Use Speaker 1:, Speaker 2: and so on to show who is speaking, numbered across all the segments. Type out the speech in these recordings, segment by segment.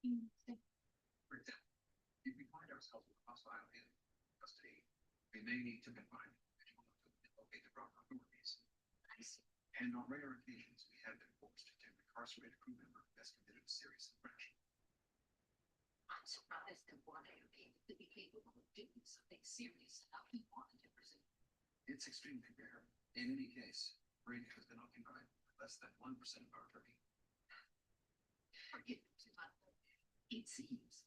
Speaker 1: For example, if we find ourselves with a hostile alien in custody, we may need to confine an individual to locate the proper authorities. And on rare occasions, we have been forced to incarcerate a crew member who has committed a serious infraction.
Speaker 2: I'm surprised that one alien could be capable of doing something serious enough he wanted to preserve.
Speaker 1: It's extremely rare. In any case, Brady has been occupied with less than 1% of our training.
Speaker 2: Forget it seems.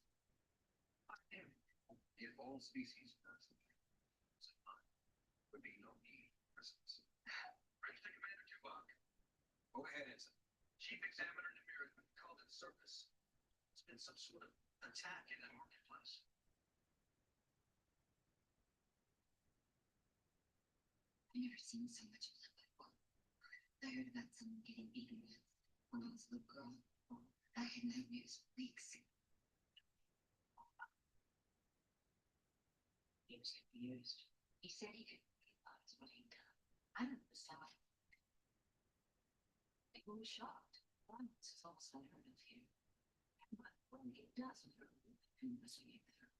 Speaker 1: If all species were would be no need for prisons. Register Commander Tuvok. Go ahead, Ensign. Chief Examiner Namir has been called in service. It's been some sort of attack in the marketplace.
Speaker 2: I've never seen so much blood before. I heard about someone getting beaten with when I was a little girl. I had nightmares for weeks. He was confused. He said he could realize what he'd done. I never saw it. People were shocked. Violence is also unheard of here. But when it does occur, who must we get there?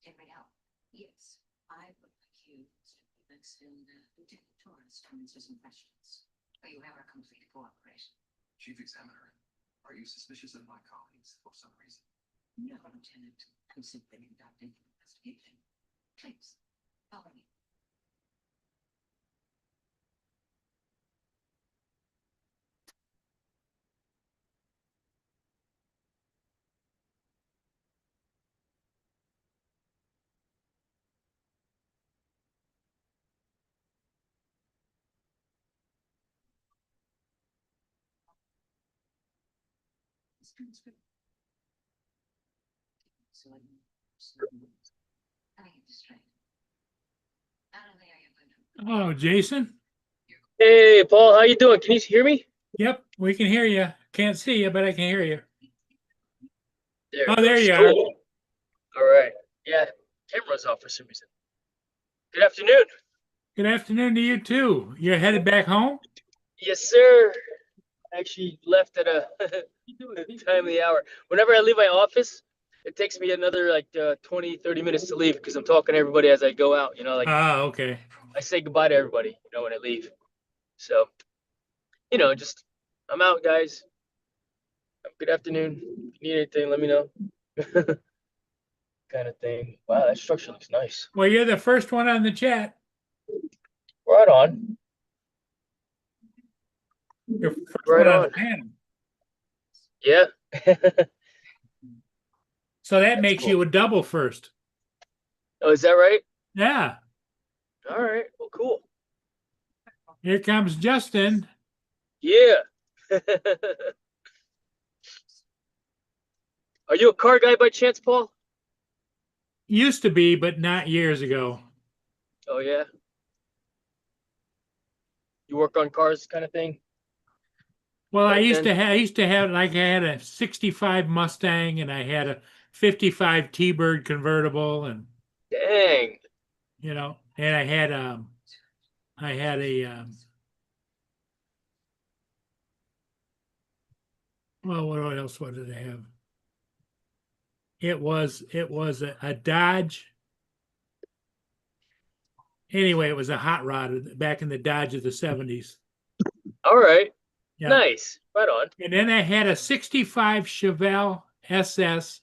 Speaker 2: Henry help. Yes, I would like you to and Lieutenant Torres to answer some questions. Are you ever complete cooperation?
Speaker 1: Chief Examiner, are you suspicious of my colleagues for some reason?
Speaker 2: No, Lieutenant. I'm simply conducting an investigation. Please, follow me. This transcript. So I get this straight. Not only are you going to
Speaker 3: Hello, Jason.
Speaker 4: Hey, Paul, how you doing? Can you hear me?
Speaker 3: Yep, we can hear you. Can't see you, but I can hear you.
Speaker 4: There,
Speaker 3: Oh,
Speaker 4: it
Speaker 3: there
Speaker 4: goes.
Speaker 3: you are.
Speaker 4: Cool. All right. Yeah, camera's off for some reason. Good afternoon.
Speaker 3: Good afternoon to you too. You're headed back home?
Speaker 4: Yes, sir. Actually left at a timely hour. Whenever I leave my office, it takes me another like 20, 30 minutes to leave because I'm talking to everybody as I go out. You know, like
Speaker 3: Ah, okay.
Speaker 4: I say goodbye to everybody, you know, when I leave. So, you know, just I'm out, guys. Good afternoon. If you need anything, let me know. Kind of thing. Wow, that structure looks nice.
Speaker 3: Well, you're the first one on the chat.
Speaker 4: Right on.
Speaker 3: You're first
Speaker 4: Right
Speaker 3: one on the
Speaker 4: on.
Speaker 3: panel.
Speaker 4: Yeah.
Speaker 3: So that
Speaker 4: That's
Speaker 3: makes
Speaker 4: cool.
Speaker 3: you a double first.
Speaker 4: Oh, is that right?
Speaker 3: Yeah.
Speaker 4: All right. Well, cool.
Speaker 3: Here comes Justin.
Speaker 4: Yeah. Are you a car guy by chance, Paul?
Speaker 3: Used to be, but not years ago.
Speaker 4: Oh, yeah. You work on cars kind of thing?
Speaker 3: Well, I
Speaker 4: Back
Speaker 3: used
Speaker 4: then?
Speaker 3: to have like I had a 65 Mustang and I had a 55 T-Bird convertible and
Speaker 4: Dang.
Speaker 3: you know, and I had a well, what else? What did I have? It was a Dodge. Anyway, it was a hot rod back in the Dodge of the 70s.
Speaker 4: All right.
Speaker 3: Yeah.
Speaker 4: Nice. Right on.
Speaker 3: And then I had a 65 Chevelle SS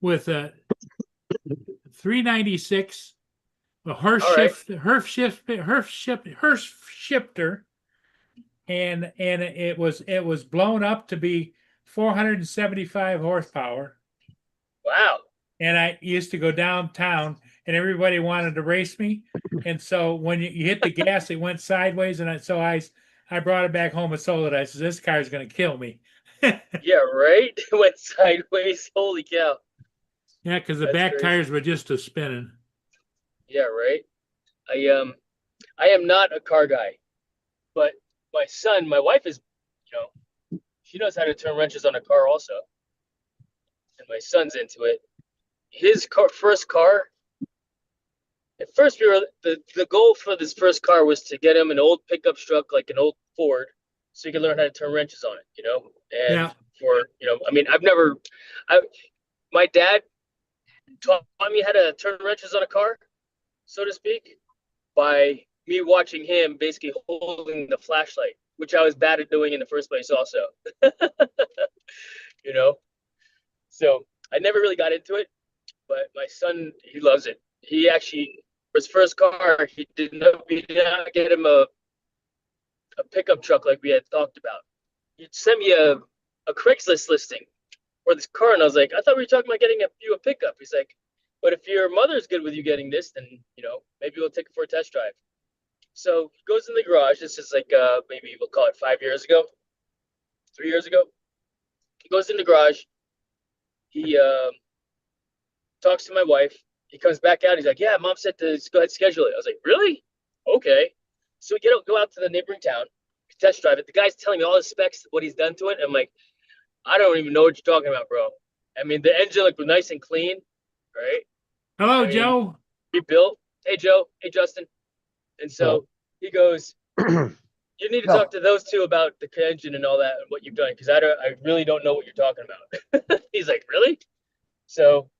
Speaker 3: with a 396, a Hurst shifter, and it was blown up to be 475 horsepower.
Speaker 4: Wow.
Speaker 3: And I used to go downtown and everybody wanted to race me. And so when you hit the gas, it went sideways. And I brought it back home and sold it. I said, this car is going to kill me.
Speaker 4: Yeah, right? It went sideways. Holy cow.
Speaker 3: Yeah, because the
Speaker 4: That's
Speaker 3: back
Speaker 4: crazy.
Speaker 3: tires were just a spinning.
Speaker 4: Yeah, right. I am not a car guy, but my wife is, you know, she knows how to turn wrenches on a car also. And my son's into it. His first car, at first the goal for this first car was to get him an old pickup truck, like an old Ford, so you can learn how to turn wrenches on it, and
Speaker 3: Yeah.
Speaker 4: I mean, my dad taught me how to turn wrenches on a car, so to speak, by me watching him basically holding the flashlight, which I was bad at doing in the first place also, you know? So I never really got into it, but my son, he loves it. He actually, for his first car, we did not get him a pickup truck like we had talked about. He sent me a Craigslist listing for this car, and I was like, I thought we were talking about getting you a pickup. He's like, but if your mother's good with you getting this, then maybe we'll take it for a test drive. So he goes in the garage. This is like maybe we'll call it 5 years ago, 3 years ago. He goes in the garage. He talks to my wife. He comes back out. He's like, "Yeah, mom said to go ahead and schedule it." I was like, "Really? Okay." So we go out to the neighboring town, test drive it. The guy's telling me all the specs, what he's done to it. I'm like, I don't even know what you're talking about, bro. I mean, the engine looked nice and clean, right?
Speaker 3: Hello,
Speaker 4: I mean,
Speaker 3: Joe.
Speaker 4: rebuilt. Hey, Joe. Hey, Justin. And so he goes, "You need to
Speaker 5: No.
Speaker 4: talk to those two about the engine and all that and what you've done, because I really don't know what you're talking about." He's like, "Really?" So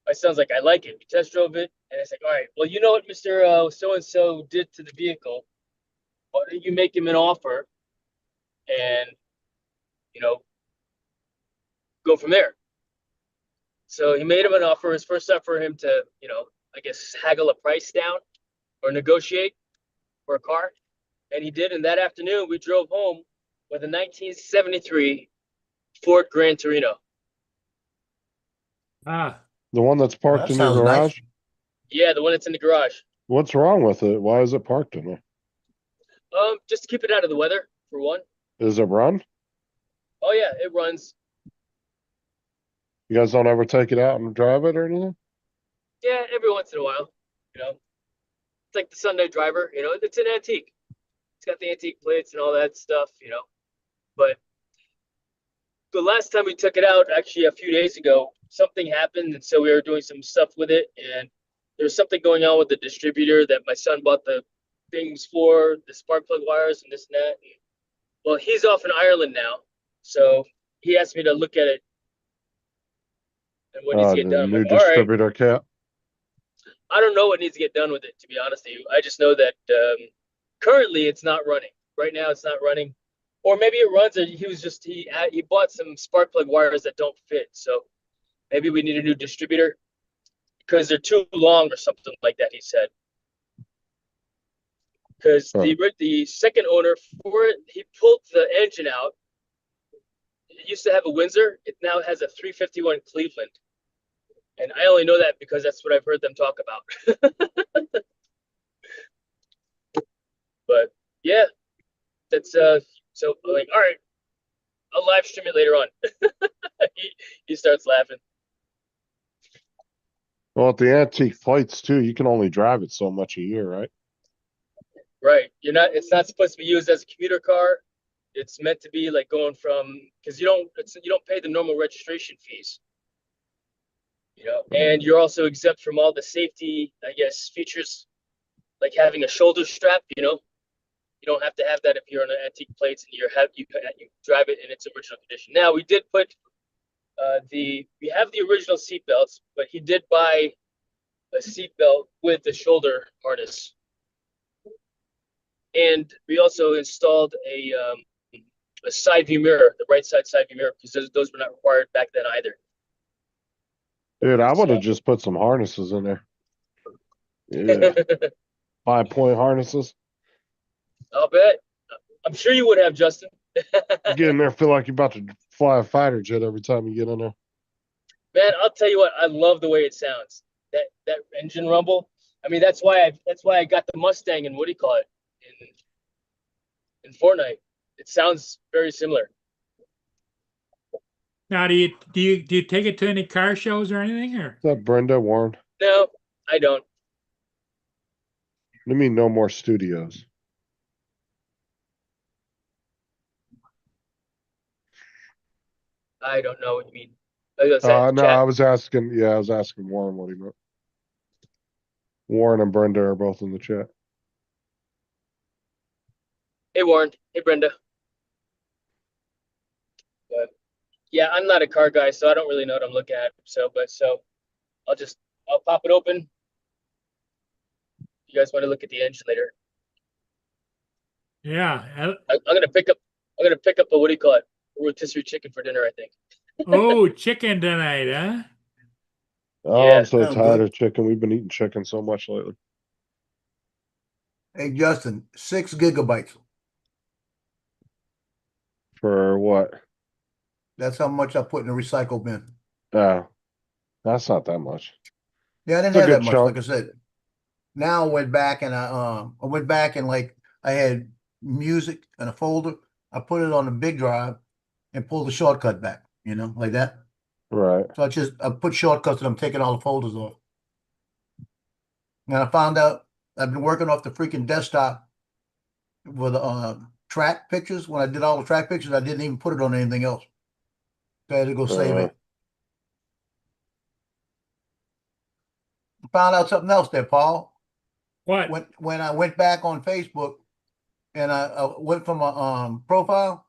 Speaker 4: my son's like, "I like it." We test drove it, and it's like, "All right, well, you know what Mister So and So did to the vehicle? Why don't you make him an offer and you know go from there?" So he made him an offer. His first step for him to, I guess haggle a price down or negotiate for a car, and he did. And that afternoon, we drove home with a 1973 Ford Gran Torino.
Speaker 3: Ah,
Speaker 5: The one that's
Speaker 6: Well,
Speaker 5: parked
Speaker 6: that
Speaker 5: in your
Speaker 6: sounds nice.
Speaker 5: garage?
Speaker 4: Yeah, the one that's in the garage.
Speaker 5: What's wrong with it? Why is it parked in there?
Speaker 4: Just to keep it out of the weather, for one.
Speaker 5: Is it run?
Speaker 4: Oh yeah, it runs.
Speaker 5: You guys don't ever take it out and drive it or anything?
Speaker 4: Yeah, every once in a while. It's like the Sunday driver. It's an antique. It's got the antique plates and all that stuff. But the last time we took it out, actually a few days ago, something happened, and so we were doing some stuff with it, and there was something going on with the distributor that my son bought the things for, the spark plug wires and this and that. Well, he's off in Ireland now, so he asked me to look at it and what needs to
Speaker 5: The
Speaker 4: get done. I'm
Speaker 5: new
Speaker 4: like, all right.
Speaker 5: distributor cat?
Speaker 4: I don't know what needs to get done with it, to be honest with you. I just know that currently it's not running. Right now, it's not running, or maybe it runs. And he bought some spark plug wires that don't fit. So maybe we need a new distributor because they're too long or something like that. He said because the second owner for it, he pulled the engine out. It used to have a Windsor. It now has a 351 Cleveland. And I only know that because that's what I've heard them talk about. But yeah, that's so like, all right, I'll live stream it later on. he starts laughing.
Speaker 5: Well, at the antique plates too, you can only drive it so much a year, right?
Speaker 4: Right. It's not supposed to be used as a commuter car. It's meant to be like going from, because you don't pay the normal registration fees. And you're also exempt from all the safety, I guess, features like having a shoulder strap. You don't have to have that if you're on an antique plates and you drive it in its original condition. Now we did put we have the original seat belts, but he did buy a seat belt with the shoulder harness, and we also installed a side view mirror, the right side view mirror, because those were not required back then either.
Speaker 5: Dude, I would have just put some harnesses in there. Yeah. 5-point harnesses.
Speaker 4: I'll bet. I'm sure you would have, Justin.
Speaker 5: You get in there, feel like you're about to fly a fighter jet every time you get in there.
Speaker 4: Man, I'll tell you what, I love the way it sounds. That engine rumble. I mean, that's why I got the Mustang and what do you call it in Fortnite. It sounds very similar.
Speaker 3: now do you take it to any car shows or anything, or?
Speaker 5: Is that Brenda Warren?
Speaker 4: No, I don't.
Speaker 5: What do you mean no more studios?
Speaker 4: I don't know what you mean. No,
Speaker 5: I was asking Warren what he meant. Warren and Brenda are both in the chat.
Speaker 4: Hey Warren. Hey Brenda. Yeah, I'm not a car guy, so I don't really know what I'm looking at. So I'll pop it open. You guys want to look at the engine later?
Speaker 3: Yeah.
Speaker 4: I'm gonna pick up a what do you call it? A rotisserie chicken for dinner, I think.
Speaker 3: Oh, chicken tonight, huh?
Speaker 5: Oh,
Speaker 4: Yeah.
Speaker 5: I'm so
Speaker 6: Sounds
Speaker 5: tired
Speaker 6: good.
Speaker 5: of chicken. We've been eating chicken so much lately.
Speaker 6: Hey, Justin, 6 gigabytes.
Speaker 5: For what?
Speaker 6: That's how much I put in the recycle bin.
Speaker 5: Oh, that's not that much.
Speaker 6: Yeah, I didn't
Speaker 5: It's a
Speaker 6: have
Speaker 5: good
Speaker 6: that much,
Speaker 5: chunk.
Speaker 6: like I said. Now I went back and I went back and like I had music in a folder. I put it on the big drive and pulled the shortcut back, like that.
Speaker 5: Right.
Speaker 6: So I put shortcuts and I'm taking all the folders off. And I found out I've been working off the freaking desktop with track pictures. When I did all the track pictures, I didn't even put it on anything else. So I had to go save
Speaker 5: Uh,
Speaker 6: it. Found out something else there, Paul.
Speaker 3: What?
Speaker 6: When I went back on Facebook and I went from a profile,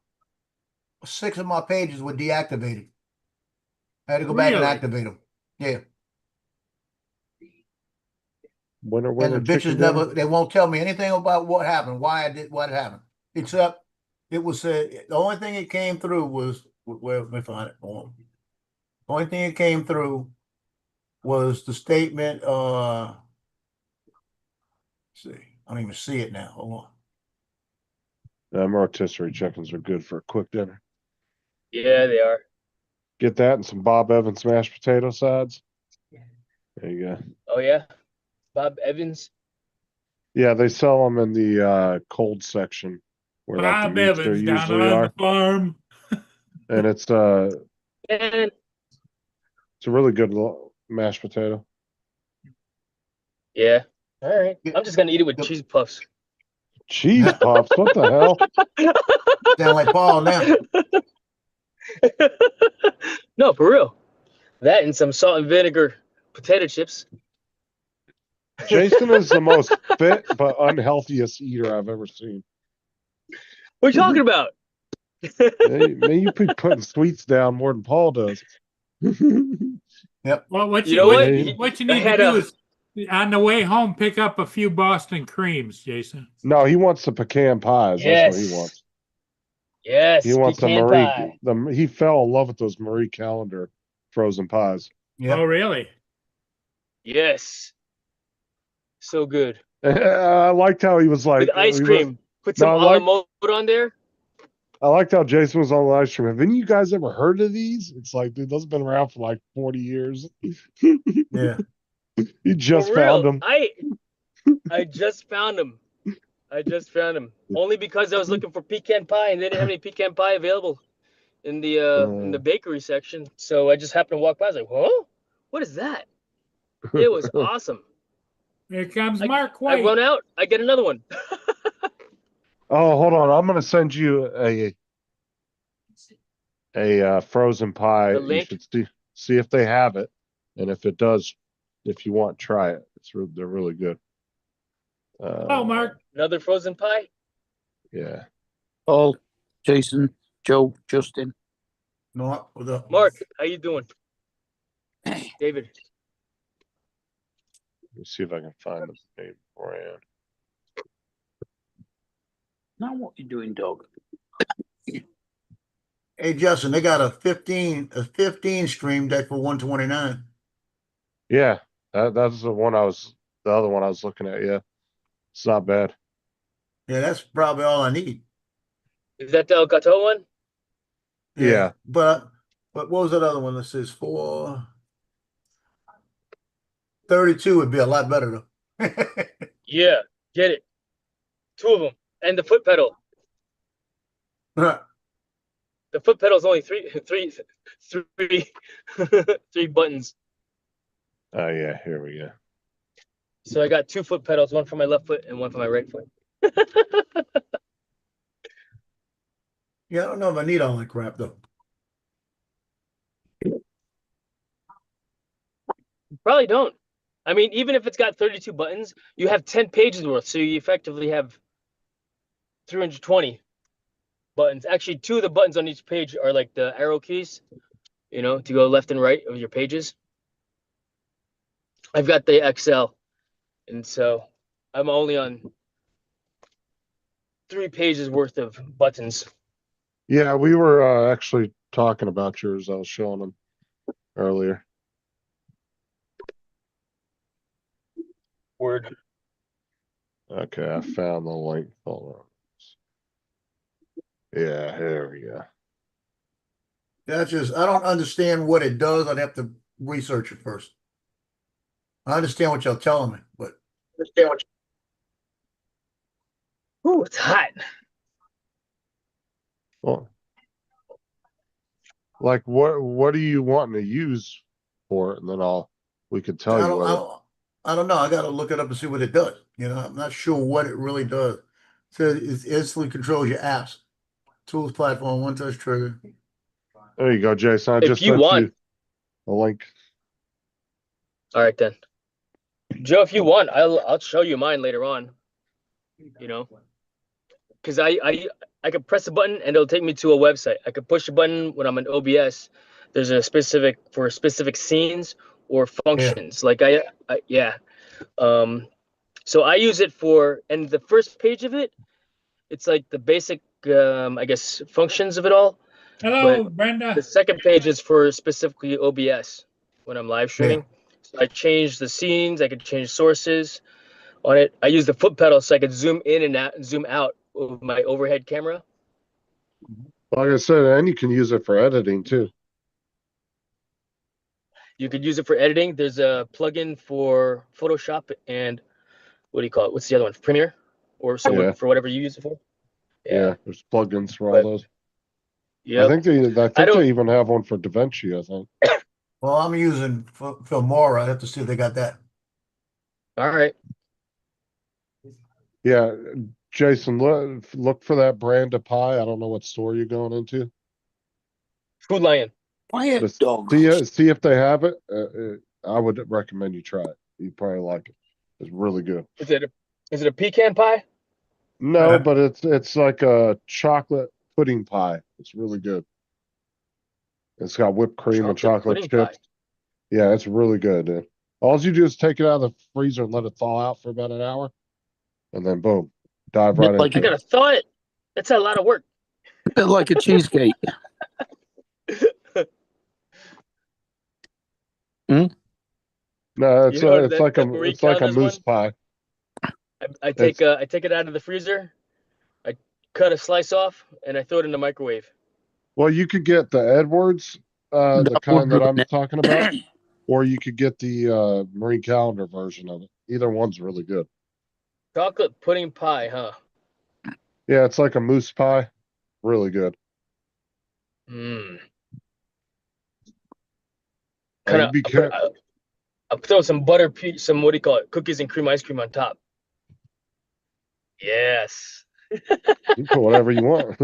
Speaker 6: 6 of my pages were deactivated. I had to go back and
Speaker 3: Really?
Speaker 6: activate them. Yeah.
Speaker 5: winner,
Speaker 6: And
Speaker 5: winner,
Speaker 6: the
Speaker 5: chicken
Speaker 6: bitches never,
Speaker 5: dinner.
Speaker 6: they won't tell me anything about what happened, why I did what happened. Except it was the only thing that came through was where let me find it. Hold on. The only thing that came through was the statement, let's see, I don't even see it now. Hold on.
Speaker 5: Rotisserie chickens are good for a quick dinner.
Speaker 4: Yeah, they are.
Speaker 5: Get that and some Bob Evans mashed potato sides. There you go.
Speaker 4: Oh yeah. Bob Evans.
Speaker 5: Yeah, they sell them in the cold section where like the
Speaker 3: Bob
Speaker 5: meats are
Speaker 3: Evans down
Speaker 5: usually
Speaker 3: on the
Speaker 5: are.
Speaker 3: farm.
Speaker 5: And it's
Speaker 4: And
Speaker 5: a really good mashed potato.
Speaker 4: yeah. All right. I'm just gonna eat it with
Speaker 6: The-
Speaker 4: cheese puffs.
Speaker 5: Cheese puffs, what the hell?
Speaker 6: Sound like Paul now.
Speaker 4: No, for real. That and some salt and vinegar potato chips.
Speaker 5: Jason is the most fit but unhealthiest eater I've ever seen.
Speaker 4: What are you talking about?
Speaker 5: Man, you be putting sweets down more than Paul does.
Speaker 3: Well,
Speaker 4: You know what?
Speaker 5: Yeah.
Speaker 3: what you
Speaker 4: I
Speaker 3: need to
Speaker 4: had
Speaker 3: do
Speaker 4: a
Speaker 3: is on the way home pick up a few Boston creams, Jason.
Speaker 5: No, he wants the pecan pies. That's what he
Speaker 4: yes.
Speaker 5: wants. He
Speaker 4: Yes,
Speaker 5: wants the
Speaker 4: pecan
Speaker 5: Marie.
Speaker 4: pie.
Speaker 5: He fell in love with those Marie Calendar frozen pies.
Speaker 3: Oh,
Speaker 6: Yep.
Speaker 3: really?
Speaker 4: Yes. So good.
Speaker 5: I liked how he was like,
Speaker 4: With ice
Speaker 5: he was,
Speaker 4: cream. Put
Speaker 5: no,
Speaker 4: some
Speaker 5: I
Speaker 4: a la
Speaker 5: like,
Speaker 4: mode on there.
Speaker 5: I liked how Jason was on the live stream. Haven't you guys ever heard of these? It's like, dude, those have been around for like 40 years.
Speaker 6: Yeah.
Speaker 5: He just
Speaker 4: For
Speaker 5: found
Speaker 4: real.
Speaker 5: them.
Speaker 4: I just found them. I just found them. Only because I was looking for pecan pie and they didn't have any pecan pie available in the bakery section. So I just happened to walk by. I was like, "Whoa, what is that?" It was awesome.
Speaker 3: Here comes
Speaker 4: I,
Speaker 3: Mark
Speaker 4: I
Speaker 3: White.
Speaker 4: run out. I get another one.
Speaker 5: Oh, hold on. I'm gonna send you a frozen pie.
Speaker 4: The
Speaker 5: You
Speaker 4: link.
Speaker 5: should see if they have it, and if it does, if you want, try it. They're really good.
Speaker 3: Oh, Mark.
Speaker 4: Another frozen pie.
Speaker 5: Yeah.
Speaker 7: Paul, Jason, Joe, Justin.
Speaker 6: No, with the
Speaker 4: Mark, how you doing? David.
Speaker 5: Let me see if I can find the name brand.
Speaker 7: Now what you doing, dog?
Speaker 6: Hey Justin, they got a 15 stream deck for 129.
Speaker 5: Yeah, that's the other one I was looking at. Yeah, it's not bad.
Speaker 6: Yeah, that's probably all I need.
Speaker 4: Is that the El Gato one?
Speaker 5: Yeah.
Speaker 6: But what was that other one that says 432 would be a lot better though.
Speaker 4: Yeah, get it. 2 of them. And the foot pedal. The foot pedal is only three buttons.
Speaker 5: Oh yeah, here we go.
Speaker 4: So I got 2 foot pedals, one for my left foot and one for my right foot.
Speaker 6: Yeah, I don't know if I need all that crap though.
Speaker 4: Probably don't. I mean, even if it's got 32 buttons, you have 10 pages worth, so you effectively have 320. buttons. Actually, two of the buttons on each page are like the arrow keys, you know, to go left and right of your pages. I've got the XL, and so I'm only on 3 pages worth of buttons.
Speaker 5: Yeah, we were actually talking about yours. I was showing them earlier.
Speaker 4: Word.
Speaker 5: Okay, I found the link. Hold on. Yeah, here we go.
Speaker 6: That's just, I don't understand what it does. I'd have to research it first. I understand what y'all telling me, but
Speaker 4: Ooh, it's hot.
Speaker 5: Well, like what are you wanting to use for it? And then we could tell
Speaker 6: I
Speaker 5: you
Speaker 6: don't, I
Speaker 5: whether.
Speaker 6: don't, I don't know. I gotta look it up and see what it does. You know, I'm not sure what it really does. So it instantly controls your apps, tools, platform, one touch trigger.
Speaker 5: There you go, Jason. I
Speaker 4: If
Speaker 5: just
Speaker 4: you
Speaker 5: sent
Speaker 4: want.
Speaker 5: you a link.
Speaker 4: All right then, Joe. If you want, I'll show you mine later on. You know, because I could press a button and it'll take me to a website. I could push a button when I'm in OBS. There's a specific for specific scenes or functions. Like yeah. So I use it for, and the first page of it, it's like the basic, I guess, functions of it all.
Speaker 3: Hello,
Speaker 4: But
Speaker 3: Brenda.
Speaker 4: the second page is for specifically OBS when I'm live streaming. So I change the scenes. I can change sources on it. I use the foot pedal so I could zoom in and out, zoom out with my overhead camera.
Speaker 5: Like I said, and you can use it for editing too.
Speaker 4: You could use it for editing. There's a plugin for Photoshop and what do you call it? What's the other one? Premiere, or so
Speaker 5: Yeah.
Speaker 4: for whatever you use it for.
Speaker 5: Yeah, there's plugins for all
Speaker 4: But-
Speaker 5: those.
Speaker 4: Yep.
Speaker 5: I think
Speaker 4: I don't-
Speaker 5: they even have one for DaVinci, I think.
Speaker 6: Well, I'm using Filmora. I have to see if they got that.
Speaker 4: All right.
Speaker 5: Yeah, Jason, look for that brand of pie. I don't know what store you're going into.
Speaker 4: Food Lion.
Speaker 7: Quiet
Speaker 5: Just
Speaker 7: dog.
Speaker 5: see if they have it. I would recommend you try it. You probably like it. It's really good.
Speaker 4: Is it a pecan pie?
Speaker 5: No, but it's like a chocolate pudding pie. It's really good. It's got whipped cream and chocolate
Speaker 4: pudding
Speaker 5: chips.
Speaker 4: pie.
Speaker 5: Yeah, it's really good, dude. All you do is take it out of the freezer and let it thaw out for about an hour, and then boom, dive right
Speaker 7: Like
Speaker 4: I
Speaker 5: into it.
Speaker 4: gotta thaw it. That's a lot of work.
Speaker 7: A bit like a cheesecake.
Speaker 5: No,
Speaker 4: You know,
Speaker 5: it's
Speaker 4: that-
Speaker 5: like
Speaker 4: that Marie
Speaker 5: it's like a
Speaker 4: Callender's
Speaker 5: moose
Speaker 4: one?
Speaker 5: pie.
Speaker 4: I take it out of the freezer. I cut a slice off and I throw it in the microwave.
Speaker 5: Well, you could get the Edwards, the
Speaker 7: That
Speaker 5: kind
Speaker 7: would
Speaker 5: that I'm
Speaker 7: ruin it.
Speaker 5: talking about, or you could get the Marine Calendar version of it. Either one's really good.
Speaker 4: Chocolate pudding pie, huh?
Speaker 5: Yeah, it's like a moose pie. Really good.
Speaker 4: Mmm.
Speaker 5: Now, you be careful.
Speaker 4: I'll throw some butter, some what do you call it? Cookies and cream ice cream on top. Yes.
Speaker 5: You put whatever you want.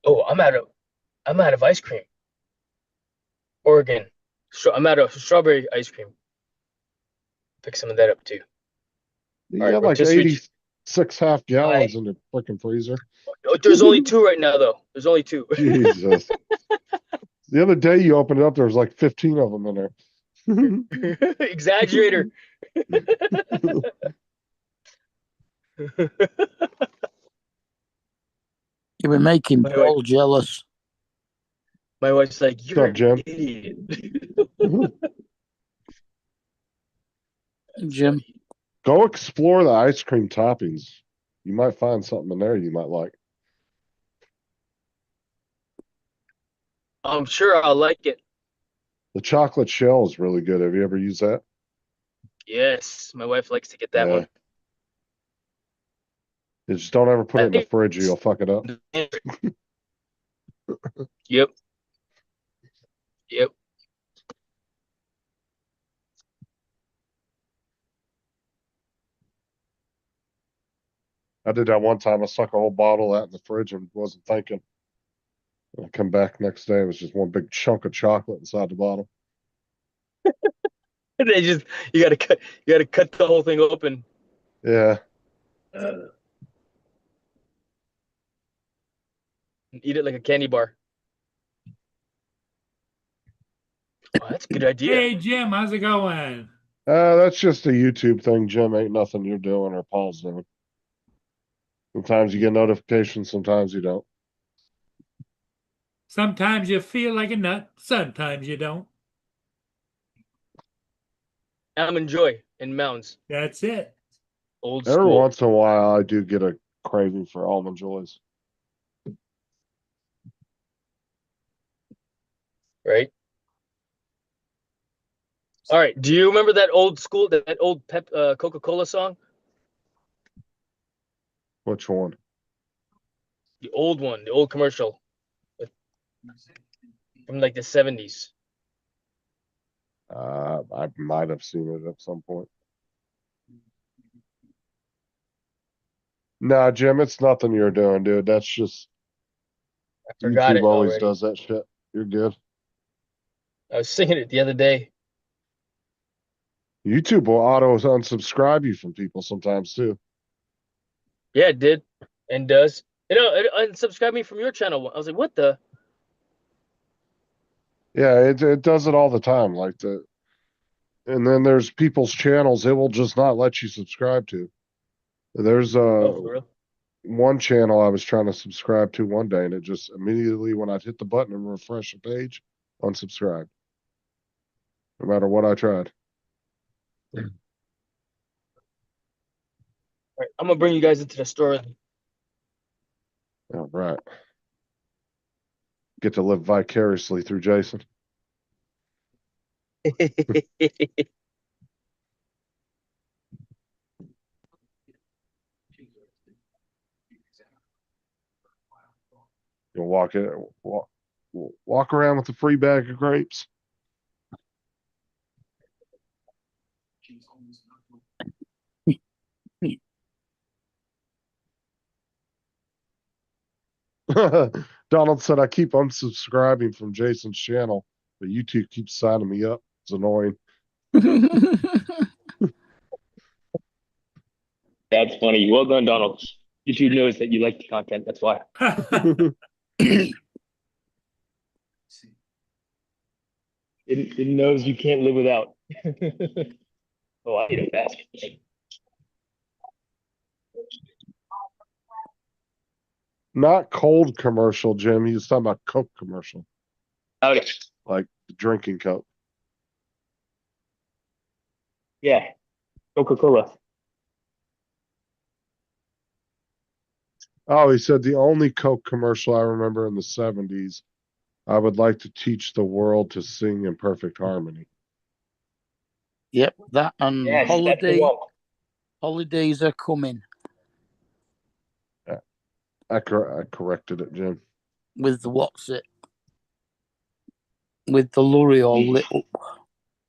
Speaker 4: Oh, I'm out of ice cream. Oregon. I'm out of strawberry ice cream. Pick some of that up too.
Speaker 5: You
Speaker 4: All right,
Speaker 5: have like
Speaker 4: rotisserie
Speaker 5: 86 half gallons in the freaking freezer.
Speaker 4: Oh, there's only 2 right now, though. There's only 2.
Speaker 5: Jesus. The other day you opened it up, there was like 15 of them in there.
Speaker 4: Exaggerator.
Speaker 7: You were making
Speaker 4: By the
Speaker 7: Paul jealous.
Speaker 4: My wife's like, "You're
Speaker 5: up, Jim?
Speaker 4: an idiot."
Speaker 7: Jim,
Speaker 5: Go explore the ice cream toppings. You might find something in there you might like.
Speaker 4: I'm sure I'll like it.
Speaker 5: The chocolate shell is really good. Have you ever used that?
Speaker 4: Yes, my wife likes to get that
Speaker 5: Yeah.
Speaker 4: one.
Speaker 5: You just don't ever put
Speaker 4: I
Speaker 5: it in the
Speaker 4: think
Speaker 5: fridge or you'll fuck it up.
Speaker 4: Yep. Yep.
Speaker 5: I did that one time. I stuck a whole bottle out in the fridge and wasn't thinking. And I come back next day, it was just one big chunk of chocolate inside the bottle.
Speaker 4: They just you gotta cut the whole thing open.
Speaker 5: Yeah.
Speaker 4: Eat it like a candy bar. Oh, that's a good idea.
Speaker 3: Hey, Jim, how's it going?
Speaker 5: That's just a YouTube thing, Jim. Ain't nothing you're doing or Paul's doing. Sometimes you get notifications, sometimes you don't.
Speaker 3: Sometimes you feel like a nut, sometimes you don't.
Speaker 4: Almond Joy in Mounds.
Speaker 3: That's it.
Speaker 4: Old
Speaker 5: Every
Speaker 4: school.
Speaker 5: once in a while, I do get a craving for almond joys.
Speaker 4: Right? All right. Do you remember that old school, that old Coca-Cola song?
Speaker 5: Which one?
Speaker 4: The old one, the old commercial from like the 70s.
Speaker 5: I might have seen it at some point. Nah, Jim, it's nothing you're doing, dude. That's just
Speaker 4: I forgot
Speaker 5: YouTube
Speaker 4: it
Speaker 5: always
Speaker 4: already.
Speaker 5: does that shit. You're good.
Speaker 4: I was singing it the other day.
Speaker 5: YouTube will auto unsubscribe you from people sometimes too.
Speaker 4: Yeah, it did and does. It unsubscribed me from your channel. I was like, what the?
Speaker 5: Yeah, it does it all the time. And then there's people's channels it will just not let you subscribe to. There's
Speaker 4: Oh, for real?
Speaker 5: one channel I was trying to subscribe to one day, and it just immediately when I'd hit the button and refresh the page, unsubscribed. No matter what I tried.
Speaker 4: All right, I'm gonna bring you guys into the store.
Speaker 5: All right. Get to live vicariously through Jason. You'll walk around with a free bag of grapes.
Speaker 1: She's almost not.
Speaker 5: Donald said I keep unsubscribing from Jason's channel, but YouTube keeps signing me up. It's annoying.
Speaker 4: That's funny. Well done, Donald. YouTube knows that you like the content. That's why. It knows you can't live without. Oh, I need a basket.
Speaker 5: Not cold commercial, Jim. He was talking about Coke commercial,
Speaker 4: Okay.
Speaker 5: like drinking Coke.
Speaker 4: Yeah. Coca-Cola.
Speaker 5: Oh, he said the only Coke commercial I remember in the 70s. I would like to teach the world to sing in perfect harmony.
Speaker 7: Yep, that and
Speaker 4: Yes, that's the one.
Speaker 7: holidays are coming
Speaker 5: I corrected it, Jim.
Speaker 7: with the what's it? With the lorry all lit up.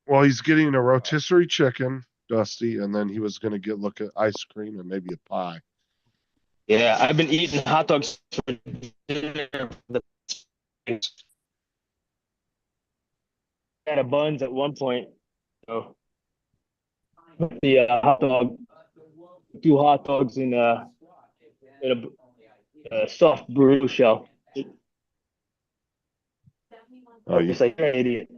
Speaker 5: Well, he's getting a rotisserie chicken, Dusty, and then he was going to look at ice cream and maybe a pie.
Speaker 4: Yeah, I've been eating hot dogs for dinner. Had a buns at one point. So the hot dog, 2 hot dogs in a soft burrito shell.
Speaker 5: Oh, you
Speaker 4: It's like you're an idiot.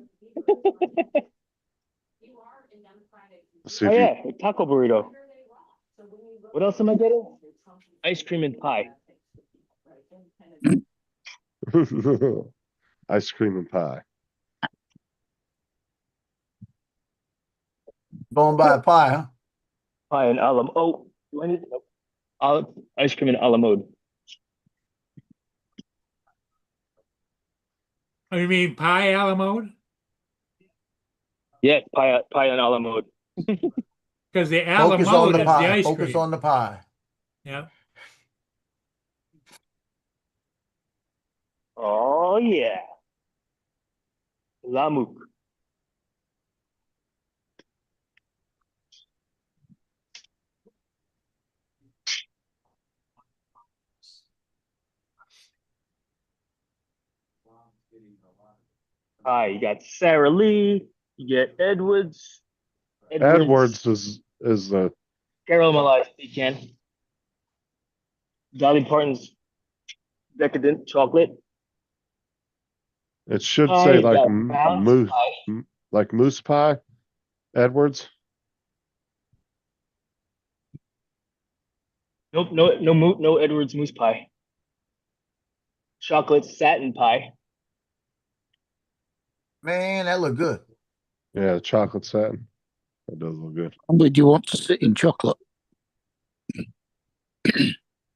Speaker 5: see
Speaker 4: Oh
Speaker 5: if
Speaker 4: yeah, taco burrito. What else am I getting? Ice cream and pie.
Speaker 5: you ice cream and pie.
Speaker 6: Going by a pie, huh?
Speaker 4: Pie and a la mode. Oh, do I need ice cream and a la mode?
Speaker 3: Oh, you mean pie a la mode?
Speaker 4: Yeah, pie and a la mode.
Speaker 3: Because the a la
Speaker 6: Focus on
Speaker 3: mode
Speaker 6: the
Speaker 3: is the
Speaker 6: pie.
Speaker 3: ice
Speaker 6: Focus
Speaker 3: cream.
Speaker 6: on the pie.
Speaker 3: Yeah.
Speaker 4: Oh yeah. Lamuk. You got Sarah Lee. You get Edwards.
Speaker 5: Edwards is the
Speaker 4: Caramelized pecan. Dolly Parton's decadent chocolate.
Speaker 5: It should
Speaker 4: I
Speaker 5: say like
Speaker 4: got mouse
Speaker 5: moose,
Speaker 4: pie.
Speaker 5: like moose pie, Edwards.
Speaker 4: Nope, no Edwards moose pie. Chocolate satin pie.
Speaker 6: Man, that look good.
Speaker 5: Yeah, the chocolate satin. That does look good.
Speaker 7: Would you want to sit in chocolate?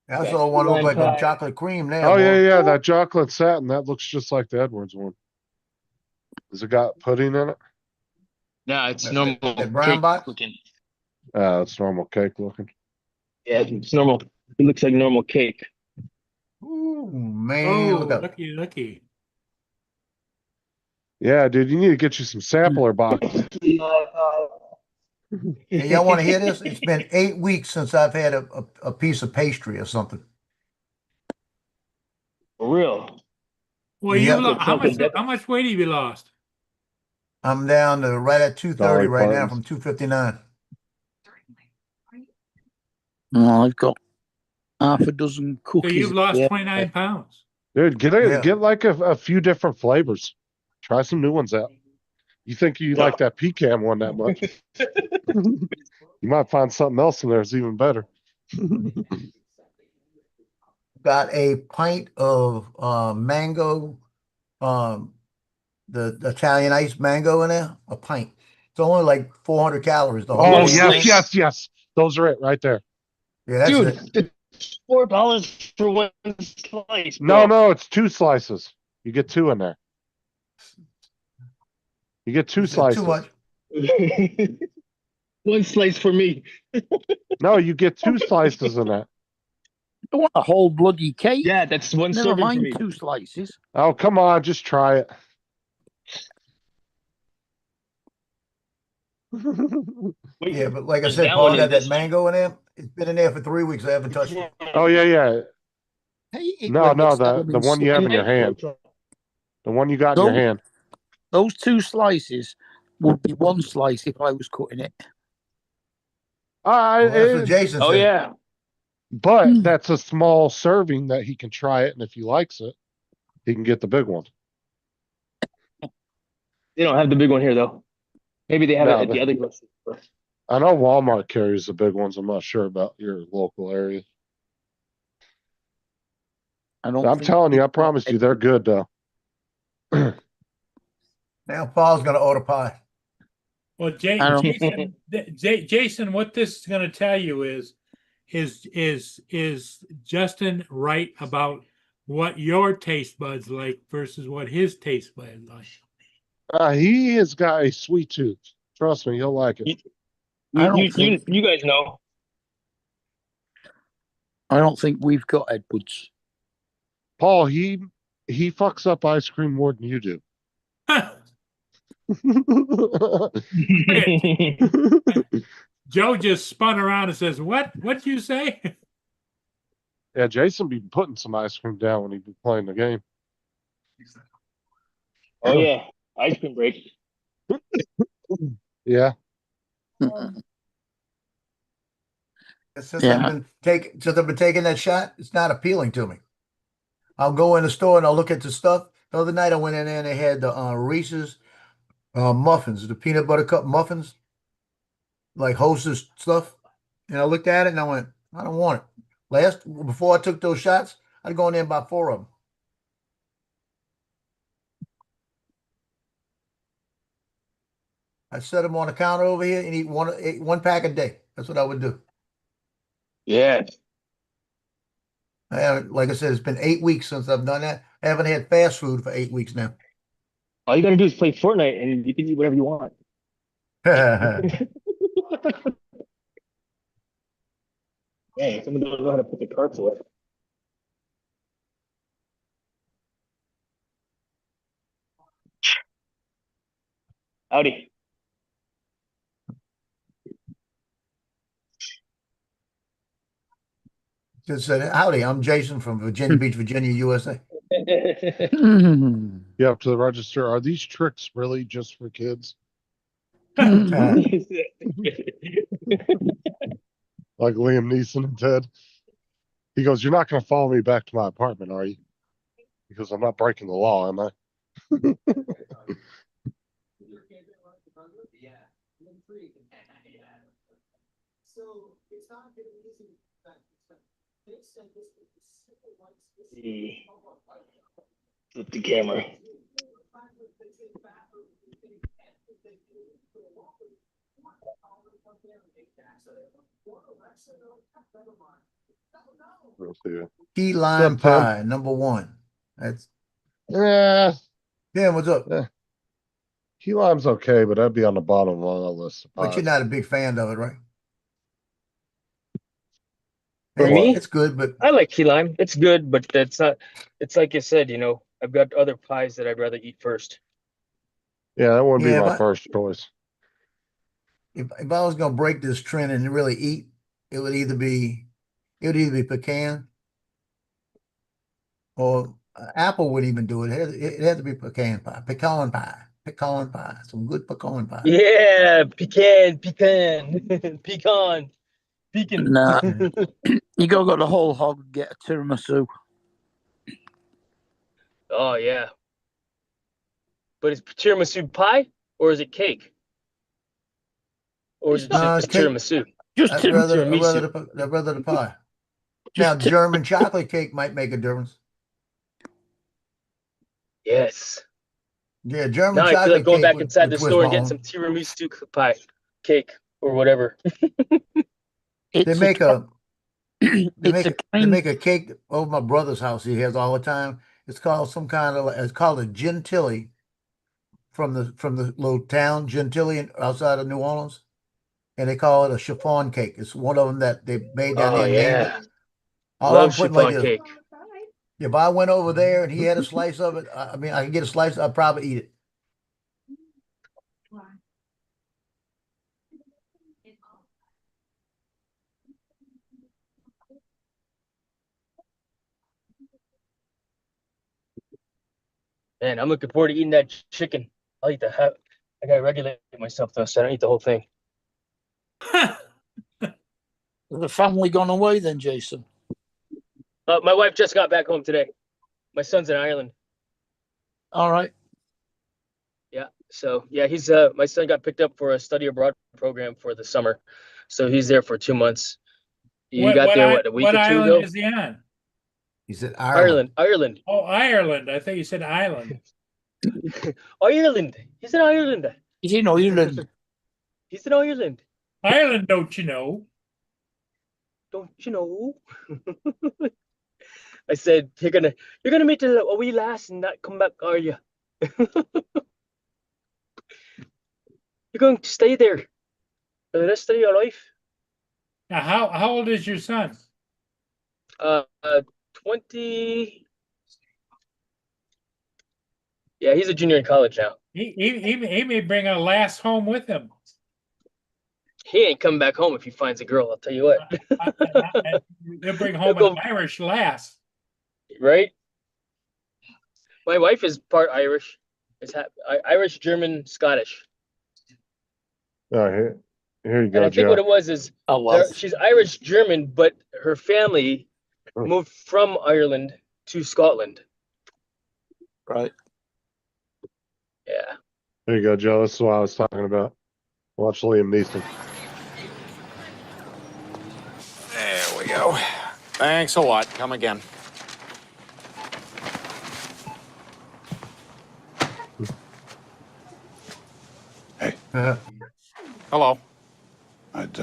Speaker 6: I
Speaker 4: Okay,
Speaker 6: saw one
Speaker 4: key
Speaker 6: look
Speaker 4: lime
Speaker 6: like
Speaker 4: pie.
Speaker 6: a chocolate cream there.
Speaker 5: Oh yeah,
Speaker 6: boy.
Speaker 5: yeah, that chocolate satin, that looks just like the Edwards one. Has it got pudding in it?
Speaker 4: No, it's
Speaker 6: That-
Speaker 4: normal
Speaker 6: that brown
Speaker 4: cake
Speaker 6: box?
Speaker 4: looking.
Speaker 5: It's normal cake looking.
Speaker 4: Yeah, it's normal. It looks like normal cake.
Speaker 6: Ooh, man,
Speaker 3: Oh,
Speaker 6: look up.
Speaker 3: looky.
Speaker 5: Yeah, dude, you need to get you some sampler boxes.
Speaker 6: Hey, y'all want to hear this? It's been 8 weeks since I've had a piece of pastry or something.
Speaker 4: For real.
Speaker 3: Well,
Speaker 6: Yeah.
Speaker 3: how much weight have you lost?
Speaker 6: I'm down to right at 230
Speaker 5: Dolly
Speaker 6: right now
Speaker 5: Parton's.
Speaker 6: from 259.
Speaker 2: Certainly. Are you
Speaker 7: No, I've got half a dozen
Speaker 3: So
Speaker 7: cookies.
Speaker 3: you've lost
Speaker 7: Yeah.
Speaker 3: 29 pounds.
Speaker 5: Dude,
Speaker 6: Yeah.
Speaker 5: get like a few different flavors. Try some new ones out. You think you like that pecan one that much? You might find something else in there that's even better.
Speaker 6: Got a pint of mango, the Italian iced mango in there. A pint. It's only like 400 calories. The whole
Speaker 5: Oh,
Speaker 6: damn
Speaker 5: yes,
Speaker 6: thing.
Speaker 5: yes. Those are it right there.
Speaker 6: Yeah, that's it.
Speaker 4: Dude, it's $4 for one slice.
Speaker 5: No,
Speaker 4: bro.
Speaker 5: no, it's 2 slices. You get 2 in there. You get 2
Speaker 6: It's
Speaker 5: slices.
Speaker 6: too much.
Speaker 4: One slice for me.
Speaker 5: No, you get 2 slices in that.
Speaker 7: I want a whole bloody cake.
Speaker 4: Yeah, that's one
Speaker 7: Never
Speaker 4: serving for
Speaker 7: mind
Speaker 4: me.
Speaker 7: 2 slices.
Speaker 5: Oh, come on, just try it.
Speaker 4: Wait,
Speaker 6: Yeah, but like I
Speaker 4: there's
Speaker 6: said,
Speaker 4: that
Speaker 6: Paul,
Speaker 4: one
Speaker 6: I
Speaker 4: in
Speaker 6: got that
Speaker 4: this-
Speaker 6: mango in there. It's been in there for 3 weeks. I haven't touched it.
Speaker 5: Oh, yeah.
Speaker 7: Hey, it
Speaker 5: No,
Speaker 7: when
Speaker 5: no,
Speaker 7: it's
Speaker 5: the
Speaker 7: elements
Speaker 5: one you have in
Speaker 7: sitting-
Speaker 5: your hand. The one you got in your
Speaker 7: Those-
Speaker 5: hand.
Speaker 7: Those 2 slices would be 1 slice if I was cutting it.
Speaker 6: Well, that's what Jason
Speaker 4: Oh
Speaker 6: said.
Speaker 4: yeah.
Speaker 5: But that's a small serving that he can try it, and if he likes it, he can get the big one.
Speaker 4: They don't have the big one here though. Maybe they have
Speaker 5: No,
Speaker 4: it at the other grocery store.
Speaker 5: I know Walmart carries the big ones. I'm not sure about your local area.
Speaker 7: I don't
Speaker 5: I'm
Speaker 7: think
Speaker 5: telling you, I
Speaker 7: we've got
Speaker 5: promise you, they're good though.
Speaker 6: Now Paul's gonna order pie.
Speaker 3: Well,
Speaker 7: I don't-
Speaker 3: Jason, what this is going to tell you is Justin right about what your taste buds like versus what his taste buds like?
Speaker 5: He has got a sweet tooth. Trust me, he'll like it.
Speaker 7: I don't think-
Speaker 4: You guys know.
Speaker 7: I don't think we've got Edwards.
Speaker 5: Paul, he fucks up ice cream more than you do.
Speaker 3: Joe just spun around and says, What'd you say?"
Speaker 5: Yeah, Jason be putting some ice cream down when he be playing the game.
Speaker 4: Oh yeah. Ice cream break.
Speaker 5: Yeah.
Speaker 6: Since
Speaker 7: Yeah.
Speaker 6: I've been taking that shot, it's not appealing to me. I'll go in the store and I'll look at the stuff. The other night I went in there and they had the Reese's muffins, the peanut butter cup muffins, like Hostess stuff. And I looked at it and I went, I don't want it. Before I took those shots, I'd go in there and buy 4 of them. I'd set them on the counter over here and eat one pack a day. That's what I would do.
Speaker 4: Yeah.
Speaker 6: Like I said, it's been 8 weeks since I've done that. I haven't had fast food for 8 weeks now.
Speaker 4: All you gotta do is play Fortnite and you can eat whatever you want. Dang, someone doesn't know how to put the carts away. Howdy.
Speaker 6: Just said, howdy, I'm Jason from Virginia Beach, Virginia, USA.
Speaker 7: Hmm.
Speaker 5: You up to the register. Are these tricks really just for kids? like Liam Neeson and Ted. He goes, "You're not going to follow me back to my apartment, are you?" Because I'm not breaking the law, am I?
Speaker 4: Flip the camera.
Speaker 5: Let's see.
Speaker 6: Key lime
Speaker 5: What's up, Tim?
Speaker 6: pie, number one. That's
Speaker 5: Yeah,
Speaker 6: yeah. What's up?
Speaker 5: key lime's okay, but that'd be on the bottom of my list.
Speaker 6: But you're not a big fan of it, right?
Speaker 4: For
Speaker 6: It's-
Speaker 4: me?
Speaker 6: it's good, but
Speaker 4: I like key lime. It's good, but that's not. It's like you said. I've got other pies that I'd rather eat first.
Speaker 5: Yeah, that wouldn't be
Speaker 6: Yeah,
Speaker 5: my
Speaker 6: but-
Speaker 5: first choice.
Speaker 6: if I was gonna break this trend and really eat, it would either be pecan or apple wouldn't even do it. It had to be pecan pie, some good pecan pie.
Speaker 4: Yeah, pecan, pecan.
Speaker 7: Nah,
Speaker 6: Yeah.
Speaker 7: you go the whole hog and get a tiramisu.
Speaker 4: Oh yeah. But is tiramisu pie or is it cake? Or is it
Speaker 6: No,
Speaker 4: just
Speaker 6: it's cake.
Speaker 4: tiramisu?
Speaker 7: Just
Speaker 6: I'd
Speaker 7: tiramisu.
Speaker 6: rather the pie.
Speaker 7: Just
Speaker 6: Now, German chocolate cake might make a difference.
Speaker 4: Yes.
Speaker 6: Yeah, German
Speaker 4: Now I feel
Speaker 6: chocolate
Speaker 4: like going
Speaker 6: cake
Speaker 4: back
Speaker 6: with
Speaker 4: inside the
Speaker 6: twist
Speaker 4: store and getting
Speaker 6: bone.
Speaker 4: some tiramisu pie, cake, or whatever.
Speaker 6: They
Speaker 7: It's
Speaker 6: make
Speaker 7: a,
Speaker 6: they
Speaker 7: it's a
Speaker 6: they
Speaker 7: kind.
Speaker 6: make a cake over my brother's house. He has all the time. It's called it's called a Gentilly from the little town Gentilly outside of New Orleans, and they call it a chiffon cake. It's one of them that they made down
Speaker 4: Oh
Speaker 6: here in Maine.
Speaker 4: yeah.
Speaker 6: All I'm
Speaker 4: Love
Speaker 6: putting like
Speaker 4: chiffon
Speaker 6: this.
Speaker 4: cake.
Speaker 6: If I went over there and he had a slice of it, I mean, I could get a slice. I'd probably eat it.
Speaker 4: Man, I'm looking forward to eating that chicken. I'll eat the half. I gotta regulate myself though, so I don't eat the whole thing.
Speaker 7: Has the family gone away then, Jason?
Speaker 4: My wife just got back home today. My son's in Ireland.
Speaker 7: All right.
Speaker 4: Yeah. So yeah, he's my son got picked up for a study abroad program for the summer. So he's there for 2 months. He got there a week
Speaker 3: what
Speaker 4: or two
Speaker 3: island
Speaker 4: ago.
Speaker 3: is he on?
Speaker 6: He said Ireland.
Speaker 4: Ireland.
Speaker 3: Oh, Ireland. I thought you said island.
Speaker 4: Ireland. He's in Ireland.
Speaker 7: Is in Ireland?
Speaker 4: He's in Ireland.
Speaker 3: Ireland, don't you know?
Speaker 4: Don't you know? I said, you're gonna meet a wee lass and not come back, are you? You're going to stay there for the rest of your life.
Speaker 3: Now, how old is your son?
Speaker 4: 20. Yeah, he's a junior in college now.
Speaker 3: He may bring a lass home with him.
Speaker 4: He ain't coming back home if he finds a girl, I'll tell you what.
Speaker 3: He'll bring home
Speaker 4: He'll
Speaker 3: an
Speaker 4: go-
Speaker 3: Irish lass.
Speaker 4: Right? My wife is part Irish. Irish, German, Scottish.
Speaker 5: Oh, here you
Speaker 4: And
Speaker 5: go,
Speaker 4: I think what
Speaker 5: Joe.
Speaker 4: it was is
Speaker 7: Oh well.
Speaker 4: she's Irish German, but her family
Speaker 5: Oh.
Speaker 4: moved from Ireland to Scotland.
Speaker 7: Right.
Speaker 4: Yeah.
Speaker 5: There you go, Joe. This is what I was talking about. Watch Liam Neeson.
Speaker 8: There we go. Thanks a lot. Come again. Hello.
Speaker 9: I'd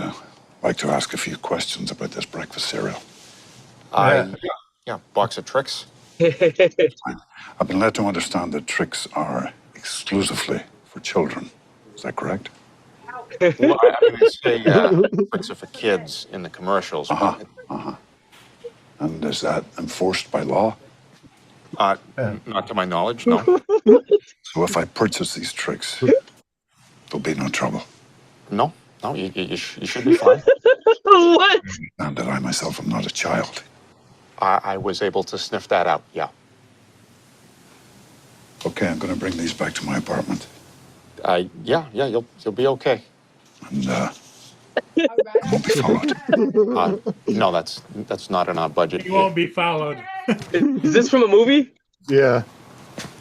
Speaker 9: like to ask a few questions about this breakfast cereal.
Speaker 8: Yeah, box of tricks.
Speaker 9: I've been led to understand that tricks are exclusively for children. Is that correct?
Speaker 8: Well, I mean, they say tricks are for kids in the commercials.
Speaker 9: Uh-huh.
Speaker 8: But,
Speaker 9: Uh-huh. And is that enforced by law?
Speaker 8: not to my knowledge, no.
Speaker 9: So if I purchase these tricks, there'll be no trouble.
Speaker 8: No, you should be fine.
Speaker 4: What?
Speaker 9: And that I myself am not a child.
Speaker 8: I was able to sniff that out, yeah.
Speaker 9: Okay, I'm going to bring these back to my apartment.
Speaker 8: Yeah, you'll be okay.
Speaker 9: And Won't be followed.
Speaker 8: No, that's not in our budget.
Speaker 3: You won't be followed.
Speaker 4: Is this from a movie?
Speaker 5: Yeah.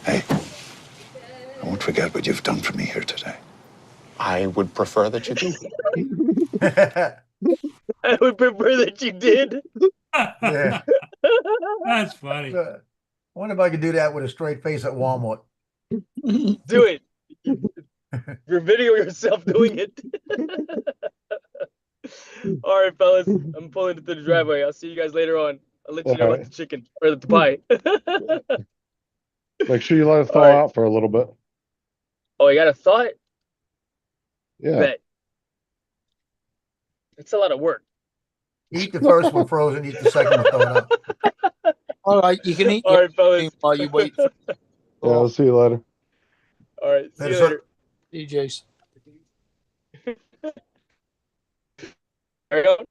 Speaker 9: Hey, I won't forget what you've done for me here today.
Speaker 8: I would prefer that you do.
Speaker 4: I would prefer that you did.
Speaker 6: Yeah.
Speaker 3: That's funny.
Speaker 6: I wonder if I could do that with a straight face at Walmart.
Speaker 4: Do it. Your video yourself doing it. All right, fellas. I'm pulling into the driveway. I'll see you guys later on. I'll let you know about the chicken or the pie.
Speaker 5: Make sure you let it thaw
Speaker 4: All right.
Speaker 5: out for a little bit.
Speaker 4: Oh, you got a thought?
Speaker 5: Yeah.
Speaker 4: Bet. It's a lot of work.
Speaker 6: Eat the first one frozen, eat the second one throw it up.
Speaker 7: All right, you can eat
Speaker 4: All right, fellas.
Speaker 7: while you wait for
Speaker 5: Yeah, I'll see you later.
Speaker 4: All right, see you
Speaker 6: Later,
Speaker 4: later.
Speaker 7: DJs.
Speaker 4: Carry on.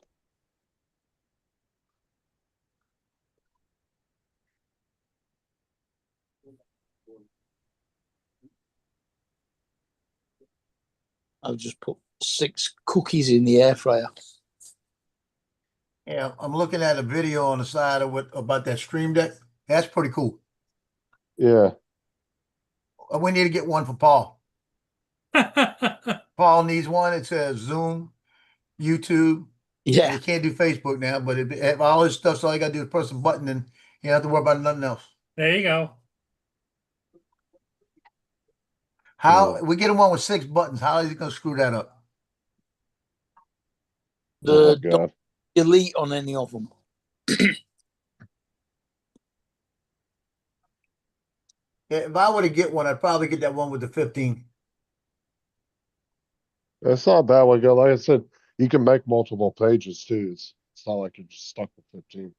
Speaker 7: I've just put 6 cookies in the air fryer.
Speaker 6: Yeah, I'm looking at a video on the side of what about that Stream Deck. That's pretty cool.
Speaker 5: Yeah.
Speaker 6: We need to get one for Paul. Paul needs one. It says Zoom, YouTube.
Speaker 7: Yeah.
Speaker 6: You can't do Facebook now, but if all this stuff, so all you gotta do is press a button and you don't have to worry about nothing else.
Speaker 3: There you go.
Speaker 6: How
Speaker 5: Yeah.
Speaker 6: we get him one with 6 buttons, how is he gonna screw that up?
Speaker 5: Oh,
Speaker 7: The
Speaker 5: God.
Speaker 7: delete on any of them.
Speaker 6: If I were to get one, I'd probably get that one with the 15.
Speaker 5: It's not bad way to go. Like I said, you can make multiple pages too. It's not like you're just stuck with 15.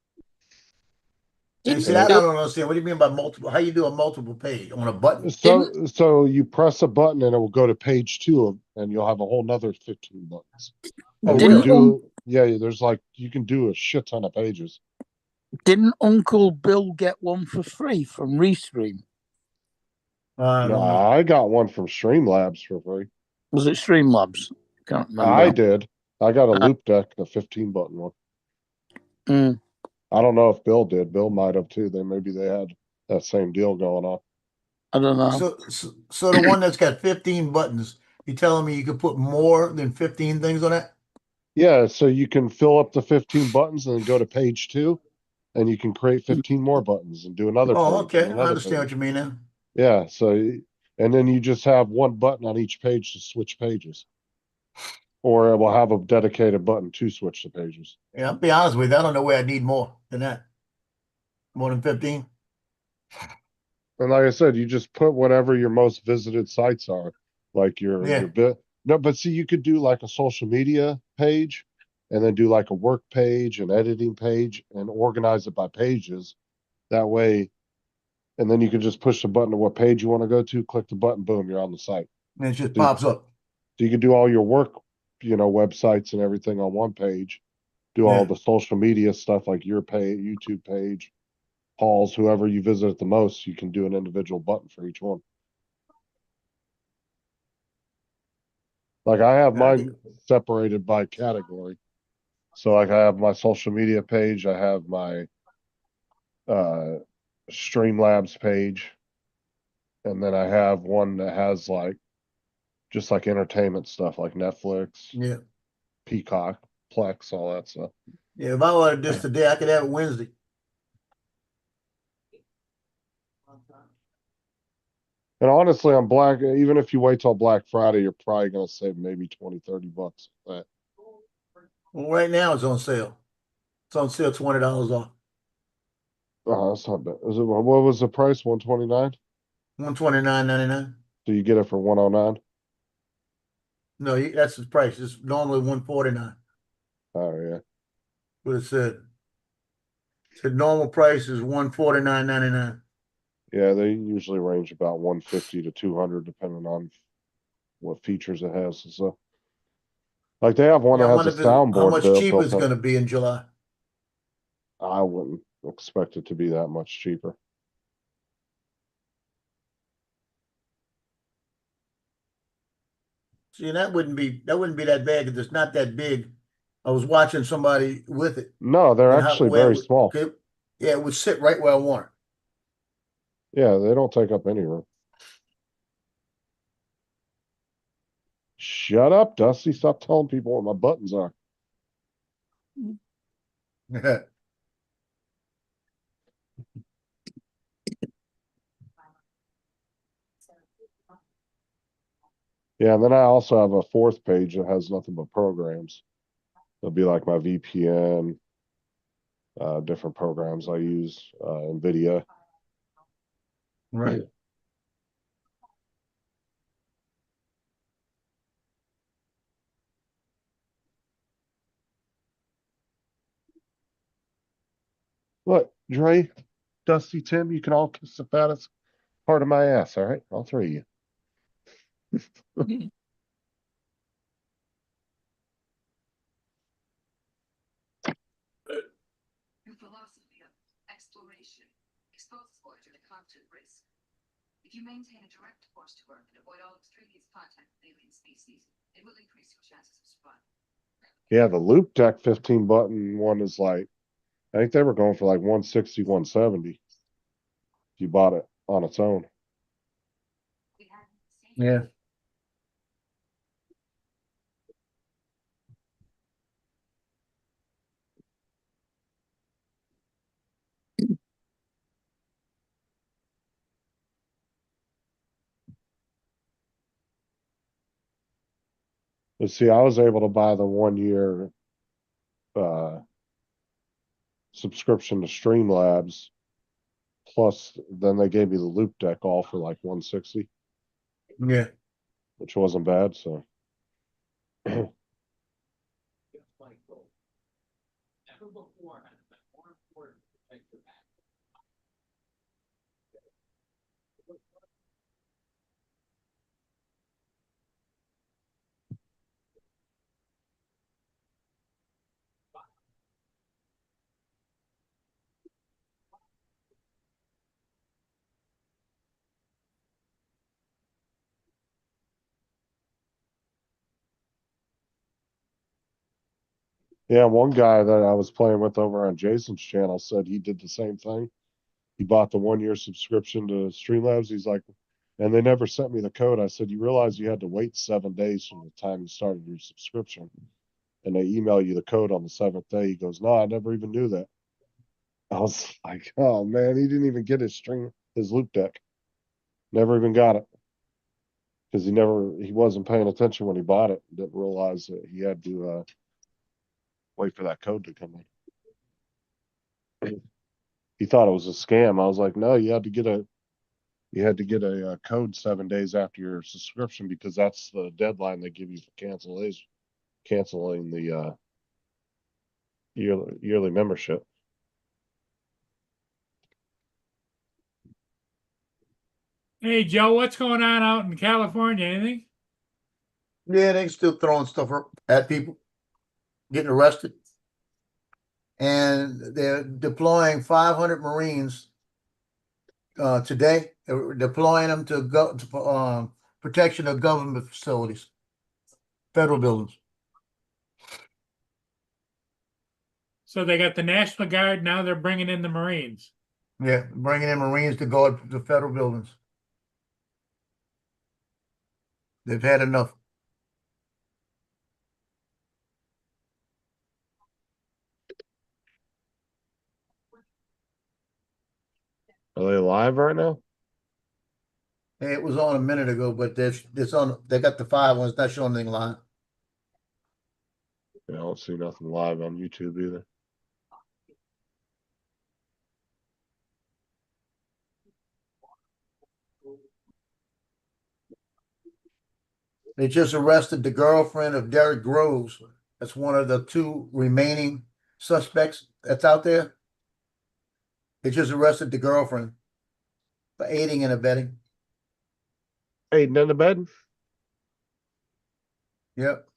Speaker 6: And see,
Speaker 5: Yeah.
Speaker 6: I don't understand. What do you mean by multiple? How you do a multiple page on a button?
Speaker 5: So you press a button and it will go to page 2 and you'll have a whole nother 15 buttons.
Speaker 6: Oh,
Speaker 5: And you
Speaker 6: really?
Speaker 5: can there's like you can do a shit ton of pages.
Speaker 7: Didn't Uncle Bill get one for free from Restream?
Speaker 6: I don't know.
Speaker 5: I got one from Streamlabs for free.
Speaker 7: Was it Streamlabs? Can't remember.
Speaker 5: I did. I got a loop deck, a 15 button one.
Speaker 7: Mm.
Speaker 5: I don't know if Bill did. Bill might have too. Maybe they had that same deal going on.
Speaker 7: I don't know.
Speaker 6: So the one that's got 15 buttons, you telling me you could put more than 15 things on that?
Speaker 5: Yeah, so you can fill up the 15 buttons and then go to page 2, and you can create 15 more buttons and do another
Speaker 6: Oh,
Speaker 5: page and
Speaker 6: okay. I
Speaker 5: another
Speaker 6: understand
Speaker 5: page.
Speaker 6: what you mean now.
Speaker 5: Yeah, so and then you just have one button on each page to switch pages. Or it will have a dedicated button to switch the pages.
Speaker 6: Yeah, I'll be honest with you. I don't know where I need more than that. More than 15.
Speaker 5: And like I said, you just put whatever your most visited sites are, like your bit. No, but see, you could do like a social media page, and then do like a work page, an editing page, and organize it by pages. That way, and then you can just push the button to what page you want to go to, click the button, boom, you're on the site.
Speaker 6: And it just pops up.
Speaker 5: So you can do all your work, websites and everything on one page. Do all the social media stuff like your page, YouTube page, Paul's, whoever you visit the most, you can do an individual button for each one. Like I have mine separated by category. So like I have my social media page, I have my Streamlabs page, and then I have one that has like just like entertainment stuff like Netflix, Peacock, Plex, all that stuff.
Speaker 6: Yeah, if I ordered this today, I could have it Wednesday.
Speaker 5: And honestly, on Black, even if you wait till Black Friday, you're probably going to save maybe 20, 30 bucks. But
Speaker 6: Well, right now it's on sale. It's on sale $20 off.
Speaker 5: that's not bad. What was the price? 129?
Speaker 6: $129.99.
Speaker 5: So you get it for 109?
Speaker 6: No, that's the price. It's normally $149.
Speaker 5: Oh yeah.
Speaker 6: What it said. The normal price is $149.99.
Speaker 5: Yeah, they usually range about 150 to 200 depending on what features it has and stuff. Like they have one
Speaker 6: Yeah, I
Speaker 5: that
Speaker 6: wonder
Speaker 5: has a soundboard.
Speaker 6: how much cheaper
Speaker 5: built
Speaker 6: it's
Speaker 5: in.
Speaker 6: going to be in July.
Speaker 5: I wouldn't expect it to be that much cheaper.
Speaker 6: See, that wouldn't be that bad because it's not that big. I was watching somebody with it
Speaker 5: No, they're
Speaker 6: and how
Speaker 5: actually
Speaker 6: where it
Speaker 5: very
Speaker 6: would,
Speaker 5: small.
Speaker 6: yeah, it would sit right where I want
Speaker 5: Yeah, they don't take up any room. Shut up, Dusty. Stop telling people what my buttons are.
Speaker 6: it.
Speaker 5: Yeah, and then I also have a fourth page that has nothing but programs. It'll be like my VPN, different programs I use, NVIDIA.
Speaker 6: Right.
Speaker 5: Look, Dre, Dusty, Tim, you can all kiss the fattest part of my ass, all right? All three of you.
Speaker 2: Your philosophy of exploration exposes Voyager to constant risk. If you maintain a direct course to Earth and avoid all extraneous contact with alien species, it will increase your chances of survival.
Speaker 5: Yeah, the Loop Deck 15 button one is like, I think they were going for like 160, 170. If you bought it on its own.
Speaker 2: We have the same
Speaker 6: Yeah.
Speaker 5: But see, I was able to buy the 1 year subscription to Streamlabs. Plus, then they gave me the Loop Deck all for like 160,
Speaker 6: Yeah.
Speaker 5: which wasn't bad. So yeah, one guy that I was playing with over on Jason's channel said he did the same thing. He bought the 1 year subscription to Streamlabs. He's like, and they never sent me the code. I said, you realize you had to wait 7 days from the time you started your subscription, and they email you the code on the 7th day. He goes, no, I never even knew that. I was like, oh man, he didn't even get his Loop Deck. Never even got it. Because he wasn't paying attention when he bought it. Didn't realize that he had to wait for that code to come in. He thought it was a scam. I was like, no, you had to get a code 7 days after your subscription because that's the deadline they give you for canceling the yearly membership.
Speaker 3: Hey, Joe, what's going on out in California? Anything?
Speaker 6: Yeah, they still throwing stuff at people, getting arrested. And they're deploying 500 Marines today. They're deploying them to go to protection of government facilities, federal buildings.
Speaker 3: So they got the National Guard. Now they're bringing in the Marines.
Speaker 6: Yeah, bringing in Marines to guard the federal buildings. They've had enough.
Speaker 5: Are they live right now?
Speaker 6: Hey, it was on a minute ago, but it's on. They got the 5 ones. Not showing anything live.
Speaker 5: Yeah, I don't see nothing live on YouTube either.
Speaker 6: They just arrested the girlfriend of Derek Groves. That's one of the 2 remaining suspects that's out there. They just arrested the girlfriend for aiding and abetting.
Speaker 5: Aiding and abetting?
Speaker 6: Yep.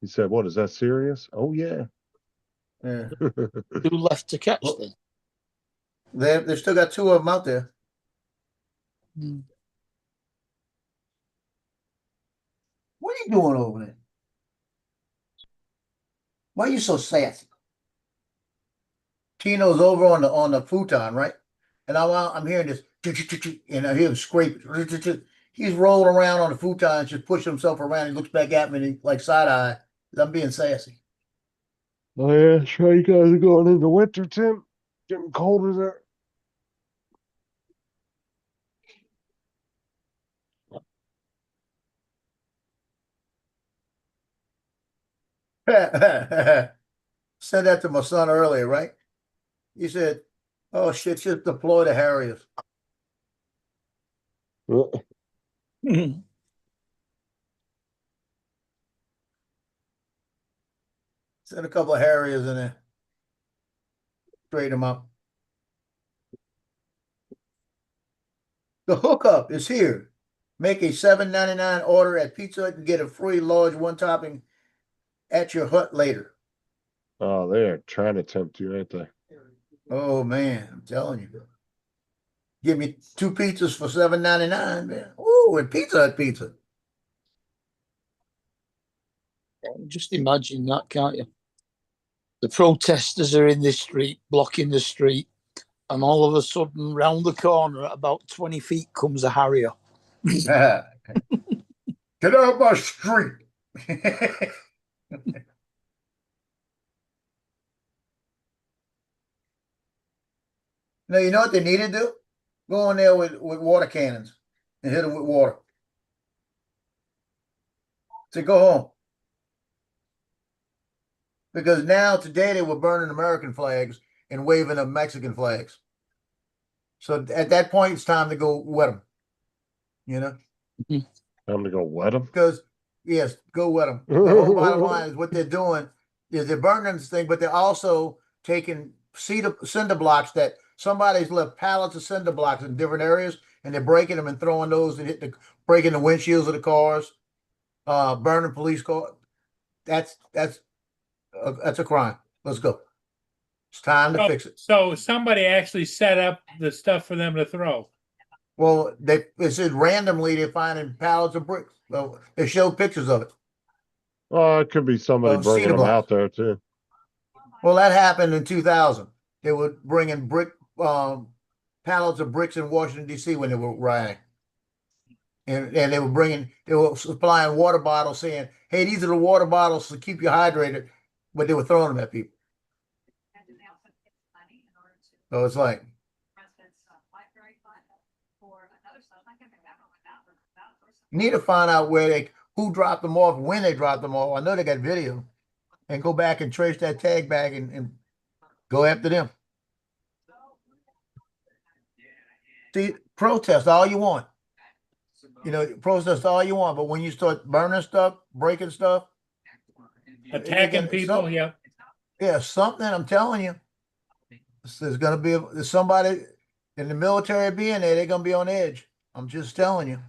Speaker 5: He said, what, is that serious? Oh, yeah.
Speaker 6: Yeah.
Speaker 7: Who left to catch
Speaker 6: Well,
Speaker 7: them?
Speaker 6: They've still got 2 of them out there.
Speaker 7: Hmm.
Speaker 6: are you doing over there? Why are you so sassy? Tino's over on the futon, right? And I'm hearing this, and I hear him scrape. He's rolling around on the futon, just pushing himself around. He looks back at me and he, like side eye. I'm being sassy.
Speaker 5: Oh yeah, sure. You guys are going into winter, Tim. Getting colder there.
Speaker 6: Said that to my son earlier, right? He said, "Oh shit, just deploy the Harriers." Send a couple of Harriers in there. Straighten them up. The hookup is here. Make a $7.99 order at Pizza Hut and get a free large one topping at your hut later.
Speaker 5: Oh, they are trying to tempt you, ain't they?
Speaker 6: Oh man, I'm telling you. Give me 2 pizzas for $7.99, man. Ooh, and Pizza Hut pizza.
Speaker 7: Just imagine that, can't you? The protesters are in this street, blocking the street, and all of a sudden, round the corner at about 20 feet comes a Harrier.
Speaker 6: Get out my street. Now, you know what they need to do? Go in there with water cannons and hit them with water. Say, go home. Because now, today, they were burning American flags and waving the Mexican flags. So at that point, it's time to go wet them. You know?
Speaker 5: Time to go wet them.
Speaker 6: Because, yes, go wet them. The whole bottom line is what they're doing is they're burning this thing, but they're also taking cinder blocks that somebody's left pallets of cinder blocks in different areas, and they're breaking them and throwing those and breaking the windshields of the cars, burning police cars. That's a crime. Let's go. It's time to fix it.
Speaker 3: So somebody actually set up the stuff for them to throw.
Speaker 6: Well, it said randomly they're finding pallets of bricks. Well, they showed pictures of it.
Speaker 5: Oh, it could be somebody
Speaker 6: Oh,
Speaker 5: bringing
Speaker 6: cedar
Speaker 5: them
Speaker 6: blocks.
Speaker 5: out there too.
Speaker 6: Well, that happened in 2000. They were bringing pallets of bricks in Washington, D.C. when they were rioting. And they were supplying water bottles saying, hey, these are the water bottles to keep you hydrated. But they were throwing them at people. So it's like, you need to find out who dropped them off, when they dropped them off. I know they got video. And go back and trace that tag back and go after them. See, protest all you want. You know, protest all you want, but when you start burning stuff, breaking stuff,
Speaker 3: attacking people, yeah.
Speaker 6: Yeah, something, I'm telling you. There's gonna be somebody in the military being there, they're gonna be on edge. I'm just telling you.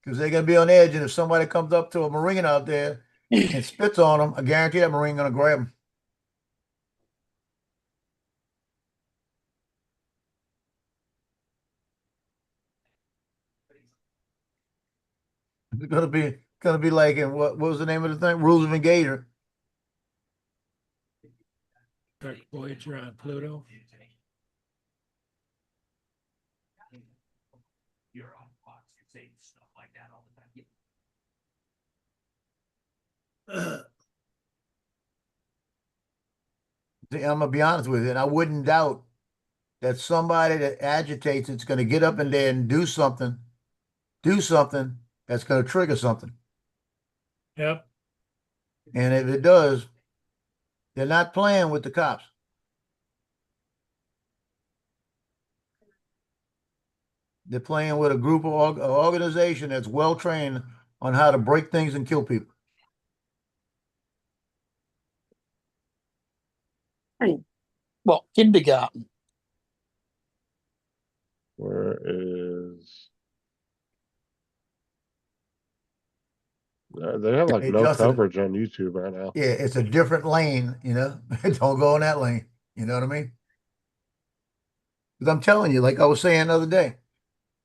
Speaker 6: Because they're gonna be on edge, and if somebody comes up to a Marine out there and spits on them, I guarantee that Marine gonna grab them. It's gonna be like in what was the name of the thing? Rules of Engagement.
Speaker 3: Dark Voyager on Pluto.
Speaker 1: You're on Fox, you're saying stuff like that all the time.
Speaker 6: I'm gonna be honest with you, and I wouldn't doubt that somebody that agitates it's gonna get up in there and do something that's gonna trigger something.
Speaker 3: Yep.
Speaker 6: And if it does, they're not playing with the cops. They're playing with a group of organization that's well trained on how to break things and kill people.
Speaker 7: What, kindergarten?
Speaker 5: Where is? They have like
Speaker 6: Hey,
Speaker 5: no
Speaker 6: Justin.
Speaker 5: coverage on YouTube right now.
Speaker 6: Yeah, it's a different lane, you know. Don't go in that lane. You know what I mean? Because I'm telling you, like I was saying the other day,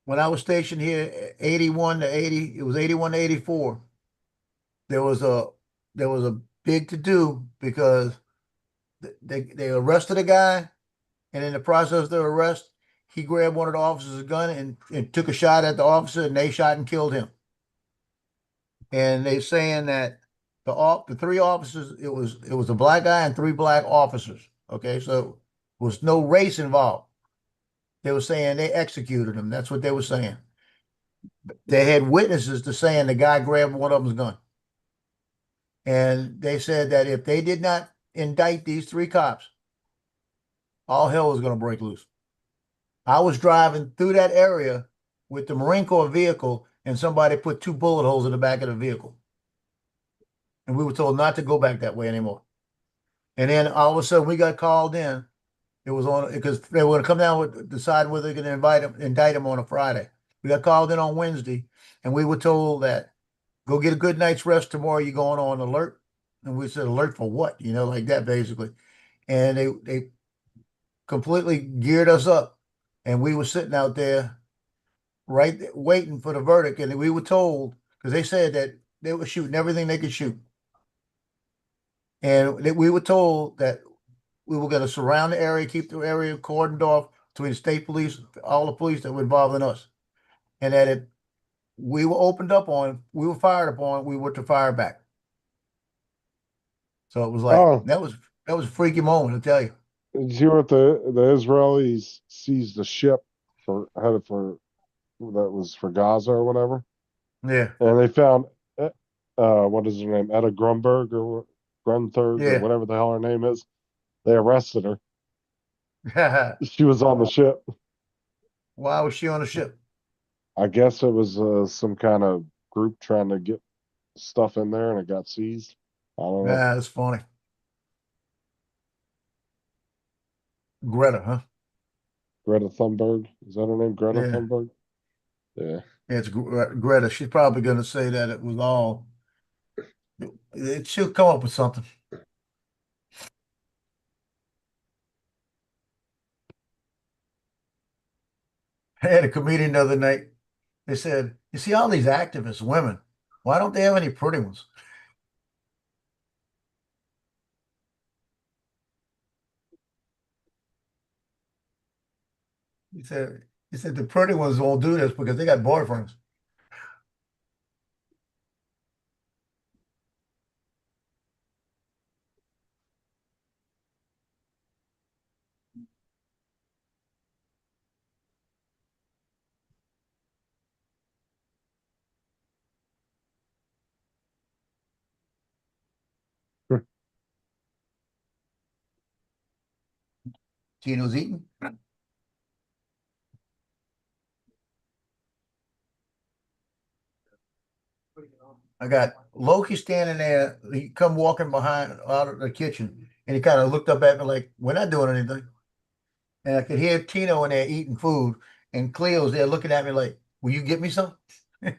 Speaker 6: when I was stationed here, 81 to 80, it was 81 to 84. There was a big to do because they arrested a guy, and in the process of the arrest, he grabbed one of the officers' gun and took a shot at the officer, and they shot and killed him. And they're saying that the three officers, it was a black guy and three black officers. Okay, so there was no race involved. They were saying they executed him. That's what they were saying. They had witnesses to saying the guy grabbed one of them's gun. And they said that if they did not indict these three cops, all hell was going to break loose. I was driving through that area with the Marine Corps vehicle, and somebody put 2 bullet holes in the back of the vehicle. And we were told not to go back that way anymore. And then all of a sudden we got called in. It was on because they were going to come down with decide whether they're going to indict him on a Friday. We got called in on Wednesday, and we were told that go get a good night's rest tomorrow. You're going on alert. And we said, alert for what? You know, like that basically. And they completely geared us up. And we were sitting out there waiting for the verdict. And we were told, because they said that they were shooting everything they could shoot. And we were told that we were going to surround the area, keep the area cordoned off between the state police, all the police that were involved in us. And that if we were opened up on, we were fired upon, we were to fire back. So it was like, that was a freaky moment, I tell you.
Speaker 5: Did you hear what the Israelis seized a ship headed for that was for Gaza or whatever?
Speaker 6: Yeah.
Speaker 5: And they found what is her name? Etta Grunberg or Grunthurg or whatever the hell her name is. They arrested her. She was on the ship.
Speaker 6: Why was she on the ship?
Speaker 5: I guess it was some kind of group trying to get stuff in there and it got seized. I don't know.
Speaker 6: Yeah, that's funny. Greta, huh?
Speaker 5: Greta Thunberg. Is that her name? Greta
Speaker 6: Yeah.
Speaker 5: Thunberg? Yeah.
Speaker 6: It's Greta. She's probably going to say that it was all. She'll come up with something. I had a comedian the other night. They said, you see all these activist women. Why don't they have any pretty ones? He said the pretty ones won't do this because they got boyfriends. Tino's eating. I got Loki standing there. He come walking behind out of the kitchen, and he kind of looked up at me like, "We're not doing anything." And I could hear Tino in there eating food, and Cleo's there looking at me like, "Will you get me some?"
Speaker 5: I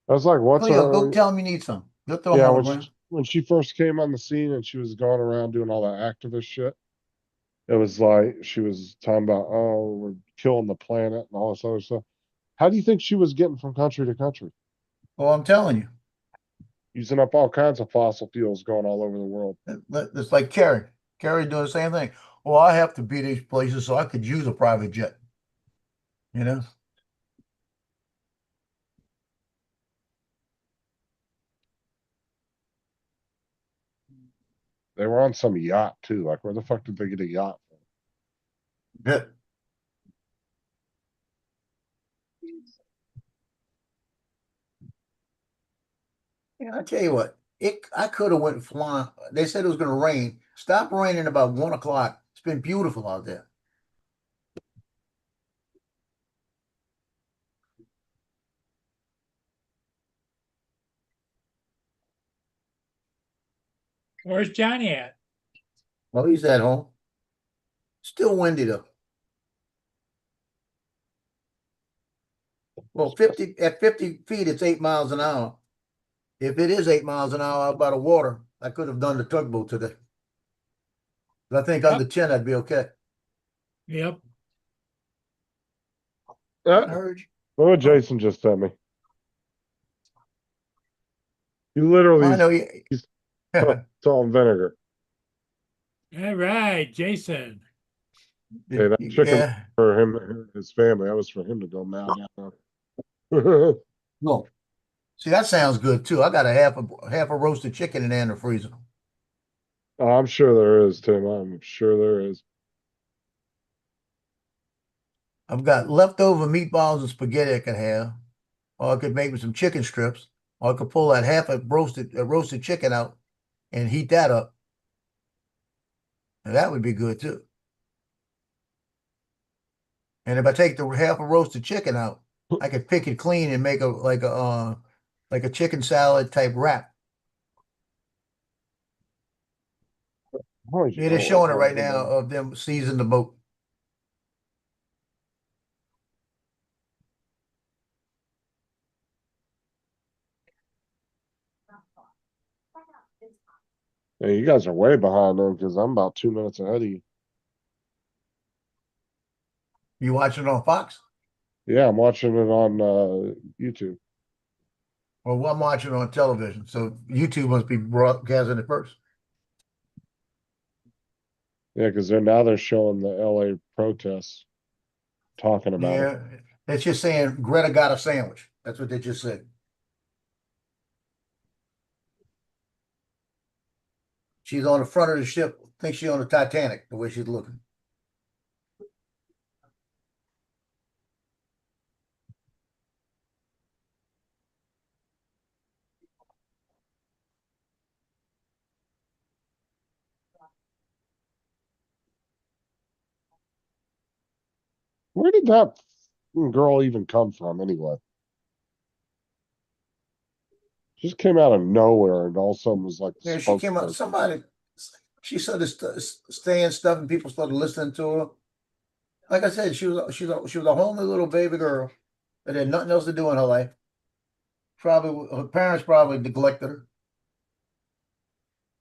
Speaker 5: was like, "What's
Speaker 6: Cleo, go tell him you need some." Go throw
Speaker 5: yeah,
Speaker 6: them on the ground.
Speaker 5: when she first came on the scene and she was going around doing all that activist shit, it was like she was talking about, oh, we're killing the planet and all this other stuff. How do you think she was getting from country to country?
Speaker 6: Oh, I'm telling you.
Speaker 5: Using up all kinds of fossil fuels going all over the world.
Speaker 6: It's like Kerry. Kerry doing the same thing. Well, I have to be these places so I could use a private jet. You know?
Speaker 5: They were on some yacht too. Like, where the fuck did they get a yacht from?
Speaker 6: Yeah. Yeah, I tell you what, I could have went flying. They said it was going to rain. Stop raining about 1 o'clock. It's been beautiful out there.
Speaker 3: Where's Johnny at?
Speaker 6: Well, he's at home. Still windy though. Well, at 50 feet, it's 8 miles an hour. If it is 8 miles an hour out by the water, I could have done the tugboat today. But I think under 10, I'd be okay.
Speaker 3: Yep.
Speaker 6: I heard you.
Speaker 5: What Jason just sent me. You
Speaker 6: I
Speaker 5: literally
Speaker 6: know you.
Speaker 5: salt and vinegar.
Speaker 3: All right, Jason.
Speaker 5: Hey, that chicken
Speaker 6: Yeah.
Speaker 5: for him and his family. That was for him to go now down.
Speaker 6: No. See, that sounds good too. I got a half a roasted chicken in there in the freezer.
Speaker 5: I'm sure there is, Tim. I'm sure there is.
Speaker 6: I've got leftover meatballs and spaghetti I could have, or I could make me some chicken strips, or I could pull that half a roasted chicken out and heat that up. And that would be good too. And if I take the half a roasted chicken out, I could pick it clean and make like a chicken salad type wrap.
Speaker 5: How did you
Speaker 6: Yeah, they're
Speaker 5: know
Speaker 6: showing it
Speaker 5: what
Speaker 6: right
Speaker 5: happened
Speaker 6: now
Speaker 5: there?
Speaker 6: of them seasoning the boat.
Speaker 5: Yeah, you guys are way behind them because I'm about 2 minutes ahead of you.
Speaker 6: You watching it on Fox?
Speaker 5: Yeah, I'm watching it on YouTube.
Speaker 6: Well, I'm watching it on television, so YouTube must be broadcasting it first.
Speaker 5: Yeah, because they're showing the LA protests, talking about it.
Speaker 6: Yeah, it's just saying Greta got a sandwich. That's what they just said. She's on the front of the ship. Think she's on the Titanic, the way she's looking.
Speaker 5: Where did that girl even come from anyway? Just came out of nowhere and all of a sudden was like the
Speaker 6: Yeah, she came out.
Speaker 5: spokesperson.
Speaker 6: Somebody, she started saying stuff, and people started listening to her. Like I said, she was a homely little baby girl that had nothing else to do in her life. Probably her parents probably neglected her.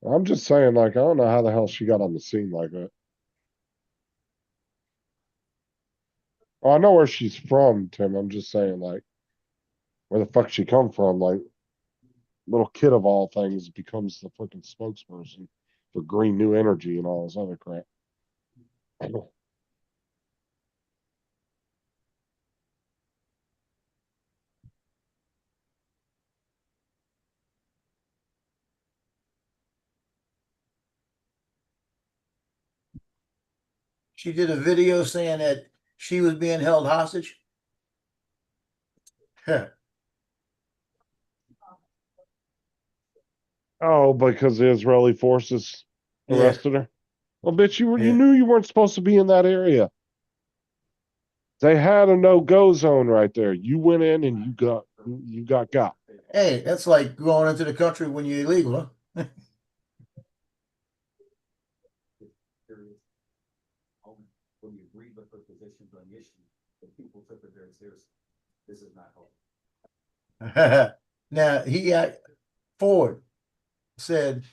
Speaker 5: I'm just saying, like, I don't know how the hell she got on the scene like that. Oh, I know where she's from, Tim. I'm just saying, like, where the fuck she come from? Like, little kid of all things becomes the fucking spokesperson for Green New Energy and all this other crap.
Speaker 6: She did a video saying that she was being held hostage.
Speaker 5: Oh, because the Israeli forces
Speaker 6: Yeah,
Speaker 5: arrested her. Well, bitch, you
Speaker 6: yeah.
Speaker 5: knew you weren't supposed to be in that area. They had a no-go zone right there. You went in and you got.
Speaker 6: Hey, that's like going into the country when you're illegal, huh?
Speaker 1: When you agreed with her positions on the issue, the people took it very seriously. This is not helpful.
Speaker 6: Now Ford said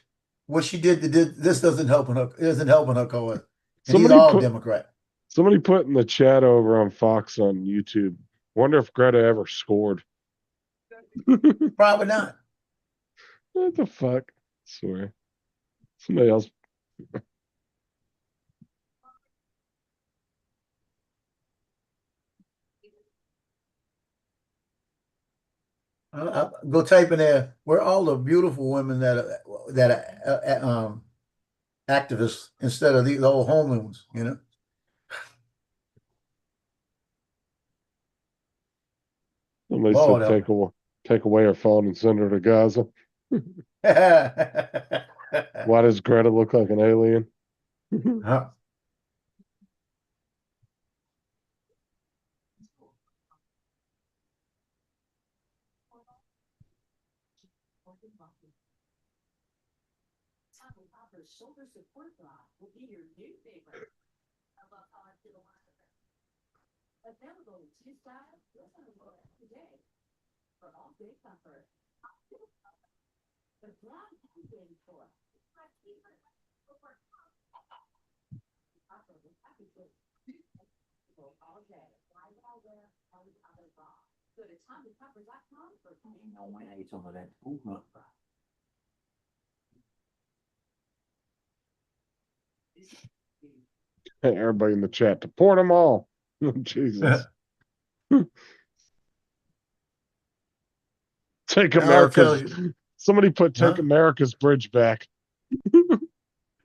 Speaker 6: what she did this doesn't helping her cause. And he's all Democrat.
Speaker 5: Somebody put in the chat over on Fox on YouTube. Wonder if Greta ever scored.
Speaker 6: Probably not.
Speaker 5: What the fuck? I swear. Somebody else.
Speaker 6: Go type in there where all the beautiful women that are activists instead of the old homely ones, you know.
Speaker 5: Somebody
Speaker 6: Lord
Speaker 5: said take away her phone and send her to Gaza. Why does Greta look like an alien?
Speaker 6: Huh.
Speaker 2: Shoulder support bra will be your new favorite. I love how I feel available in two styles today for all day comfort. The bra I'm waiting for. My favorite. Offer with happy Okay, why would I wear any other bra? Go to TommyPepper.com for.
Speaker 6: No, when I ate some of that. Ooh, no.
Speaker 5: Hey, everybody in the chat, deport them all. Jesus. Take
Speaker 6: I'll tell
Speaker 5: America's.
Speaker 6: you.
Speaker 5: Somebody put take
Speaker 6: Huh?
Speaker 5: America's bridge back.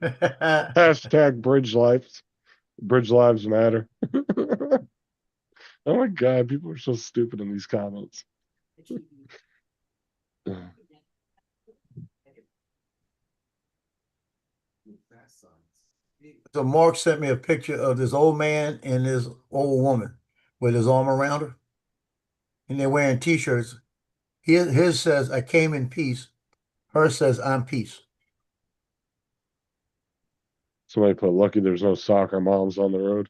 Speaker 5: Hashtag bridge lives matter. Oh my God, people are so stupid in these comments.
Speaker 6: So Mark sent me a picture of this old man and this old woman with his arm around her. And they're wearing t-shirts. His says, I came in peace. Hers says, I'm peace.
Speaker 5: Somebody put lucky there's no soccer moms on the road.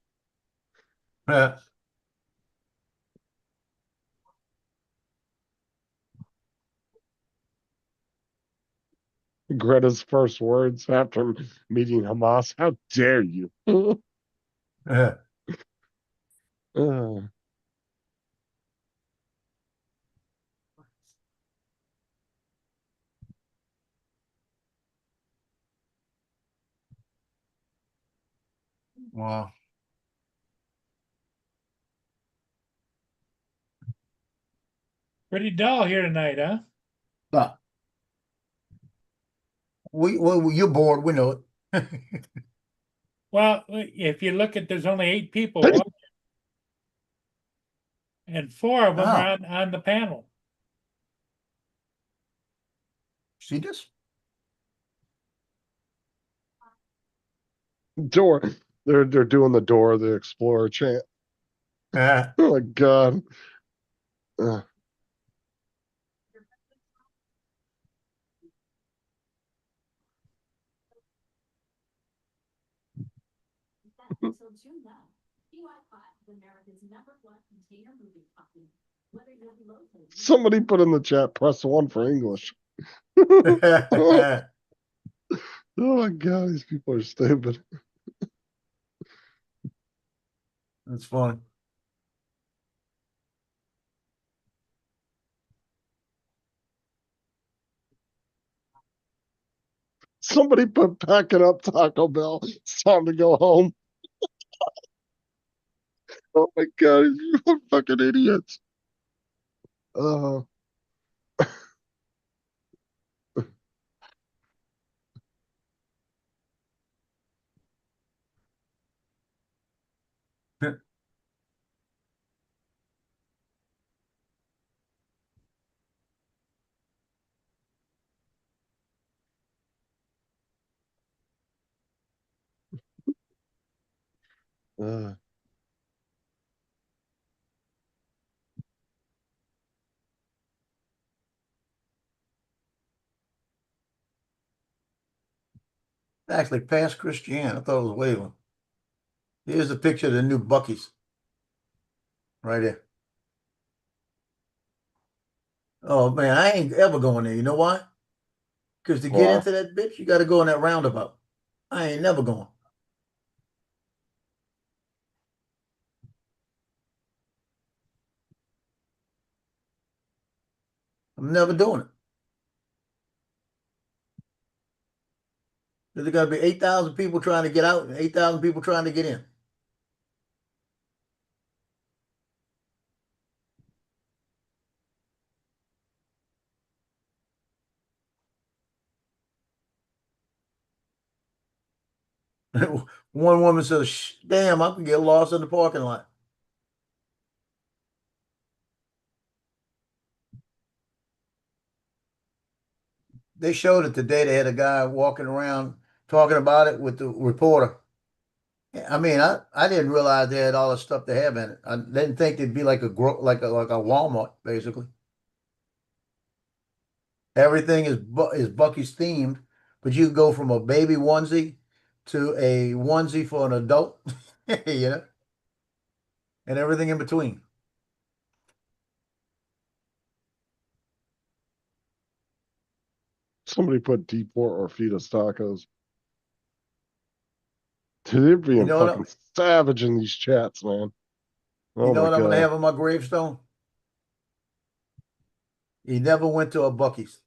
Speaker 5: Greta's first words after meeting Hamas, how dare you? Uh,
Speaker 6: Wow.
Speaker 3: Pretty dull here tonight, huh?
Speaker 6: But you're bored, we know it.
Speaker 3: Well, if you look at, there's only 8 people watching, and 4 of them
Speaker 6: Oh.
Speaker 3: are on the panel.
Speaker 6: See this?
Speaker 5: door. They're doing the Door the Explorer chant. Oh my God.
Speaker 2: Until June 9th, DY5 is America's #1 container moving company. Whether you'll be located.
Speaker 5: Somebody put in the chat, press 1 for English. Oh my God, these people are stupid.
Speaker 6: That's funny.
Speaker 5: Somebody put packing up Taco Bell. It's time to go home. Oh my God, you are fucking idiots. Uh,
Speaker 6: Actually, past Christiane. I thought it was Waveland. Here's a picture of the new Bucky's. Right there. Oh man, I ain't ever going there. You know why? Because to get
Speaker 5: Why?
Speaker 6: into that bitch, you got to go in that roundabout. I ain't never going. I'm never doing it. There's got to be 8,000 people trying to get out and 8,000 people trying to get in. One woman says, damn, I can get lost in the parking lot. They showed it today. They had a guy walking around talking about it with the reporter. I mean, I didn't realize they had all the stuff they have in it. I didn't think it'd be like like a Walmart, basically. Everything is Bucky's themed, but you go from a baby onesie to a onesie for an adult, you know, and everything in between.
Speaker 5: Somebody put deport or feed us tacos. Dude, they're being
Speaker 6: You know,
Speaker 5: fucking savage in these chats, man. Oh
Speaker 6: You know
Speaker 5: my
Speaker 6: what I'm gonna
Speaker 5: God.
Speaker 6: have on my gravestone? He never went to a Bucky's.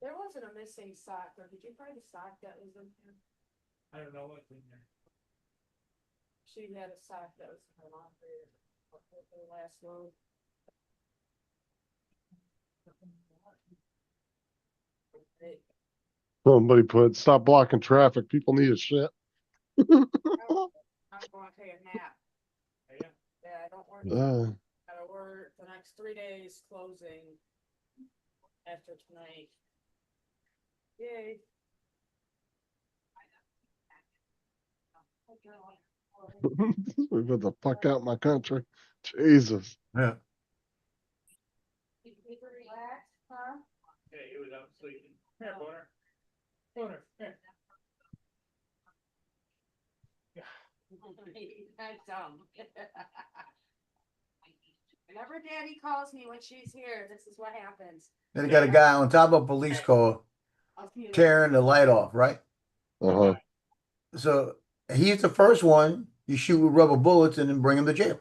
Speaker 10: There wasn't a missing sock, or did you find a sock that was in here?
Speaker 3: I don't know what's in there.
Speaker 10: She had a sock that was in her laundry or the last load.
Speaker 5: Somebody put, stop blocking traffic. People need a shit.
Speaker 10: I'm going to take a nap.
Speaker 3: Yeah.
Speaker 10: Yeah, I don't work.
Speaker 5: Uh,
Speaker 10: Gotta work the next 3 days closing after tonight. Yay.
Speaker 5: we put the fuck out my country. Jesus.
Speaker 6: Yeah.
Speaker 10: You relax, huh?
Speaker 3: Yeah, he was out sleeping. Here, Boner. Boner, here.
Speaker 10: That's dumb. Whenever Daddy calls me when she's here, this is what happens.
Speaker 6: Then he got a guy on top of a police car
Speaker 10: I'll see you later.
Speaker 6: tearing the light off, right?
Speaker 5: Uh-huh.
Speaker 6: So he's the first one you shoot with rubber bullets and then bring him to jail.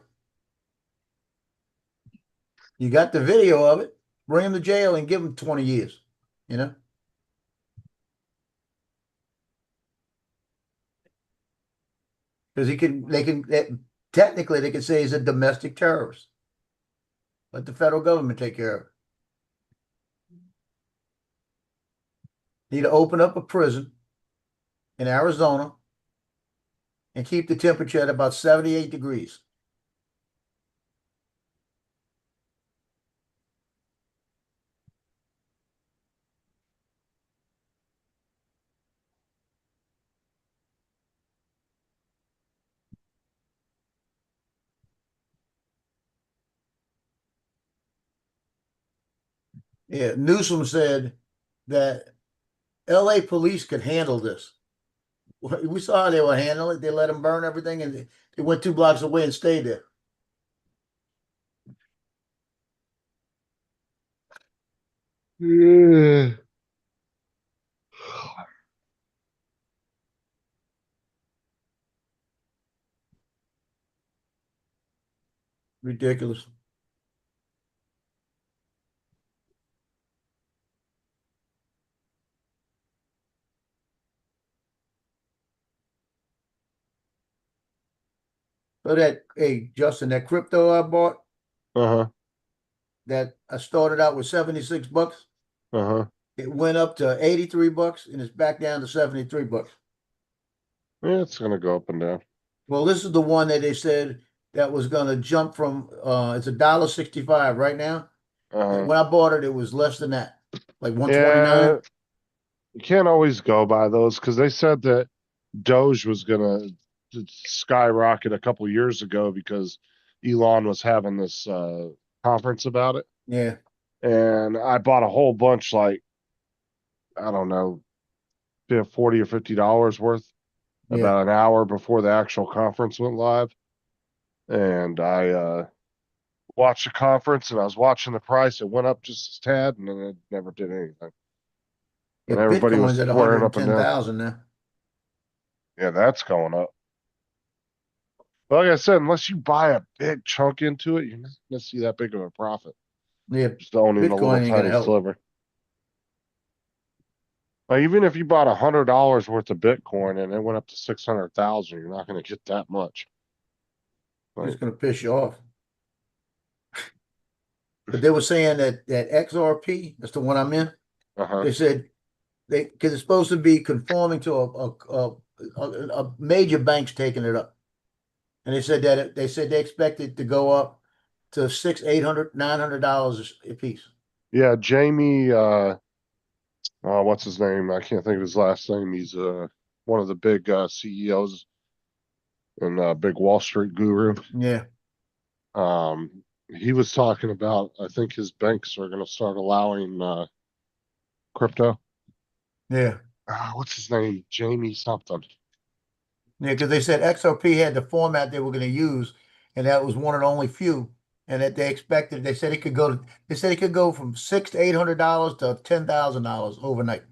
Speaker 6: You got the video of it, bring him to jail and give him 20 years, you know? Because technically they could say he's a domestic terrorist. Let the federal government take care of it. Need to open up a prison in Arizona and keep the temperature at about 78 degrees. Yeah, Newsom said that LA police could handle this. We saw how they were handling it. They let them burn everything and they went 2 blocks away and stayed there.
Speaker 5: Yeah.
Speaker 6: Ridiculous. So hey, Justin, that crypto I bought,
Speaker 5: Uh-huh.
Speaker 6: that I started out with 76 bucks.
Speaker 5: Uh-huh.
Speaker 6: It went up to 83 bucks and it's back down to 73 bucks.
Speaker 5: Yeah, it's gonna go up and down.
Speaker 6: Well, this is the one that they said that was gonna jump from it's $1.65 right now.
Speaker 5: Uh-huh.
Speaker 6: When I bought it, it was less than that, like 129.
Speaker 5: Yeah, you can't always go by those because they said that Doge was gonna skyrocket a couple years ago because Elon was having this conference about it.
Speaker 6: Yeah.
Speaker 5: And I bought a whole bunch, like, I don't know, $40 or $50 worth
Speaker 6: Yeah.
Speaker 5: about an hour before the actual conference went live. And I watched the conference and I was watching the price. It went up just a tad and then it never did anything. And
Speaker 6: Yeah,
Speaker 5: everybody was
Speaker 6: Bitcoin's at
Speaker 5: swearing up and down.
Speaker 6: 110,000 now.
Speaker 5: Yeah, that's going up. But like I said, unless you buy a big chunk into it, you're not going to see that big of a profit.
Speaker 6: Yeah,
Speaker 5: Just owning a
Speaker 6: Bitcoin
Speaker 5: little
Speaker 6: ain't gonna
Speaker 5: tiny
Speaker 6: help.
Speaker 5: sliver. Like, even if you bought $100 worth of Bitcoin and it went up to 600,000, you're not going to get that much.
Speaker 6: It's
Speaker 5: Like,
Speaker 6: gonna piss you off. But they were saying that XRP, that's the one I'm in.
Speaker 5: uh-huh.
Speaker 6: They said because it's supposed to be conforming to a major bank's taking it up, and they said that they expect it to go up to $600, $800, $900 a piece.
Speaker 5: Yeah, Jamie, what's his name? I can't think of his last name. He's one of the big CEOs and big Wall Street guru.
Speaker 6: Yeah.
Speaker 5: He was talking about, I think his banks are going to start allowing crypto.
Speaker 6: Yeah.
Speaker 5: What's his name? Jamie something.
Speaker 6: Yeah, because they said XRP had the format they were going to use, and that was one of the only few, and that they expected. They said it could go. They said it could go from $600 to $800 to $10,000 overnight.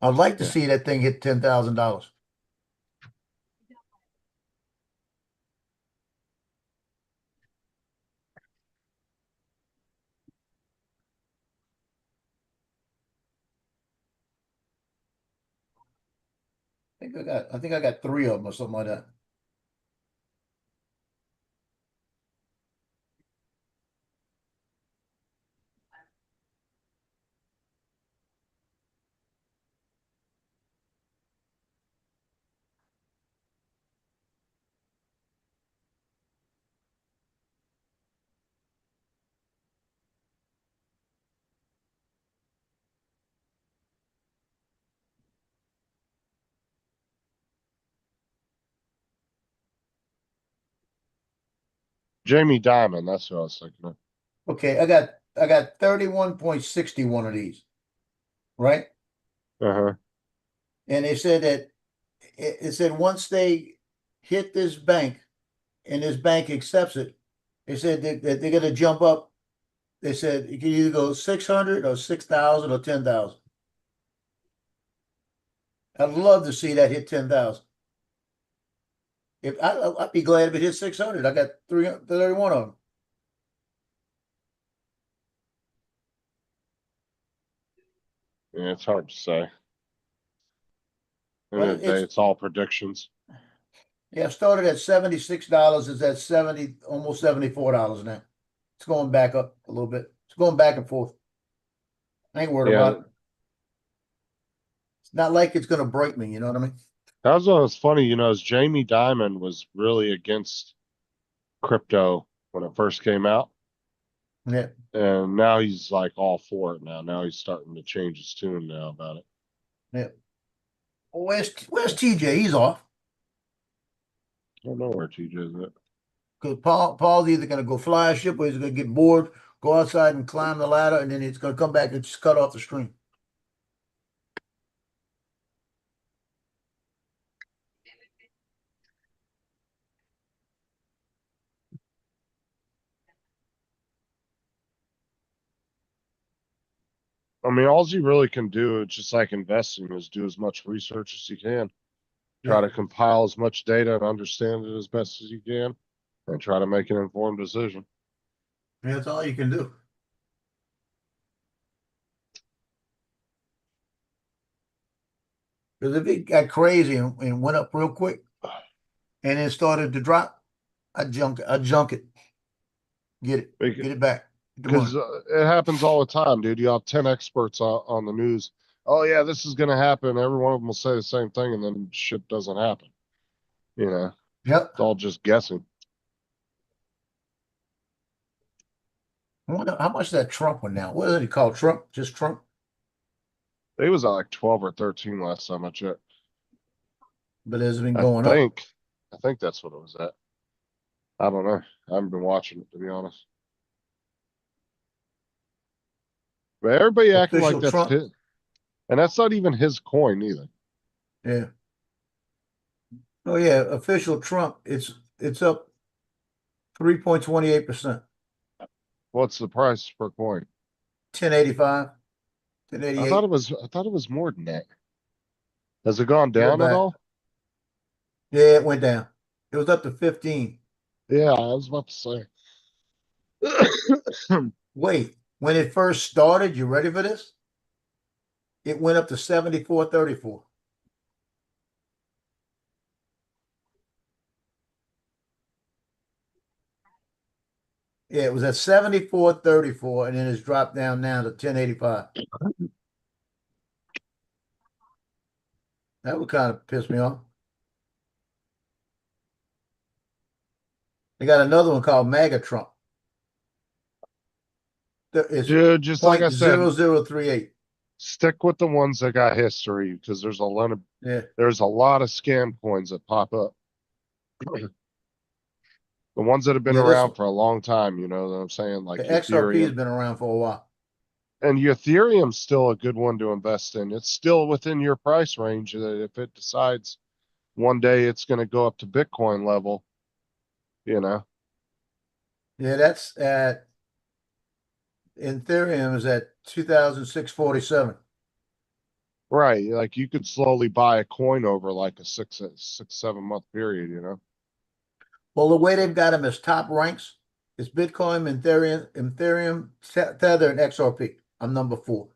Speaker 6: I'd like to
Speaker 5: Yeah.
Speaker 6: see that thing hit $10,000. I think I got three of them or something like that.
Speaker 5: Jamie Dimon, that's what I was thinking of.
Speaker 6: Okay, I got 31.61 of these, right?
Speaker 5: Uh-huh.
Speaker 6: And they said that it said once they hit this bank and this bank accepts it, they said that they're gonna jump up. They said you can either go 600 or 6,000 or 10,000. I'd love to see that hit 10,000. If I'd be glad if it hit 600. I got 331 of them.
Speaker 5: Yeah, it's hard to say. In
Speaker 6: Well,
Speaker 5: the day, it's all predictions.
Speaker 6: Yeah, started at $76. It's at 70, almost $74 now. It's going back up a little bit. It's going back and forth. I ain't worried
Speaker 5: Yeah.
Speaker 6: about it. It's not like it's gonna break me, you know what I mean?
Speaker 5: That was what was funny, is Jamie Dimon was really against crypto when it first came out.
Speaker 6: Yeah.
Speaker 5: And now he's like all for it now. Now he's starting to change his tune now about it.
Speaker 6: Yeah. Well, where's TJ? He's off.
Speaker 5: I don't know where TJ's at.
Speaker 6: Because Paul's either gonna go fly a ship or he's gonna get bored, go outside and climb the ladder, and then he's gonna come back and just cut off the stream.
Speaker 5: I mean, all you really can do, it's just like investing, is do as much research as you can. Try to compile as much data and understand it as best as you can, and try to make an informed decision.
Speaker 6: Yeah, that's all you can do. Because if it got crazy and went up real quick and then started to drop, I'd junk it. Get it back.
Speaker 5: Because it happens all the time, dude. You have 10 experts on the news. Oh, yeah, this is going to happen. Every one of them will say the same thing, and then shit doesn't happen.
Speaker 6: Yep.
Speaker 5: It's all just guessing.
Speaker 6: I wonder how much that Trump went now. What is it called? Trump? Just Trump?
Speaker 5: It was at like 12 or 13 last time I checked.
Speaker 6: But has it been going up?
Speaker 5: I think that's what it was at. I don't know. I haven't been watching it, to be honest. But everybody acting like
Speaker 6: Official
Speaker 5: that's
Speaker 6: Trump?
Speaker 5: his. And that's not even his coin either.
Speaker 6: Yeah. Oh yeah, official Trump. It's up 3.28%.
Speaker 5: What's the price per coin?
Speaker 6: 1085,
Speaker 5: I
Speaker 6: 1088.
Speaker 5: thought it was more than that. Has it gone
Speaker 6: Go
Speaker 5: down at
Speaker 6: back.
Speaker 5: all?
Speaker 6: Yeah, it went down. It was up to 15.
Speaker 5: Yeah, I was about to say.
Speaker 6: Wait, when it first started, you ready for this? It went up to 74.34. Yeah, it was at 74.34, and then it's dropped down now to 1085. That would kind of piss me off. They got another one called MAGA Trump. It's
Speaker 5: Dude, just like I
Speaker 6: point
Speaker 5: said,
Speaker 6: 0038.
Speaker 5: stick with the ones that got history because there's a lot of
Speaker 6: Yeah,
Speaker 5: scam coins that pop up. The ones that have been
Speaker 6: Yeah, this-
Speaker 5: around for a long time, you know what I'm saying? Like
Speaker 6: the XRP has
Speaker 5: Ethereum.
Speaker 6: been around for a while.
Speaker 5: And Ethereum's still a good one to invest in. It's still within your price range that if it decides one day it's going to go up to Bitcoin level, you know.
Speaker 6: Yeah, that's at Ethereum is at 2,647.
Speaker 5: Right. Like you could slowly buy a coin over like a 7 month period, you know.
Speaker 6: Well, the way they've got them as top ranks is Bitcoin, Ethereum, Tether, and XRP. I'm number 4.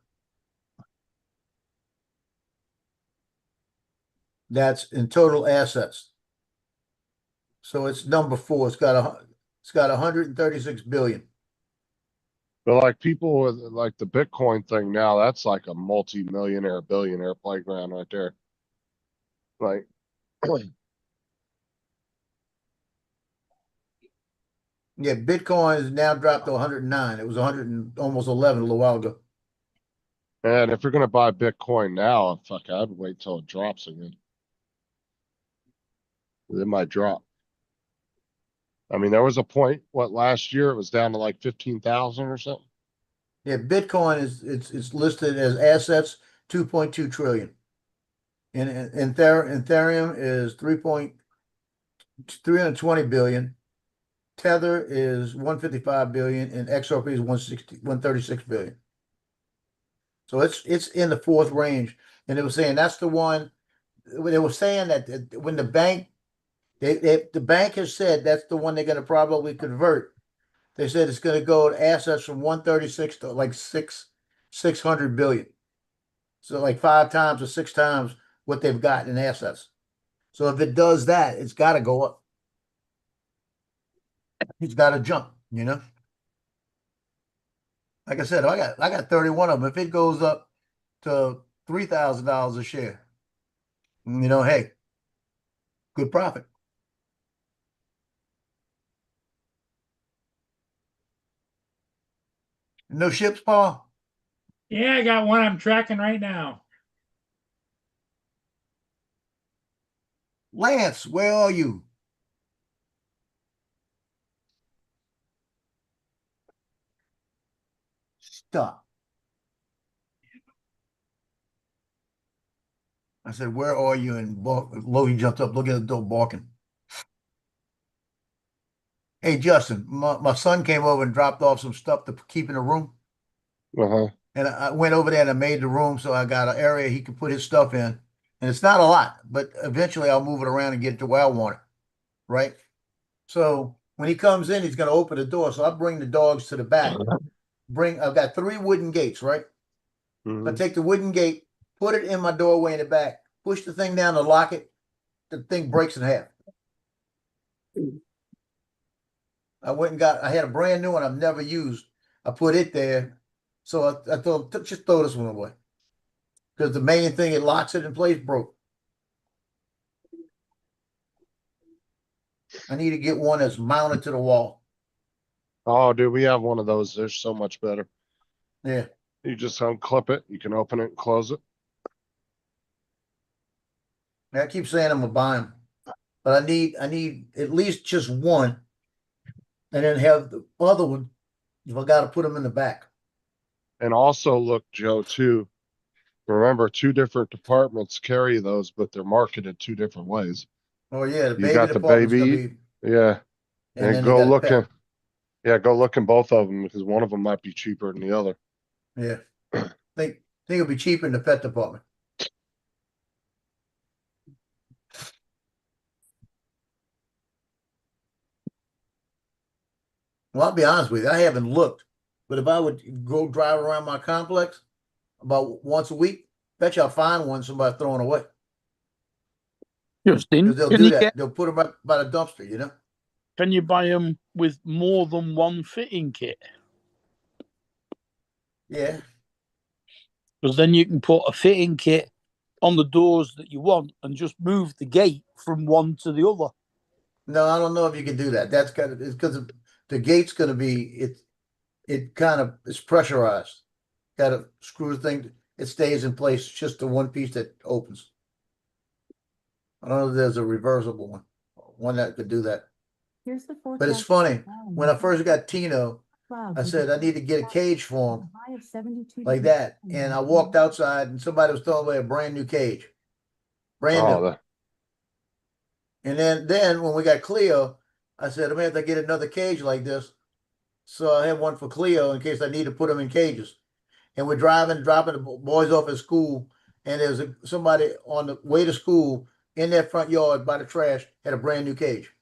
Speaker 6: That's in total assets. So it's number 4. It's got 136 billion.
Speaker 5: But like people with like the Bitcoin thing now, that's like a multi-millionaire, billionaire playground right there. Like,
Speaker 6: Yeah, Bitcoin is now dropped to 109. It was 100 and almost 11 a little while ago.
Speaker 5: and if you're gonna buy Bitcoin now, fuck, I'd wait till it drops again. It might drop. I mean, there was a point, last year it was down to like 15,000 or something.
Speaker 6: Yeah, Bitcoin is it's listed as assets 2.2 trillion. And Ethereum is 320 billion. Tether is 155 billion and XRP is 136 billion. So it's in the 4th range. And it was saying that's the one they were saying that when the bank the bank has said that's the one they're going to probably convert. They said it's going to go to assets from 136 to like 600 billion. So like 5 times or 6 times what they've got in assets. So if it does that, it's got to go up. It's got to jump, you know. Like I said, I got 31 of them. If it goes up to $3,000 a share, you know, hey, good profit. No ships, Paul?
Speaker 3: Yeah, I got one I'm tracking right now.
Speaker 6: Lance, where are you? Stop. I said, where are you? And Logie jumped up, looking at the door, barking. Hey, Justin, my son came over and dropped off some stuff to keep in the room.
Speaker 5: Uh-huh.
Speaker 6: And I went over there and I made the room so I got an area he could put his stuff in. And it's not a lot, but eventually I'll move it around and get it to where I want it. Right? So when he comes in, he's going to open the door. So I bring the dogs to the back. I've got 3 wooden gates, right? I take the wooden gate, put it in my doorway in the back, push the thing down to lock it. The thing breaks in half. I had a brand new one I've never used. I put it there. So I thought, just throw this one away. Because the main thing, it locks it in place, broke. I need to get one that's mounted to the wall.
Speaker 5: Oh, dude, we have one of those. They're so much better.
Speaker 6: Yeah.
Speaker 5: You just unclip it. You can open it and close it.
Speaker 6: I keep saying I'm gonna buy them, but I need at least just one, and then have the other one if I got to put them in the back.
Speaker 5: And also look, Joe, too. Remember, 2 different departments carry those, but they're marketed 2 different ways.
Speaker 6: Oh yeah, the
Speaker 5: You
Speaker 6: baby
Speaker 5: got the
Speaker 6: department's gonna
Speaker 5: baby,
Speaker 6: be,
Speaker 5: yeah.
Speaker 6: and
Speaker 5: And
Speaker 6: then
Speaker 5: go
Speaker 6: you got
Speaker 5: look
Speaker 6: pet.
Speaker 5: go look in both of them because one of them might be cheaper than the other.
Speaker 6: Yeah, think it'll be cheaper in the pet department. Well, I'll be honest with you, I haven't looked, but if I would go drive around my complex about once a week, bet you I'll find one somebody throwing away.
Speaker 7: Justin,
Speaker 6: Because they'll
Speaker 7: can
Speaker 6: do
Speaker 7: you
Speaker 6: that. They'll put them right by the dumpster, you know?
Speaker 7: can you buy them with more than one fitting kit?
Speaker 6: Yeah.
Speaker 7: Because then you can put a fitting kit on the doors that you want and just move the gate from one to the other.
Speaker 6: No, I don't know if you can do that. That's kind of, it's because the gate's going to be, it kind of is pressurized. Got a screw thing, it stays in place, it's just the one piece that opens. I don't know if there's a reversible one that could do that.
Speaker 10: Here's the forecast.
Speaker 6: But it's funny, when I first got Tino, I said I need to get a cage for him
Speaker 10: High of 72
Speaker 6: like
Speaker 10: degrees.
Speaker 6: that. And I walked outside and somebody was throwing away a brand new cage. Brand
Speaker 5: Oh,
Speaker 6: new. And then when we got Cleo, I said, I'm gonna have to get another cage like this. So I had one for Cleo in case I need to put them in cages. And we're driving, dropping the boys off at school, and there's somebody on the way to school in their front yard by the trash had a brand new cage.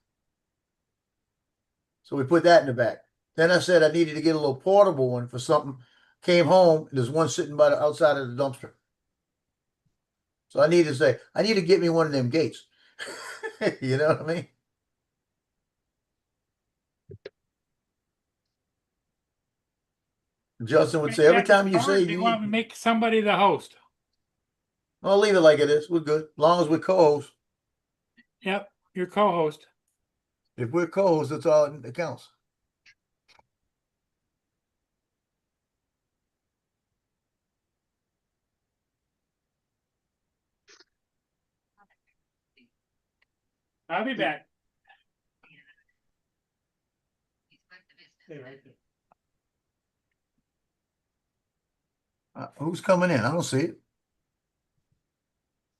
Speaker 6: So we put that in the back. Then I said I needed to get a little portable one for something. Came home, there's one sitting by the outside of the dumpster. So I need to get me one of them gates. You know what I mean? Justin would say, every time you say
Speaker 3: you want to make somebody the host.
Speaker 6: I'll leave it like it is. We're good. As long as we're co-hosts.
Speaker 3: Yep, your co-host.
Speaker 6: If we're co-hosts, that's all that counts.
Speaker 3: I'll be back.
Speaker 6: Who's coming in? I don't see it.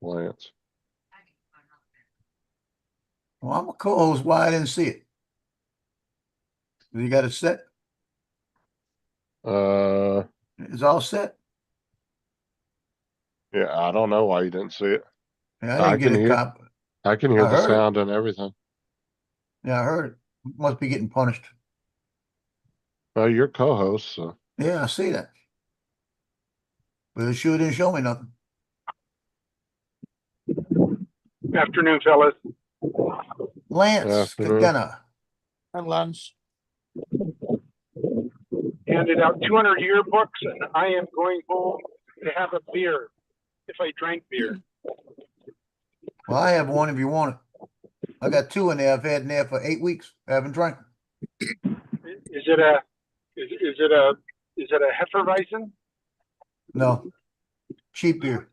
Speaker 5: Lance.
Speaker 6: Well, I'm a co-host. Why I didn't see it? You got it set? It's all set?
Speaker 5: Yeah, I don't know why you didn't see it.
Speaker 6: Yeah, I didn't get a copy.
Speaker 5: I can hear
Speaker 6: I
Speaker 5: the
Speaker 6: heard it.
Speaker 5: sound and everything.
Speaker 6: Yeah, I heard it. Must be getting punished.
Speaker 5: Well, you're co-host, so
Speaker 6: Yeah, I see that. But it sure didn't show me nothing.
Speaker 11: Good afternoon, fellas.
Speaker 6: Lance,
Speaker 5: Afternoon.
Speaker 6: Kagana.
Speaker 7: And Lance.
Speaker 11: Handed out 200 yearbooks, and I am going home to have a beer if I drank beer.
Speaker 6: Well, I have one if you want it. I got two in there. I've had in there for 8 weeks. I haven't drank.
Speaker 11: Is it a Hefeweizen?
Speaker 6: No. Cheap beer.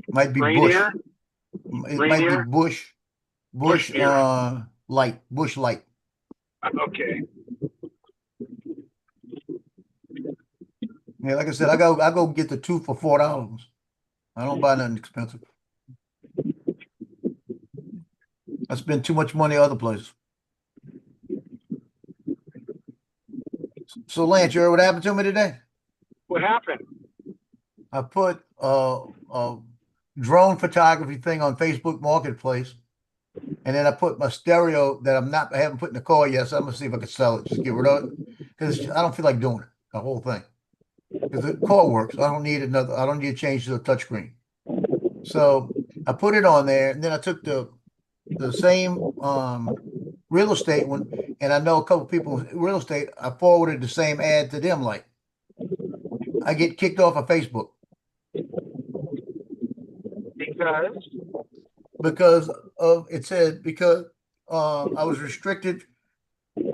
Speaker 6: Might be
Speaker 11: Rainier?
Speaker 6: Bush. It might be
Speaker 11: Rainier?
Speaker 6: Bush.
Speaker 11: Bush beer.
Speaker 6: Light. Bush Light.
Speaker 11: Okay.
Speaker 6: Yeah, like I said, I go get the two for $4. I don't buy nothing expensive. I spend too much money other places. So Lance, you heard what happened to me today?
Speaker 11: What happened?
Speaker 6: I put a drone photography thing on Facebook Marketplace, and then I put my stereo that I haven't put in the car yet, so I'm gonna see if I can sell it, just get rid of it, because I don't feel like doing it, the whole thing. Because the car works, I don't need to change to the touchscreen. So I put it on there, and then I took the same real estate one, and I know a couple people in real estate, I forwarded the same ad to them, like I get kicked off of Facebook. Because I was restricted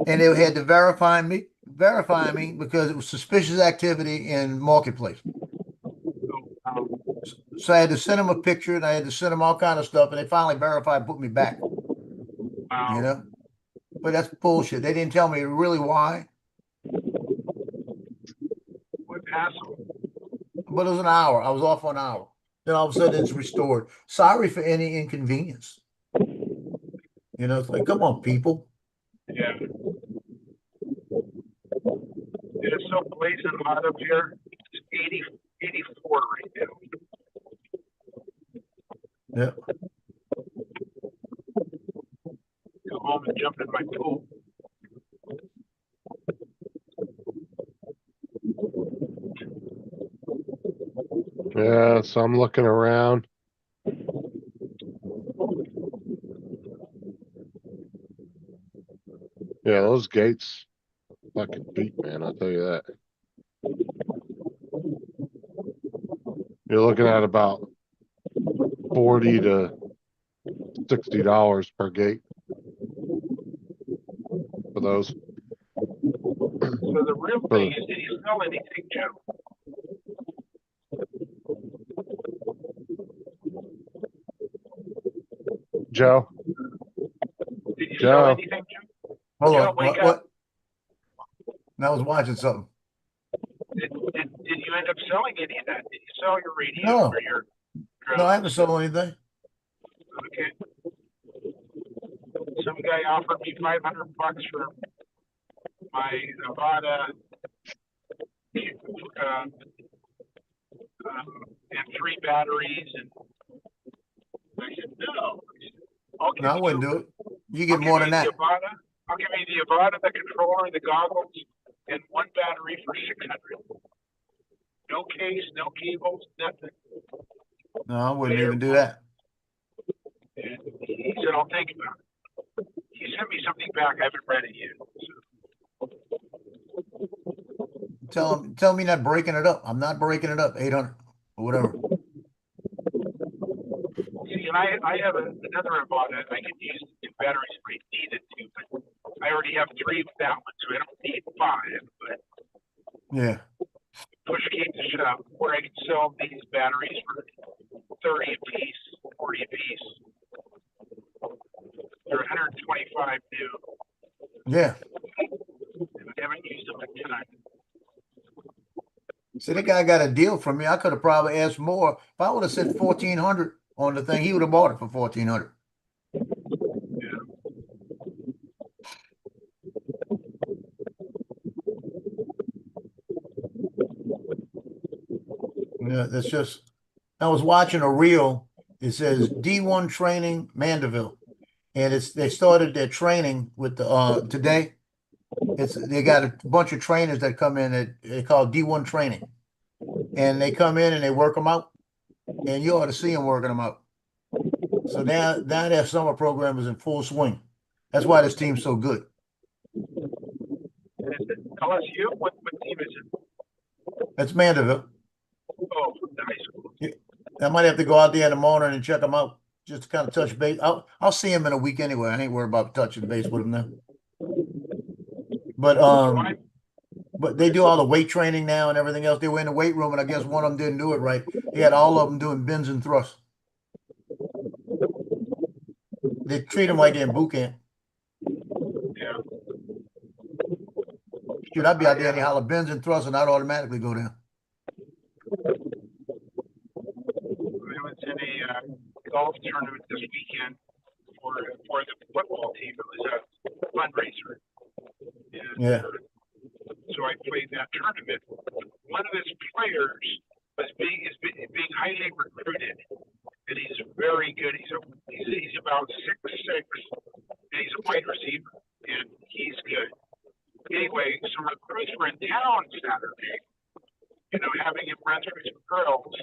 Speaker 6: and they had to verify me because it was suspicious activity in Marketplace. So I had to send them a picture and I had to send them all kind of stuff, and they finally verified, put me back.
Speaker 11: Wow.
Speaker 6: You know, but that's bullshit. They didn't tell me really why.
Speaker 11: What hassle?
Speaker 6: But it was an hour. I was off for an hour. Then all of a sudden it's restored. Sorry for any inconvenience. You know, it's like, come on, people.
Speaker 11: Yeah. It is so blazing hot up here. It's 84 right now.
Speaker 6: Yeah.
Speaker 11: Go home and jump in my pool.
Speaker 5: yeah, so I'm looking around. Yeah, those gates fucking beat, man, I'll tell you that. You're looking at about $40 to $60 per gate for those.
Speaker 11: So the real thing is, did you sell anything, Joe?
Speaker 5: Joe,
Speaker 11: Did you sell
Speaker 5: Joe,
Speaker 11: anything, Joe?
Speaker 6: Hold
Speaker 11: Joe,
Speaker 6: on,
Speaker 11: wake
Speaker 6: what,
Speaker 11: up.
Speaker 6: I was watching something.
Speaker 11: Did you end up selling any of that? Did you sell your radio
Speaker 6: No.
Speaker 11: or your
Speaker 6: No, I haven't sold anything.
Speaker 11: Okay. Some guy offered me $500 for my Nevada and 3 batteries, and I said no. I'll give
Speaker 6: No, I wouldn't
Speaker 11: you,
Speaker 6: do it. You
Speaker 11: I'll
Speaker 6: get
Speaker 11: give
Speaker 6: more
Speaker 11: you
Speaker 6: than that.
Speaker 11: the Avada. I'll give you the Avada, the controller, the goggles, and 1 battery for $600. No case, no cables, nothing.
Speaker 6: No, I wouldn't even do that.
Speaker 11: And he said, I'll think about it. He sent me something back. I haven't read it yet. So.
Speaker 6: Tell me not breaking it up. I'm not breaking it up. 800 or whatever.
Speaker 11: See, and I have another Avada. I can use 2 batteries if I needed to, but I already have 3 of that one, so I don't need 5. But
Speaker 6: Yeah.
Speaker 11: push came to shove, where I can sell these batteries for 30 a piece, 40 a piece. They're 125 new.
Speaker 6: Yeah.
Speaker 11: I haven't used them a ton.
Speaker 6: See, the guy got a deal from me. I could have probably asked more. If I would have said 1,400 on the thing, he would have bought it for 1,400. Yeah, that's just. I was watching a reel. It says D1 training Mandeville, and they started their training with the today. They got a bunch of trainers that come in that they call D1 training, and they come in and they work them out, and you ought to see them working them out. So now their summer program is in full swing. That's why this team's so good.
Speaker 11: LSU? What team is it?
Speaker 6: That's Mandeville.
Speaker 11: Oh, the high school.
Speaker 6: Yeah, I might have to go out there in the morning and check them out, just to kind of touch base. I'll see him in a week anyway. I ain't worried about touching base with him now. But they do all the weight training now and everything else. They were in the weight room, and I guess one of them didn't do it right. He had all of them doing bends and thrusts. They treat them like they're in boot camp.
Speaker 11: Yeah.
Speaker 6: Shoot, I'd be out there and he holler bends and thrusts, and I'd automatically go down.
Speaker 11: I was in a golf tournament this weekend for the football team. It was a fundraiser. And,
Speaker 6: Yeah.
Speaker 11: so I played that tournament. One of his players is being highly recruited, and he's very good. He's about 6'6", and he's a wide receiver, and he's good. Anyway, some recruits were in town Saturday, having him run through some girls,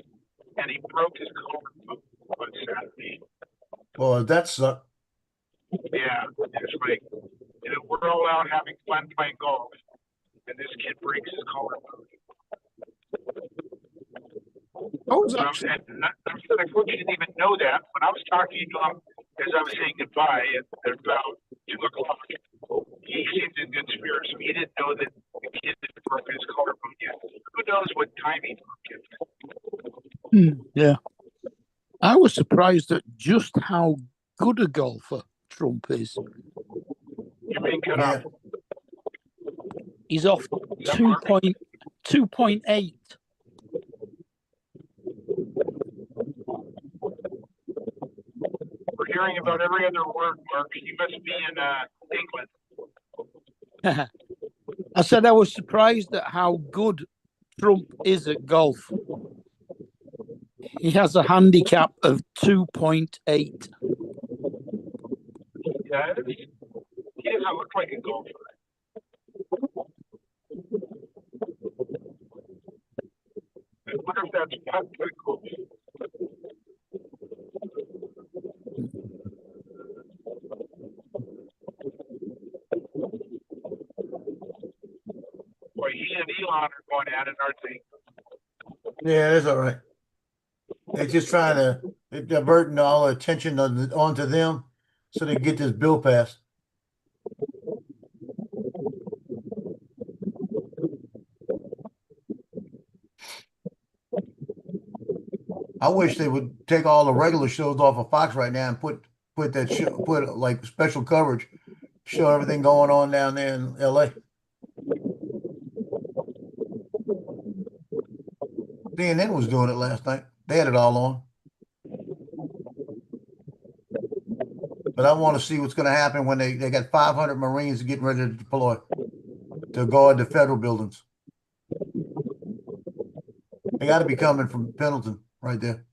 Speaker 11: and he broke his collarbone on Saturday.
Speaker 6: Well, that sucked.
Speaker 11: Yeah, it's like, we're all out having fun playing golf, and this kid breaks his collarbone. And the coach didn't even know that. When I was talking to him as I was saying goodbye at about 2 o'clock, he seemed in good spirits. So he didn't know that the kid had broken his collarbone yet. Who knows what time he broke it?
Speaker 7: Yeah. I was surprised at just how good a golfer Trump is.
Speaker 11: You're being cut off.
Speaker 7: He's off 2.8.
Speaker 11: We're hearing about every other word, Mark. You must be in England.
Speaker 7: I said I was surprised at how good Trump is at golf. He has a handicap of 2.8.
Speaker 11: Yeah, he doesn't look like a golfer. I wonder if that's political. Boy, he and Elon are going at it, aren't they?
Speaker 6: Yeah, that's all right. They're just trying to divert all the attention onto them so they get this bill passed. I wish they would take all the regular shows off of Fox right now and put that show, put like special coverage, show everything going on down there in LA. CNN was doing it last night. They had it all on. But I want to see what's going to happen when they got 500 Marines getting ready to deploy to guard the federal buildings. They got to be coming from Pendleton right there.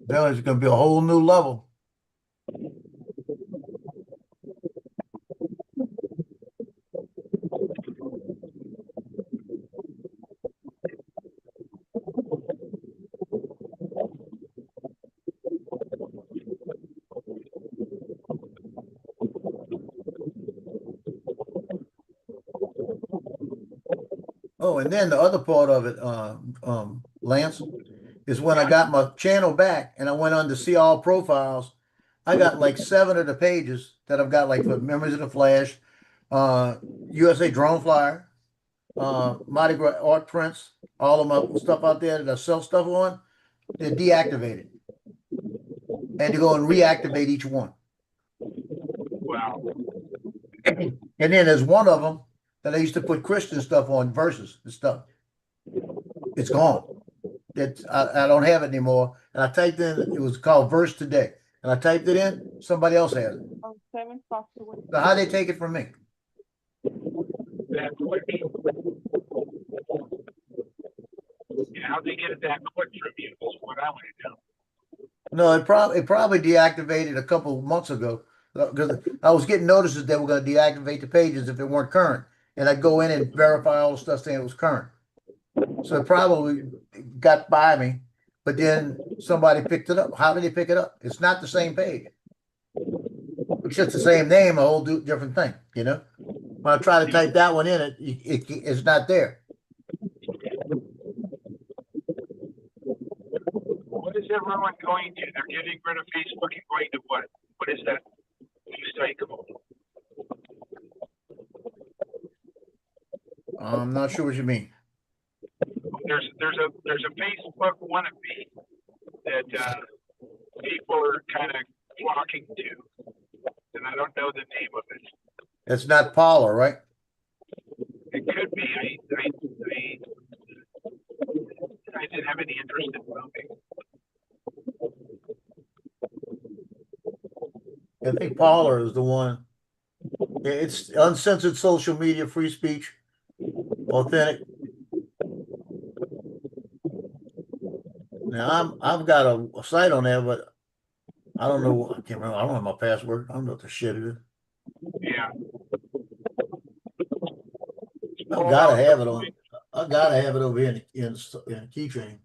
Speaker 6: There's going to be a whole new level. Oh, and then the other part of it, Lance, is when I got my channel back and I went on to see all profiles, I got like 7 of the pages that I've got like for Memories of the Flash, USA Drone Flyer, Mardi Gras Art Prints, all of my stuff out there that I sell stuff on, they're deactivated. And to go and reactivate each one.
Speaker 11: Wow.
Speaker 6: And then there's one of them that I used to put Christian stuff on, verses and stuff. It's gone. I don't have it anymore. And I typed in, it was called Verse Today. And I typed it in, somebody else has it.
Speaker 10: Oh, 7 Foster Way.
Speaker 6: So how they take it from me?
Speaker 11: That quick. Yeah, how'd they get it that quick from you? Is what I want to know.
Speaker 6: No, it probably deactivated a couple of months ago. Because I was getting notices they were going to deactivate the pages if they weren't current. And I'd go in and verify all the stuff saying it was current. So it probably got by me, but then somebody picked it up. How did they pick it up? It's not the same page. It's just the same name, a whole different thing, you know? When I try to type that one in, it's not there.
Speaker 11: What is everyone going to? They're getting rid of Facebook and going to what? What is that new site called?
Speaker 6: I'm not sure what you mean.
Speaker 11: There's a Facebook wannabe that people are kind of flocking to, and I don't know the name of it.
Speaker 6: It's not Paula, right?
Speaker 11: It could be. I didn't have any interest in moving.
Speaker 6: I think Paula is the one. It's uncensored social media, free speech, authentic. Now I've got a site on there, but I don't know. I can't remember. I don't have my password. I don't know what the shit it is.
Speaker 11: Yeah.
Speaker 6: I've got to have it on. I've got to have it over here in keychain.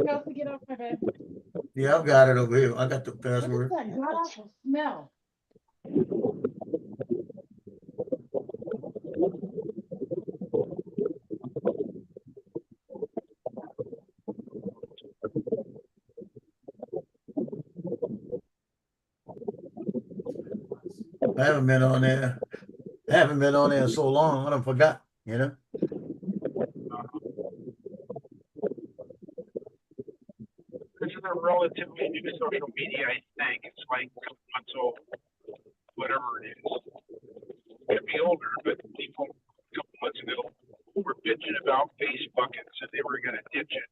Speaker 10: Chelsea, get off my bed.
Speaker 6: Yeah, I've got it over here. I got the password.
Speaker 10: What is that god awful smell?
Speaker 6: I haven't been on there. I haven't been on there in so long. I done forgot, you know.
Speaker 11: This is a relatively new social media, I think. It's like a couple months old, whatever it is. It could be older, but people a couple months ago were bitching about Facebook and said they were going to ditch it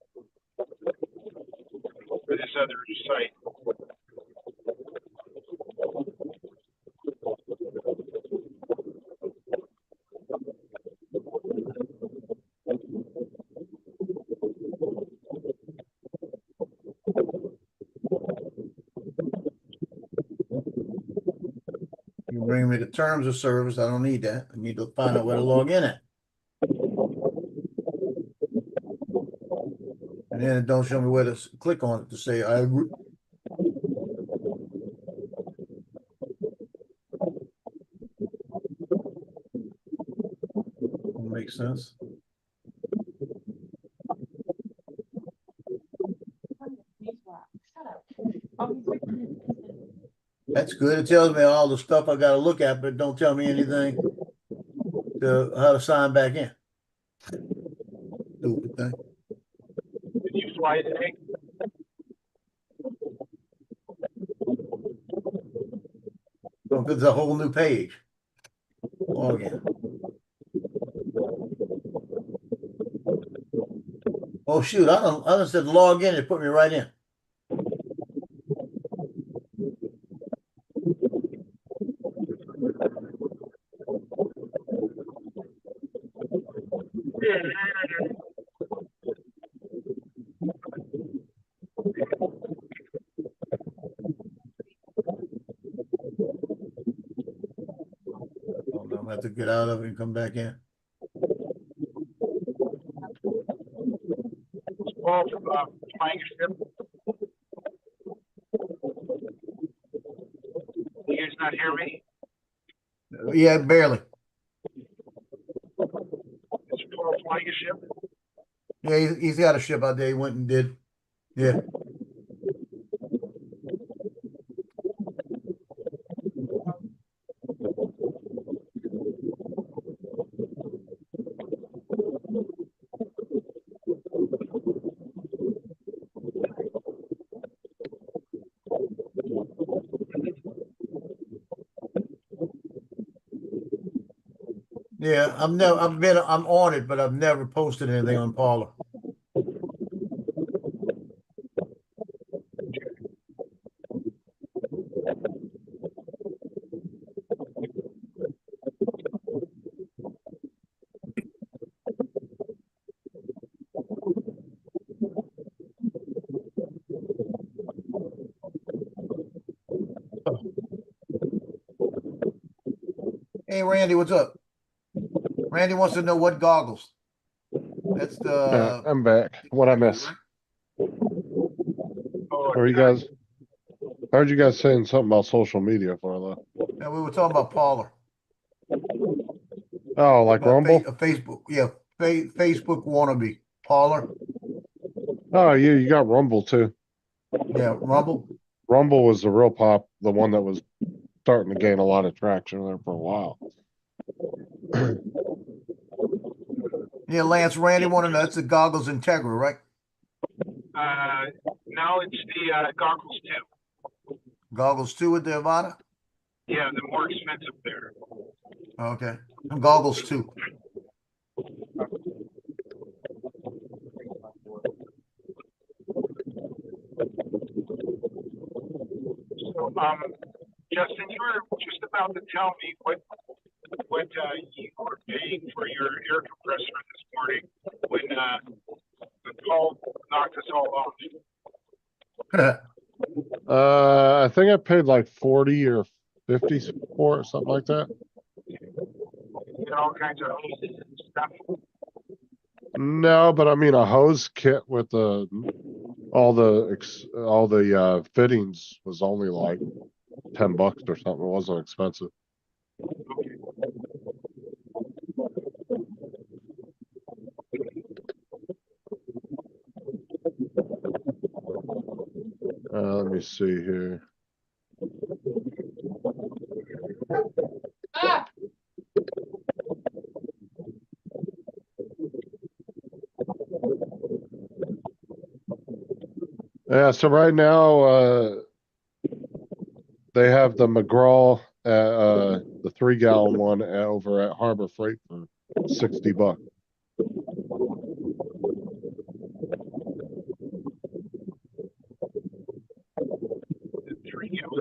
Speaker 11: for this other site.
Speaker 6: You bring me the terms of service. I don't need that. I need to find out where to log in at. And then it don't show me where to click on it to say I agree. Makes sense. That's good. It tells me all the stuff I gotta look at, but it don't tell me anything to how to sign back in. Stupid thing.
Speaker 11: Did you fly today?
Speaker 6: So it's a whole new page. Login. Oh shoot, I done said log in, it put me right in. Oh, no, I'm gonna have to get out of it and come back in.
Speaker 11: Paul from flying a ship. You guys not hear me?
Speaker 6: Yeah, barely.
Speaker 11: It's Paul flying a ship.
Speaker 6: Yeah, he's got a ship out there. He went and did. Yeah. Yeah, I'm on it, but I've never posted anything on Parlor. Hey, Randy, what's up? Randy wants to know what goggles. That's the.
Speaker 5: I'm back. What I miss?
Speaker 11: Oh,
Speaker 5: Are you guys? I heard you guys saying something about social media for though.
Speaker 6: Yeah, we were talking about Parlor.
Speaker 5: Oh, like
Speaker 6: About
Speaker 5: Rumble?
Speaker 6: Facebook. Yeah, Facebook wannabe. Parlor.
Speaker 5: Oh, yeah, you got Rumble too.
Speaker 6: Yeah, Rumble.
Speaker 5: Rumble was the real pop, the one that was starting to gain a lot of traction there for a while.
Speaker 6: Yeah, Lance, Randy wanted to know, that's the goggles Integra, right?
Speaker 11: No, it's the goggles too.
Speaker 6: Goggles 2 with the Avada?
Speaker 11: Yeah, the more expensive there.
Speaker 6: Okay. Goggles 2.
Speaker 11: So, Justin, you were just about to tell me what you were paying for your air compressor this morning when Paul knocked us all off.
Speaker 5: I think I paid like 40 or 50 for it, something like that.
Speaker 11: You get all kinds of hoses and stuff.
Speaker 5: No, but I mean a hose kit with all the fittings was only like $10 or something. It wasn't expensive.
Speaker 11: Okay.
Speaker 5: Let me see here. Yeah, so right now, they have the McGraw, the 3-gallon one over at Harbor Freight for $60.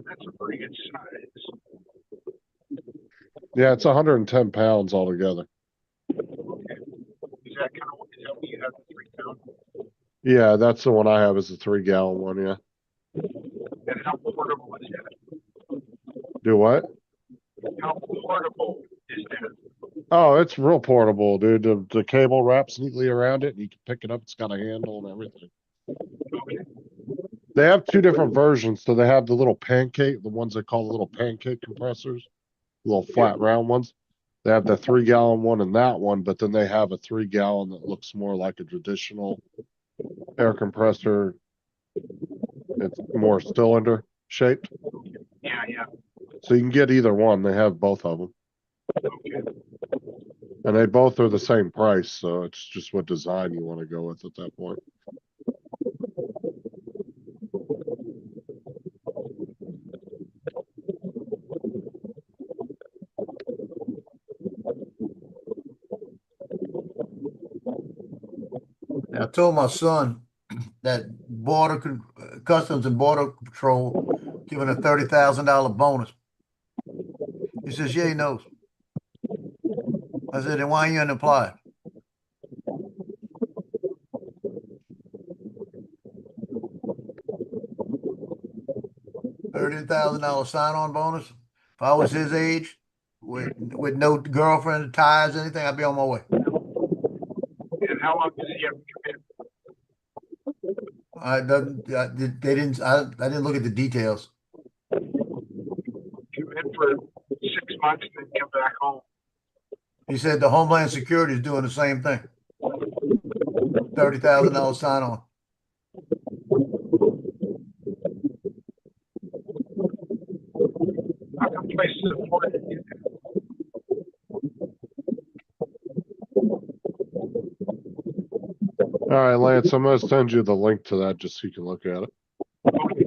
Speaker 11: That's a pretty good size.
Speaker 5: Yeah, it's 110 pounds altogether.
Speaker 11: Okay. Is that what you have, the 3 pound?
Speaker 5: Yeah, that's the one I have is the 3-gallon one, yeah.
Speaker 11: And how portable is that?
Speaker 5: Do what?
Speaker 11: How portable is that?
Speaker 5: Oh, it's real portable, dude. The cable wraps neatly around it and you can pick it up. It's got a handle and everything.
Speaker 11: Okay.
Speaker 5: They have 2 different versions. So they have the little pancake, the ones they call the little pancake compressors, little flat round ones. They have the 3-gallon one and that one, but then they have a 3-gallon that looks more like a traditional air compressor. It's more cylinder shaped.
Speaker 11: Yeah. yeah.
Speaker 5: So you can get either one. They have both of them.
Speaker 11: Okay.
Speaker 5: And they both are the same price, so it's just what design you want to go with at that point.
Speaker 6: I told my son that Customs and Border Patrol giving a $30,000 bonus. He says, yeah, he knows. I said, then why you didn't apply? $30,000 sign-on bonus. If I was his age, with no girlfriend, ties, anything, I'd be on my way.
Speaker 11: And how long does he have to commit?
Speaker 6: I didn't look at the details.
Speaker 11: Commit for 6 months and then come back home.
Speaker 6: He said the Homeland Security is doing the same thing. $30,000 sign-on.
Speaker 11: How come places afford it?
Speaker 5: All right, Lance, I'm gonna send you the link to that just so you can look at it.
Speaker 11: Okay.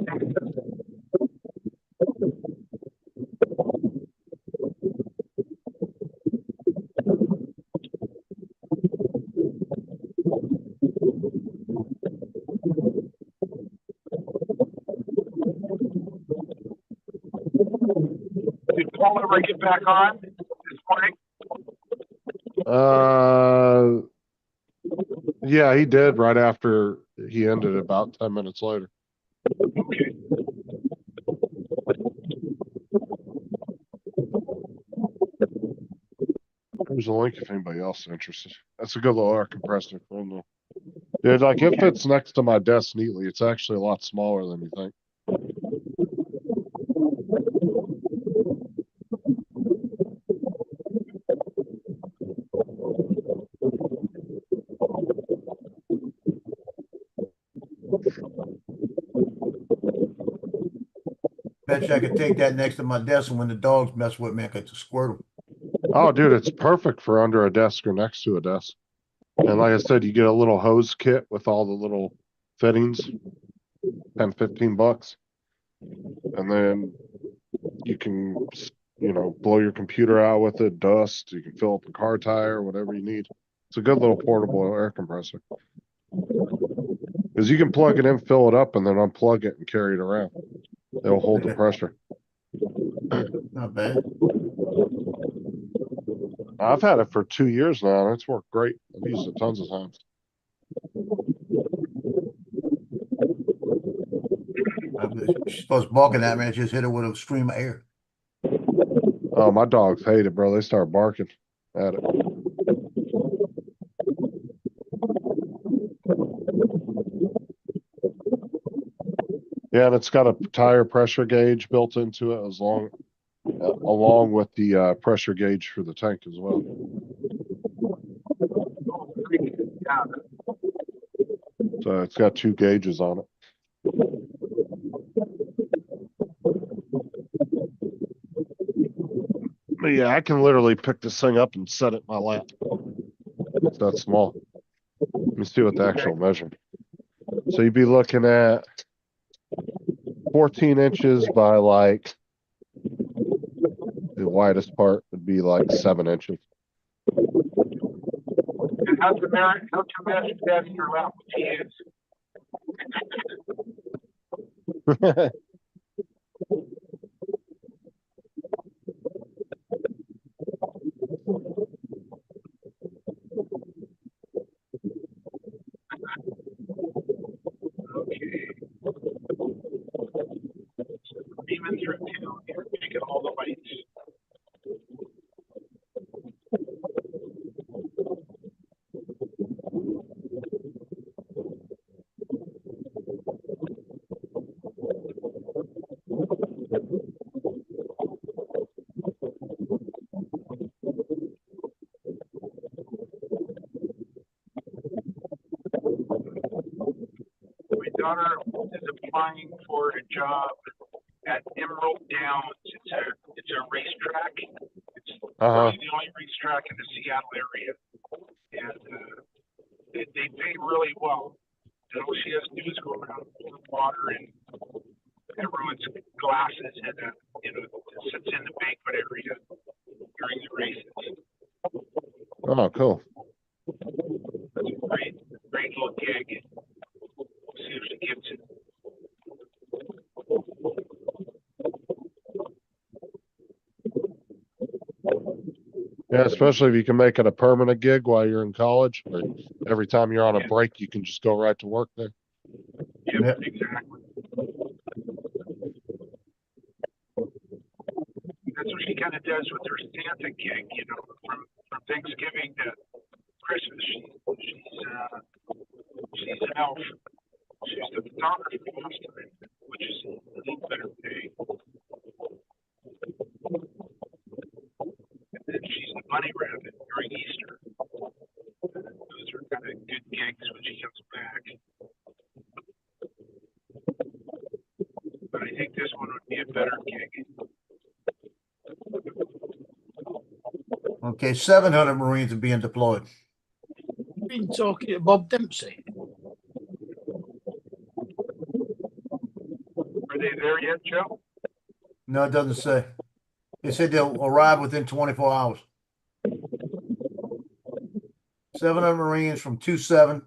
Speaker 11: Did Paul ever get back on this morning?
Speaker 5: Yeah, he did right after he ended about 10 minutes later.
Speaker 11: Okay.
Speaker 5: There's a link if anybody else is interested. That's a good little air compressor. Dude, like it fits next to my desk neatly. It's actually a lot smaller than you think.
Speaker 6: Bet you I could take that next to my desk, and when the dogs mess with me, I could squirt them.
Speaker 5: Oh, dude, it's perfect for under a desk or next to a desk. And like I said, you get a little hose kit with all the little fittings, 10, 15 bucks. And then you can, blow your computer out with it, dust, you can fill up a car tire, whatever you need. It's a good little portable air compressor. Because you can plug it in, fill it up, and then unplug it and carry it around. It'll hold the pressure.
Speaker 6: Not bad.
Speaker 5: I've had it for 2 years now, and it's worked great. I've used it tons of times.
Speaker 6: She's supposed to barking at me. I just hit her with a stream of air.
Speaker 5: Oh, my dogs hate it, bro. They start barking at it. Yeah, and it's got a tire pressure gauge built into it along with the pressure gauge for the tank as well.
Speaker 11: Yeah.
Speaker 5: So it's got 2 gauges on it. But yeah, I can literally pick this thing up and set it in my lap. It's that small. Let me see what the actual measure. So you'd be looking at 14 inches by like the widest part would be like 7 inches.
Speaker 11: And how's the measure that in your lap with the hands? Okay. Beaming through town here, making all the lights. My daughter is applying for a job at Emerald Downs. It's a racetrack. It's
Speaker 5: Uh-huh.
Speaker 11: really the only racetrack in the Seattle area, and they pay really well. And all she has to do is go around with water and everyone's glasses, and sits in the banquet area during the races.
Speaker 5: Oh, cool.
Speaker 11: That's a great little gig. We'll see if she gets it.
Speaker 5: Yeah, especially if you can make it a permanent gig while you're in college. Or every time you're on a break, you can just go right to work there.
Speaker 11: Yep, exactly. That's what she kind of does with her Santa gig, from Thanksgiving to Christmas. She's an elf. She's the photographer most of it, which is a little better pay. And then she's the bunny rabbit during Easter. Those are kind of good gigs when she comes back. But I think this one would be a better gig.
Speaker 6: Okay, 700 Marines are being deployed.
Speaker 7: Been talking to Bob Dempsey.
Speaker 11: Are they there yet, Joe?
Speaker 6: No, it doesn't say. They said they'll arrive within 24 hours. 700 Marines from 2-7.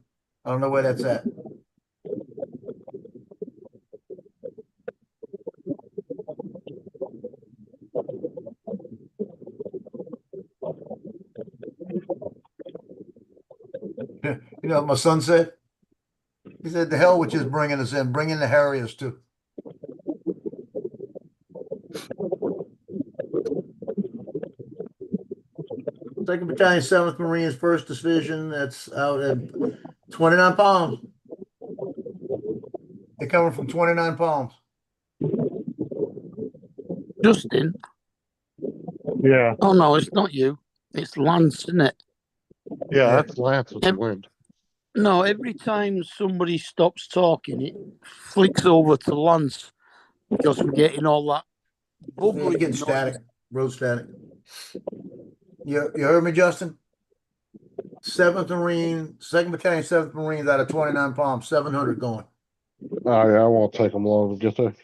Speaker 6: I don't know where that's at. You know what my son said? He said, the hell with just bringing us in. Bring in the Harriers too. Second Battalion, 7th Marines, 1st Division. That's out at 29 Palms. They're coming from 29 Palms.
Speaker 7: Justin.
Speaker 5: Yeah.
Speaker 7: Oh no, it's not you. It's Lance, isn't it?
Speaker 5: Yeah, that's Lance with the wind.
Speaker 7: No, every time somebody stops talking, it flicks over to Lance because we're getting all that bubbly.
Speaker 6: We're getting static, road static. You heard me, Justin? 7th Marine, 2nd Battalion, 7th Marines out of 29 Palms, 700 going.
Speaker 5: Oh, yeah, it won't take them long to get there.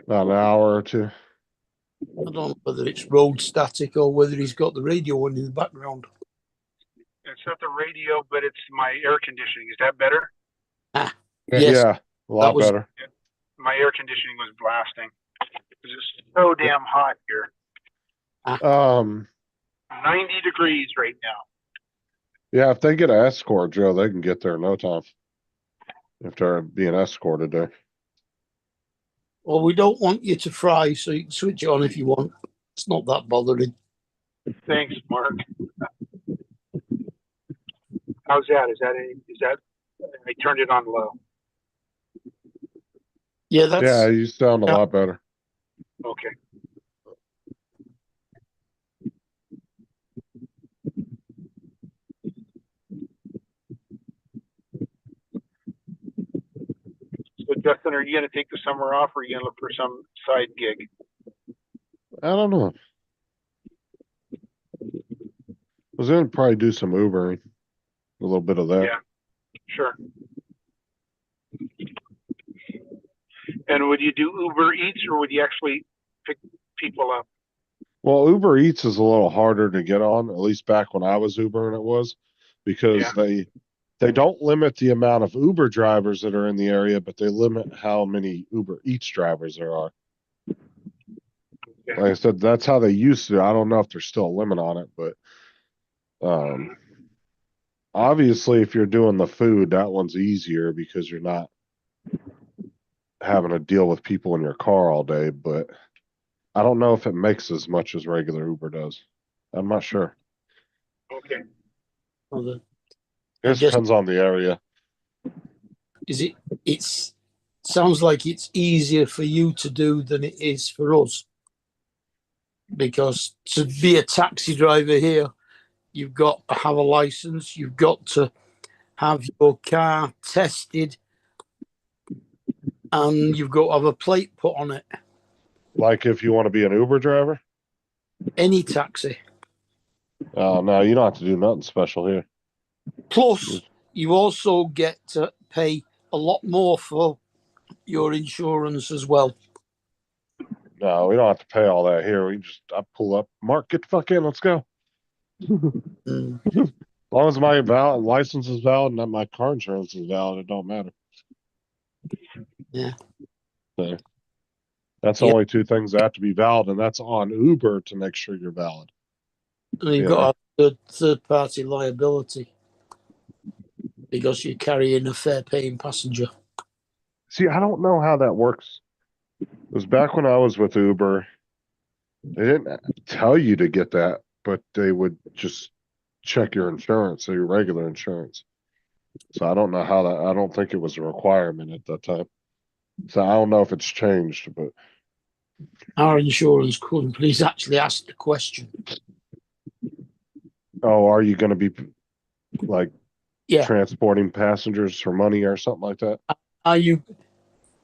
Speaker 5: About an hour or two.
Speaker 7: I don't know whether it's road static or whether he's got the radio on in the background.
Speaker 11: It's not the radio, but it's my air conditioning. Is that better?
Speaker 7: Yes,
Speaker 5: Yeah, a lot better.
Speaker 11: My air conditioning was blasting. It's so damn hot here. 90 degrees right now.
Speaker 5: Yeah, if they get an escort, Joe, they can get there in no time. If they're being escorted there.
Speaker 7: Well, we don't want you to fry, so you can switch it on if you want. It's not that bothering.
Speaker 11: Thanks, Mark. How's that? Is that I turned it on low?
Speaker 7: Yeah, that's.
Speaker 5: Yeah, you sound a lot better.
Speaker 11: Okay. So, Justin, are you going to take the summer off, or are you going to look for some side gig?
Speaker 5: I don't know. I was going to probably do some Ubering. A little bit of that.
Speaker 11: Yeah, sure. And would you do Uber Eats, or would you actually pick people up?
Speaker 5: Well, Uber Eats is a little harder to get on, at least back when I was Ubering it was, because they don't limit the amount of Uber drivers that are in the area, but they limit how many Uber Eats drivers there are. Like I said, that's how they used to. I don't know if there's still a limit on it, but obviously if you're doing the food, that one's easier because you're not having to deal with people in your car all day, but I don't know if it makes as much as regular Uber does. I'm not sure.
Speaker 11: Okay.
Speaker 7: Well,
Speaker 5: It depends on the area.
Speaker 7: Is it? It's sounds like it's easier for you to do than it is for us. Because to be a taxi driver here, you've got to have a license. You've got to have your car tested and you've got to have a plate put on it.
Speaker 5: Like if you want to be an Uber driver?
Speaker 7: Any taxi.
Speaker 5: Oh, no, you don't have to do nothing special here.
Speaker 7: Plus, you also get to pay a lot more for your insurance as well.
Speaker 5: No, we don't have to pay all that here. I pull up. Mark, get the fuck in. Let's go.
Speaker 7: Mm.
Speaker 5: As long as my license is valid and that my car insurance is valid, it don't matter.
Speaker 7: Yeah.
Speaker 5: So, that's the only two things that have to be valid, and that's on Uber to make sure you're valid.
Speaker 7: And you've got a third-party liability because you're carrying a fare-paying passenger.
Speaker 5: See, I don't know how that works. It was back when I was with Uber. They didn't tell you to get that, but they would just check your insurance, so your regular insurance. So I don't know how that. I don't think it was a requirement at that time. So I don't know if it's changed, but
Speaker 7: Our insurance companies actually asked the question.
Speaker 5: oh, are you going to be like
Speaker 7: Yeah.
Speaker 5: transporting passengers for money or something like that?
Speaker 7: Are you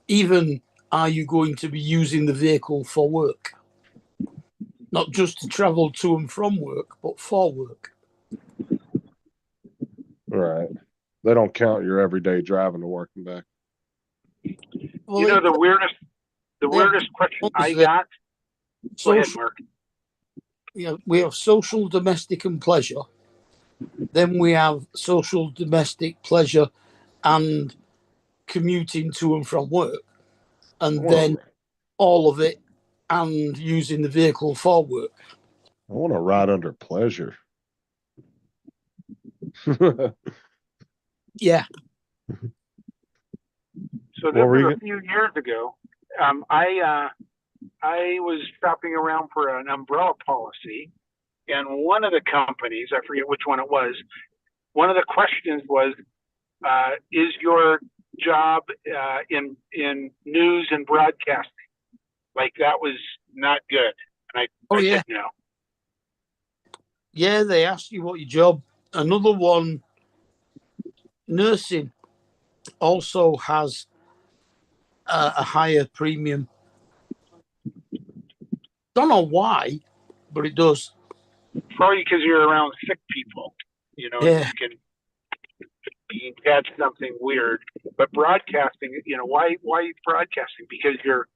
Speaker 7: going to be using the vehicle for work? Not just to travel to and from work, but for work.
Speaker 5: Right. They don't count your everyday driving to work and back.
Speaker 7: Well,
Speaker 11: You know, the weirdest question I got. Go ahead, Mark.
Speaker 7: We have social, domestic, and pleasure. Then we have social, domestic, pleasure, and commuting to and from work. And then all of it and using the vehicle for work.
Speaker 5: I want to ride under pleasure.
Speaker 7: Yeah.
Speaker 11: So this was a few years ago. I was shopping around for an umbrella policy, and one of the companies, I forget which one it was, one of the questions was, is your job in news and broadcasting? Like, that was not good. And I said no.
Speaker 7: Yeah, they asked you what your job. Another one, nursing, also has a higher premium. Don't know why, but it does.
Speaker 11: Probably because you're around sick people. You know,
Speaker 7: Yeah.
Speaker 11: you can catch something weird. But broadcasting, you know, why broadcasting? Because you're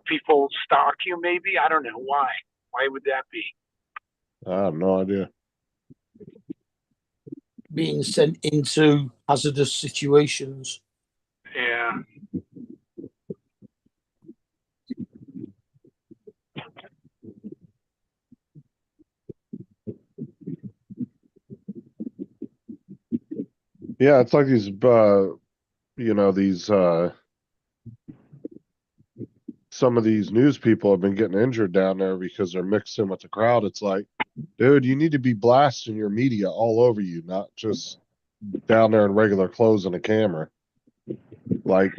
Speaker 11: people stalk you. Maybe, I don't know why. Why would that be?
Speaker 5: I have no idea.
Speaker 7: Being sent into hazardous situations.
Speaker 11: Yeah.
Speaker 5: Yeah, it's like these, some of these news people have been getting injured down there because they're mixed in with the crowd. It's like, dude, you need to be blasting your media all over you, not just down there in regular clothes and a camera. Like,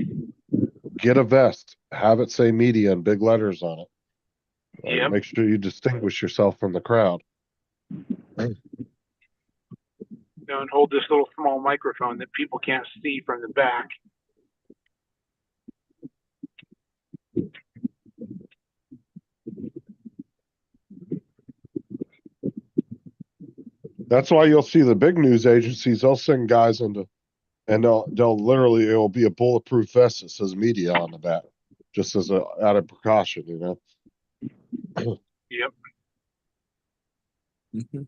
Speaker 5: get a vest, have it say media in big letters on it. Like, make sure you distinguish yourself from the crowd.
Speaker 11: And hold this little small microphone that people can't see from the back.
Speaker 5: That's why you'll see the big news agencies, they'll send guys into, and they'll literally, it'll be a bulletproof vest that says media on the back, just as a added precaution, you know?
Speaker 11: Yep.
Speaker 7: Mm-hmm.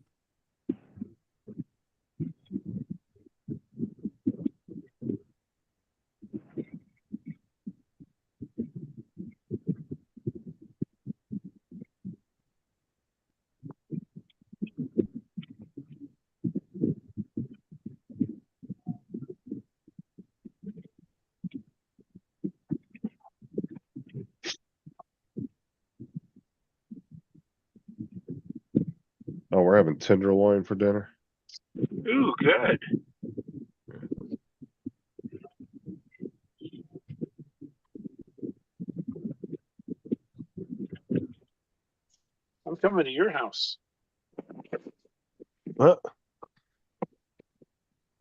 Speaker 5: Oh, we're having tenderloin for dinner.
Speaker 11: Ooh, good. I'm coming to your house.
Speaker 5: What?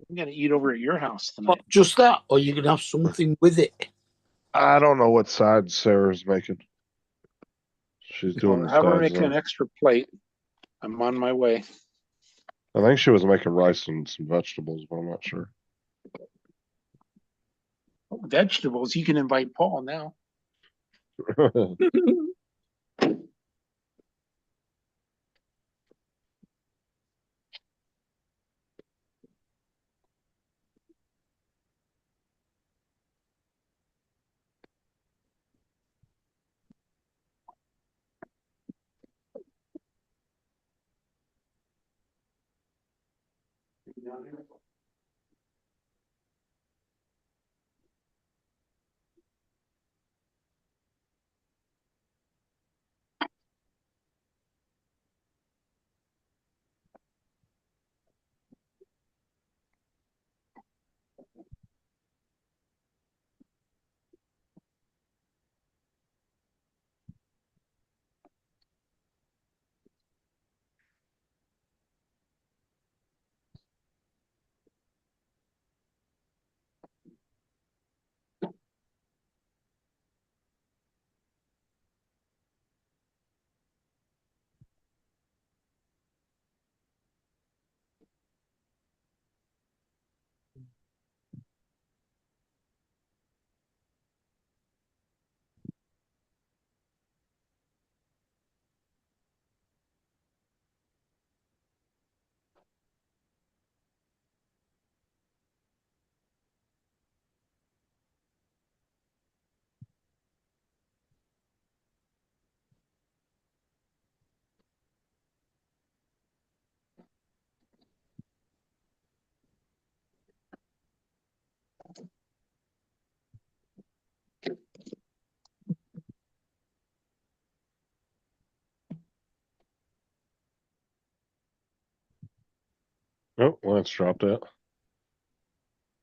Speaker 11: I'm gonna eat over at your house tonight.
Speaker 7: Not just that, or you can have something with it.
Speaker 5: I don't know what side Sarah's making. She's doing the
Speaker 12: Have her
Speaker 5: sides
Speaker 12: make an
Speaker 5: now.
Speaker 12: extra plate. I'm on my way.
Speaker 5: I think she was making rice and some vegetables, but I'm not sure.
Speaker 12: Oh, vegetables, you can invite Paul now.
Speaker 5: Oh, Lance dropped out.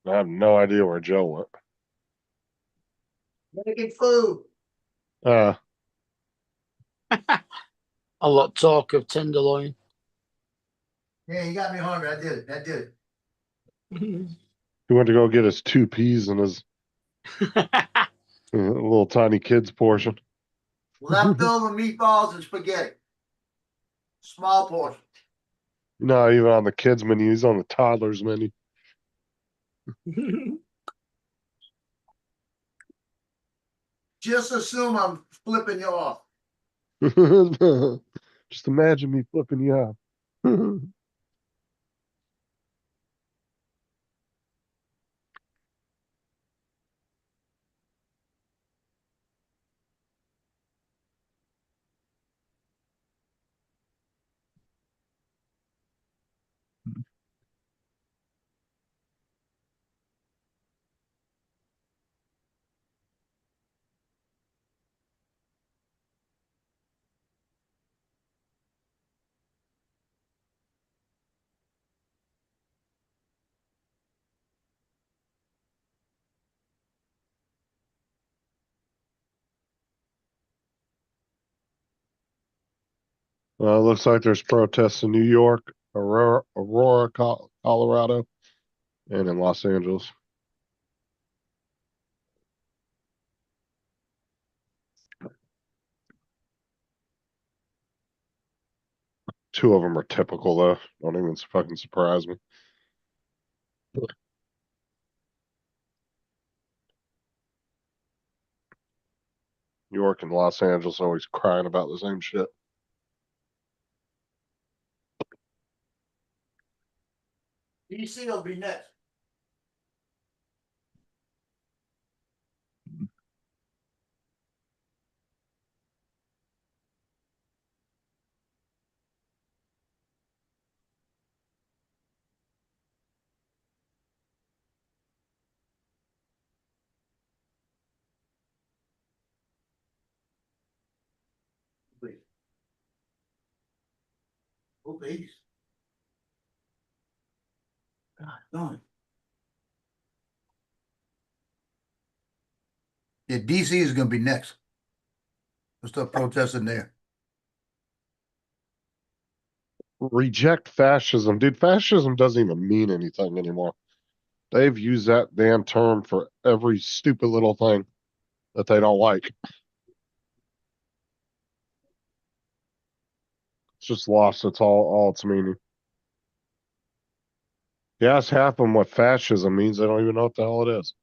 Speaker 5: I have no idea where Joe went.
Speaker 6: Making food.
Speaker 5: Uh,
Speaker 7: A lot of talk of tenderloin.
Speaker 6: Yeah, you got me hungry. I did it.
Speaker 5: he went to go get his 2 peas and his little tiny kid's portion.
Speaker 6: Leftover meatballs and spaghetti. Small portion.
Speaker 5: Not even on the kids menu. He's on the toddlers menu.
Speaker 6: Just assume I'm flipping you off.
Speaker 5: Just imagine me flipping you off. Looks like there's protests in New York, Aurora, Colorado, and in Los Angeles. Two of them are typical though. Don't even fucking surprise me. New York and Los Angeles always crying about the same shit.
Speaker 6: DC will be next. Please. Oh, please. God, darn. Yeah, DC is gonna be next. We'll start protesting there.
Speaker 5: Reject fascism. Dude, fascism doesn't even mean anything anymore. They've used that damn term for every stupid little thing. that they don't like. It's just lost all its meaning. You ask half of them what fascism means, they don't even know what the hell it is.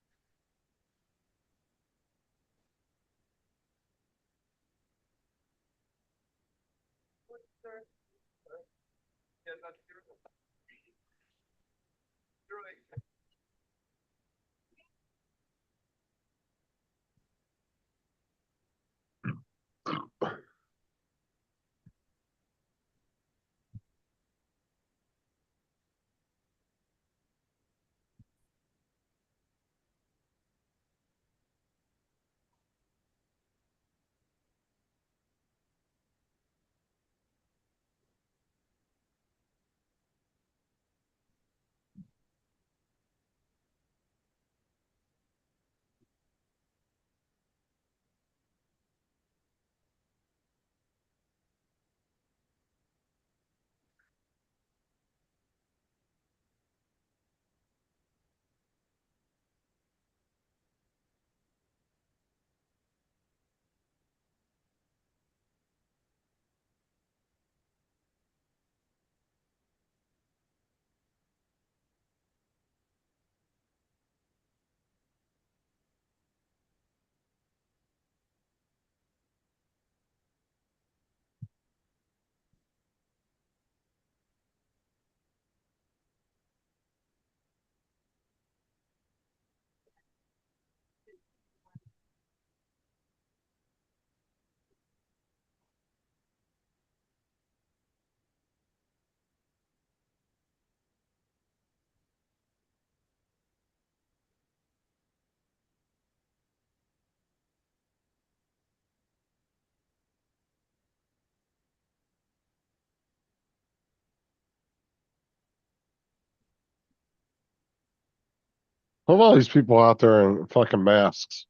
Speaker 5: What all these people out there in fucking masks?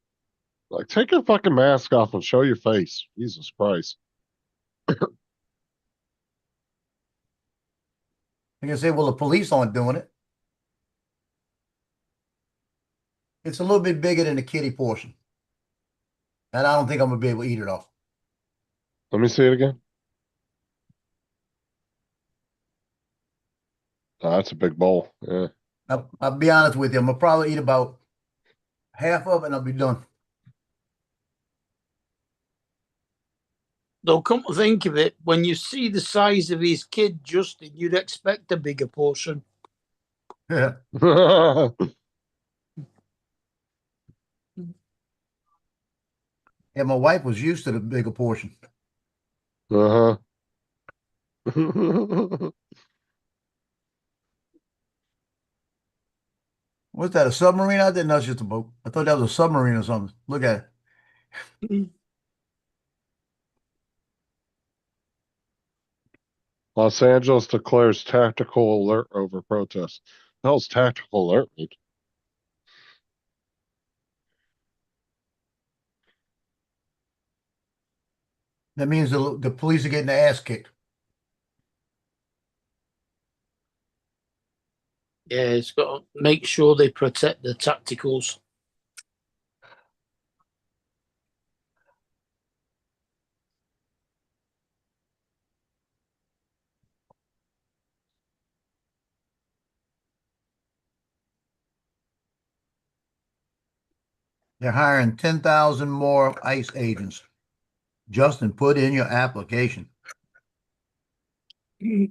Speaker 5: Like, take your fucking mask off and show your face. Jesus Christ.
Speaker 6: You can say, well, the police aren't doing it. It's a little bit bigger than the kitty portion. And I don't think I'm gonna be able to eat it all.
Speaker 5: Let me see it again. Oh, that's a big bowl. Yeah.
Speaker 6: I'll be honest with you, I'm gonna probably eat about half of it and I'll be done.
Speaker 7: Though, come to think of it, when you see the size of his kid, Justin, you'd expect a bigger portion.
Speaker 6: Yeah. Yeah, my wife was used to the bigger portion.
Speaker 5: Uh-huh.
Speaker 6: What's that, a submarine out there? No, it's just a boat. I thought that was a submarine or something. Look at it.
Speaker 5: Los Angeles declares tactical alert over protest. The hell's tactical alert mean?
Speaker 6: That means the police are getting their ass kicked.
Speaker 7: Yeah, it's got to make sure they protect the tacticals.
Speaker 6: They're hiring 10,000 more ICE agents. Justin, put in your application.
Speaker 5: Who,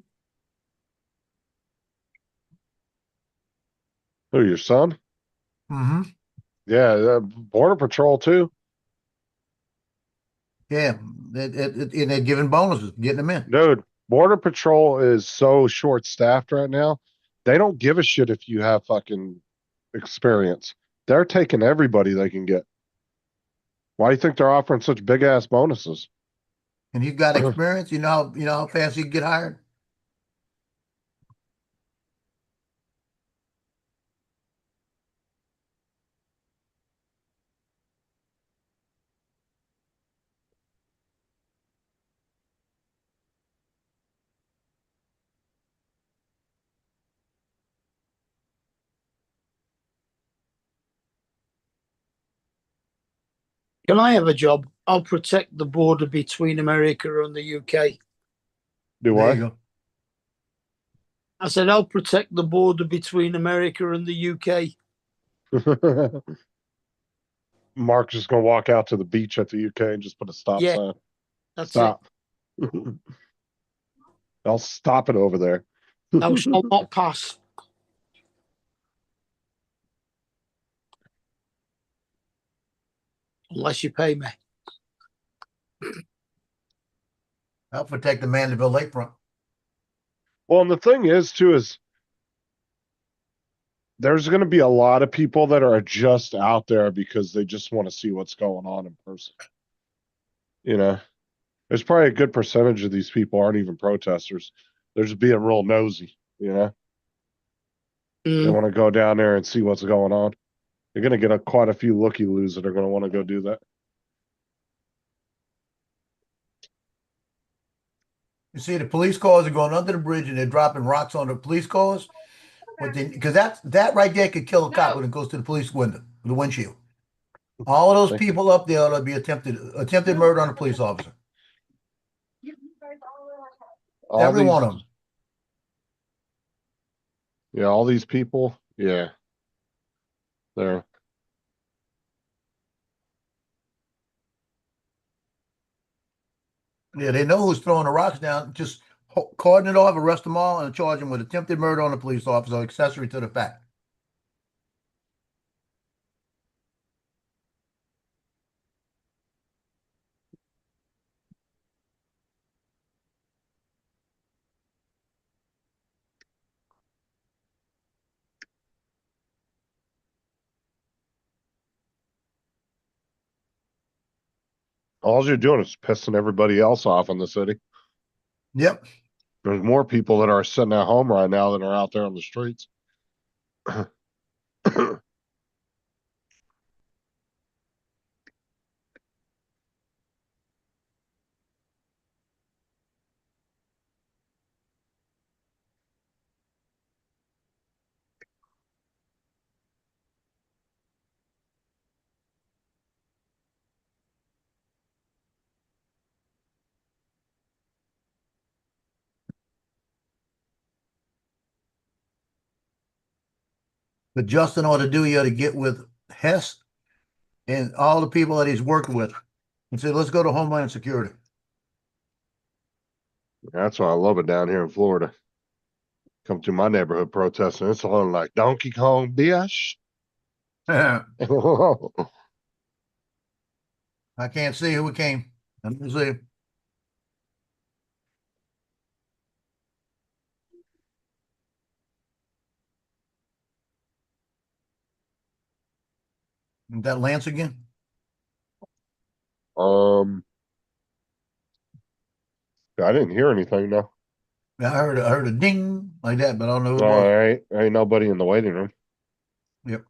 Speaker 5: your son?
Speaker 6: Mm-hmm.
Speaker 5: Yeah, Border Patrol too.
Speaker 6: Yeah, and they're giving bonuses, getting them in.
Speaker 5: Dude, Border Patrol is so short-staffed right now. They don't give a shit if you have fucking experience. They're taking everybody they can get. Why do you think they're offering such big-ass bonuses?
Speaker 6: And you've got experience, you know how fast you can get hired.
Speaker 7: Can I have a job? I'll protect the border between America and the UK.
Speaker 5: Do
Speaker 6: There
Speaker 5: what?
Speaker 6: you
Speaker 7: I said I'll protect the border between America and the UK.
Speaker 5: Mark's just gonna walk out to the beach at the UK and just put a stop
Speaker 7: Yeah,
Speaker 5: sign.
Speaker 7: that's
Speaker 5: Stop. I'll stop it over there.
Speaker 7: it. Thou shalt not pass. Unless you pay me.
Speaker 6: I'll protect the Mandeville Lakefront.
Speaker 5: Well, and the thing is, too, is there's going to be a lot of people that are just out there because they just want to see what's going on in person. You know, there's probably a good percentage of these people aren't even protesters. They're just being real nosy, you know? They want to go down there and see what's going on. You're going to get quite a few looky-loos that are going to want to go do that.
Speaker 6: You see, the police cars are going under the bridge and they're dropping rocks on the police cars. But then, because that right there could kill a cop when it goes to the police window, the windshield. All of those people up there will be attempted murder on a police officer. Every one of them.
Speaker 5: Yeah, all these people. Yeah. They're.
Speaker 6: Yeah, they know who's throwing the rocks down. Just cordon it off, arrest them all, and charge them with attempted murder on a police officer, accessory to the fact.
Speaker 5: All you're doing is pissing everybody else off in the city.
Speaker 6: Yep.
Speaker 5: There's more people that are sitting at home right now than are out there on the streets.
Speaker 6: But Justin ought to do, he ought to get with Hess and all the people that he's working with and say, let's go to Homeland Security.
Speaker 5: That's why I love it down here in Florida. Come to my neighborhood protesting. It's all like Donkey Kong, bitch.
Speaker 6: I can't see who it came. Let me see. Is that Lance again?
Speaker 5: I didn't hear anything though.
Speaker 6: I heard a ding like that, but I don't know who it
Speaker 5: All
Speaker 6: was.
Speaker 5: right, ain't nobody in the waiting room.
Speaker 6: Yep.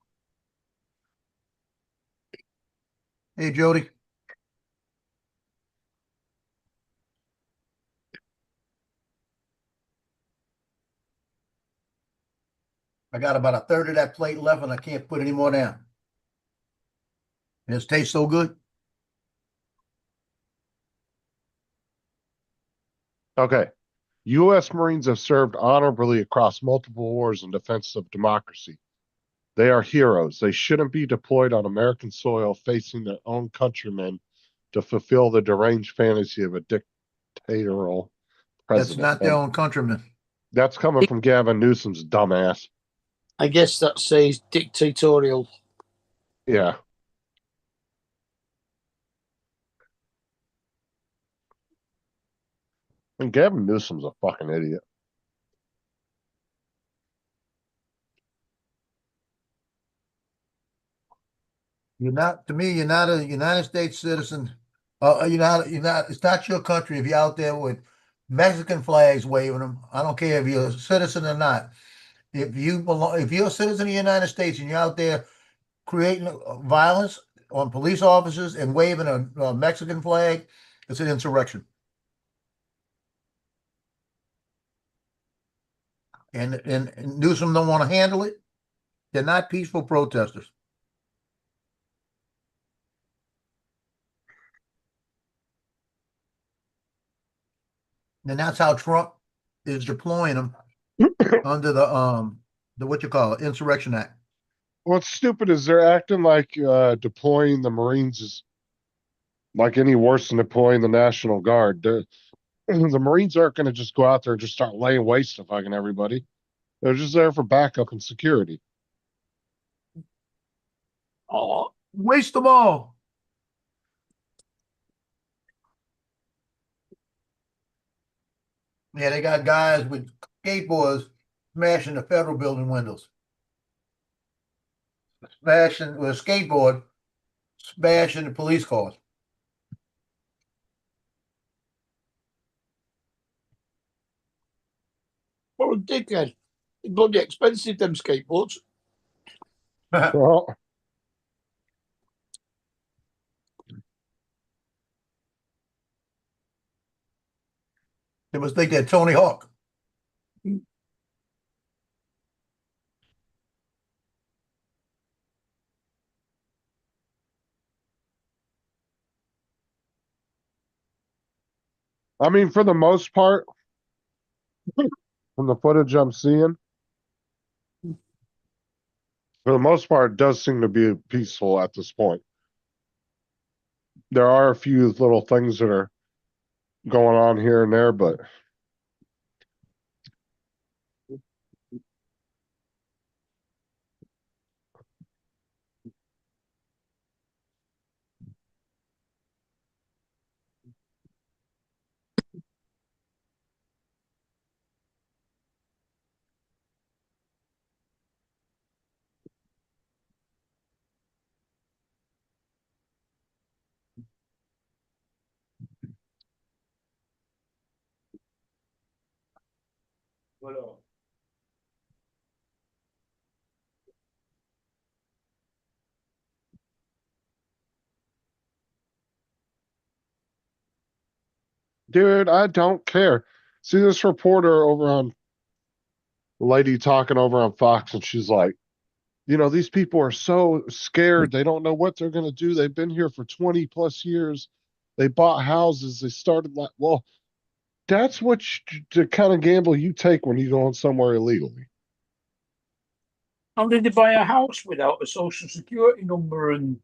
Speaker 6: Hey, Jody. I got about a third of that plate left and I can't put any more down. It tastes so good.
Speaker 5: Okay. U.S. Marines have served honorably across multiple wars in defense of democracy. They are heroes. They shouldn't be deployed on American soil facing their own countrymen to fulfill the deranged fantasy of a dictatorial president.
Speaker 6: That's not their own countrymen.
Speaker 5: That's coming from Gavin Newsom's dumbass.
Speaker 7: I guess that says dictatorial.
Speaker 5: Yeah. And Gavin Newsom's a fucking idiot.
Speaker 6: You're not, to me, you're not a United States citizen. You're not, it's not your country if you're out there with Mexican flags waving them. I don't care if you're a citizen or not. If you're a citizen of the United States and you're out there creating violence on police officers and waving a Mexican flag, it's an insurrection. And Newsom don't want to handle it. They're not peaceful protesters. And that's how Trump is deploying them under the what you call it, Insurrection Act.
Speaker 5: What's stupid is they're acting like deploying the Marines is like any worse than deploying the National Guard. The Marines aren't going to just go out there and just start laying waste to fucking everybody. They're just there for backup and security.
Speaker 6: Oh, waste them all. Yeah, they got guys with skateboards smashing the federal building windows. Smashing with a skateboard, smashing the police cars.
Speaker 7: What a dickhead. They're bloody expensive, them skateboards.
Speaker 5: Well,
Speaker 6: They must think they're Tony Hawk.
Speaker 5: I mean, for the most part, from the footage I'm seeing, for the most part, it does seem to be peaceful at this point. There are a few little things that are going on here and there, but dude, I don't care. See this reporter over on lady talking over on Fox, and she's like, you know, these people are so scared. They don't know what they're going to do. They've been here for 20 plus years. They bought houses. They started like, well, that's what the kind of gamble you take when you go in somewhere illegally.
Speaker 7: How did they buy a house without a social security number and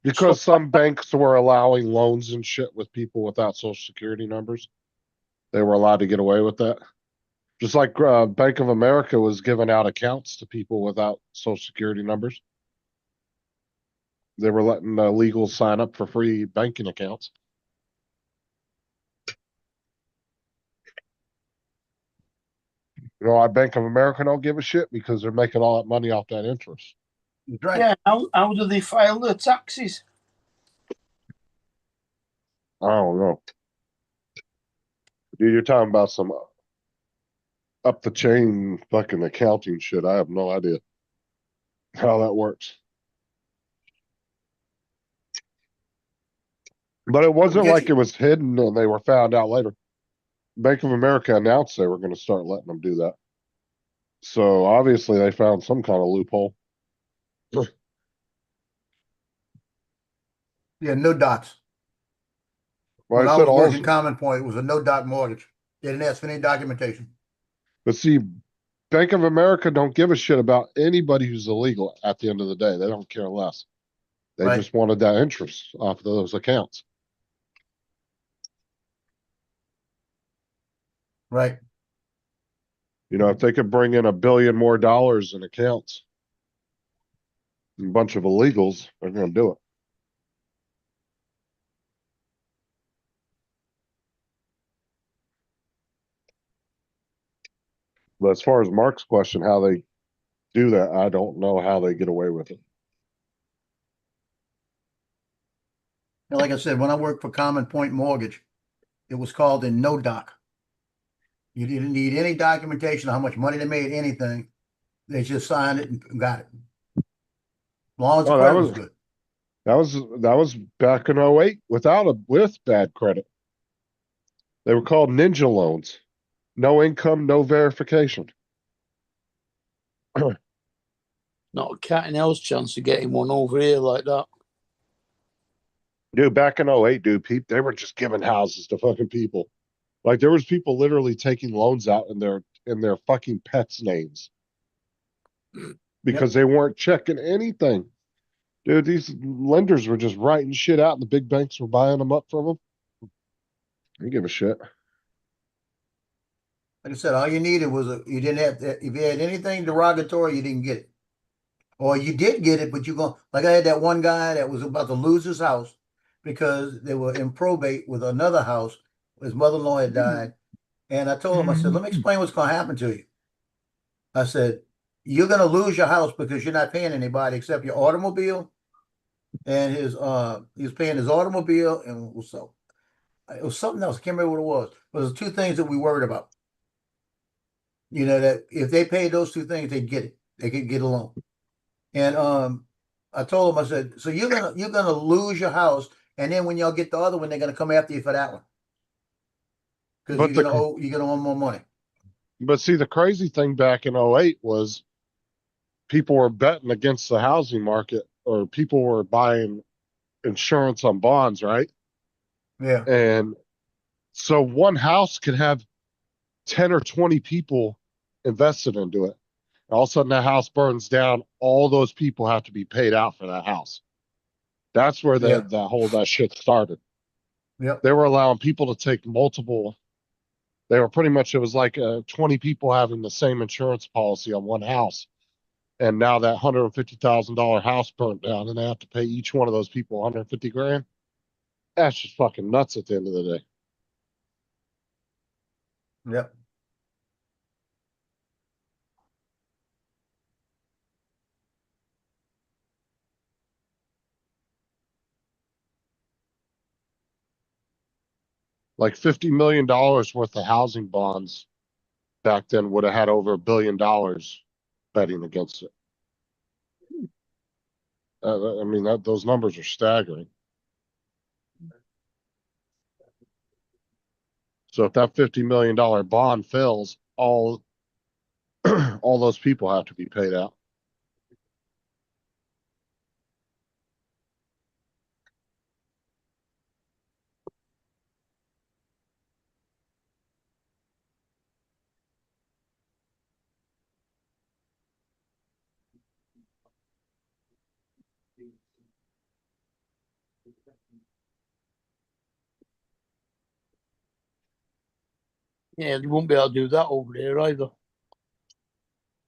Speaker 5: Because some banks were allowing loans and shit with people without social security numbers. They were allowed to get away with that. Just like Bank of America was giving out accounts to people without social security numbers. They were letting illegals sign up for free banking accounts. You know why Bank of America don't give a shit? Because they're making all that money off that interest.
Speaker 6: Right.
Speaker 7: yeah, how do they file their taxes?
Speaker 5: I don't know. Dude, you're talking about some up the chain fucking accounting shit. I have no idea how that works. But it wasn't like it was hidden and they were found out later. Bank of America announced they were going to start letting them do that. So obviously they found some kind of loophole.
Speaker 6: Yeah, no dots.
Speaker 5: Well,
Speaker 6: When
Speaker 5: I
Speaker 6: I
Speaker 5: said
Speaker 6: was working
Speaker 5: also,
Speaker 6: Common Point, it was a no dot mortgage. They didn't ask for any documentation.
Speaker 5: but see, Bank of America don't give a shit about anybody who's illegal at the end of the day. They don't care less. They
Speaker 6: Right.
Speaker 5: just wanted that interest off of those accounts.
Speaker 6: Right.
Speaker 5: You know, if they could bring in $1 billion more in accounts, a bunch of illegals, they're going to do it. But as far as Mark's question, how they do that, I don't know how they get away with it.
Speaker 6: And like I said, when I worked for Common Point Mortgage, it was called a no doc. You didn't need any documentation of how much money they made, anything. They just signed it and got it. As long as the
Speaker 5: Oh, that
Speaker 6: credit was
Speaker 5: was-
Speaker 6: good.
Speaker 5: That was back in 08 with bad credit. They were called ninja loans. No income, no verification.
Speaker 7: Not a cat and hell's chance of getting one over here like that.
Speaker 5: Dude, back in 08, dude, they were just giving houses to fucking people. Like there was people literally taking loans out in their fucking pets' names because they weren't checking anything. Dude, these lenders were just writing shit out and the big banks were buying them up from them. I didn't give a shit.
Speaker 6: Like I said, all you needed was you didn't have to, if you had anything derogatory, you didn't get it. Or you did get it, but you go like I had that one guy that was about to lose his house because they were in probate with another house. His mother-in-law had died. And I told him, I said, let me explain what's gonna happen to you. I said, you're gonna lose your house because you're not paying anybody except your automobile and he was paying his automobile and so it was something else. I can't remember what it was. But it was two things that we worried about. You know, that if they paid those two things, they'd get it. They could get a loan. And I told him, I said, so you're gonna lose your house, and then when y'all get the other one, they're gonna come after you for that one. Because
Speaker 5: But
Speaker 6: you're gonna owe more money.
Speaker 5: But see, the crazy thing back in 08 was people were betting against the housing market, or people were buying insurance on bonds, right?
Speaker 6: Yeah.
Speaker 5: And so one house could have 10 or 20 people invested into it. All of a sudden, that house burns down. All those people have to be paid out for that house. That's where
Speaker 6: Yeah.
Speaker 5: that shit started.
Speaker 6: Yep.
Speaker 5: They were allowing people to take multiple. They were pretty much, it was like 20 people having the same insurance policy on one house. And now that $150,000 house burnt down and they have to pay each one of those people 150 grand. That's just fucking nuts at the end of the day.
Speaker 6: Yep.
Speaker 5: Like $50 million worth of housing bonds back then would have had over $1 billion betting against it. I mean, those numbers are staggering. So if that $50 million bond fails, all those people have to be paid out.
Speaker 7: Yeah, you won't be able to do that over there either.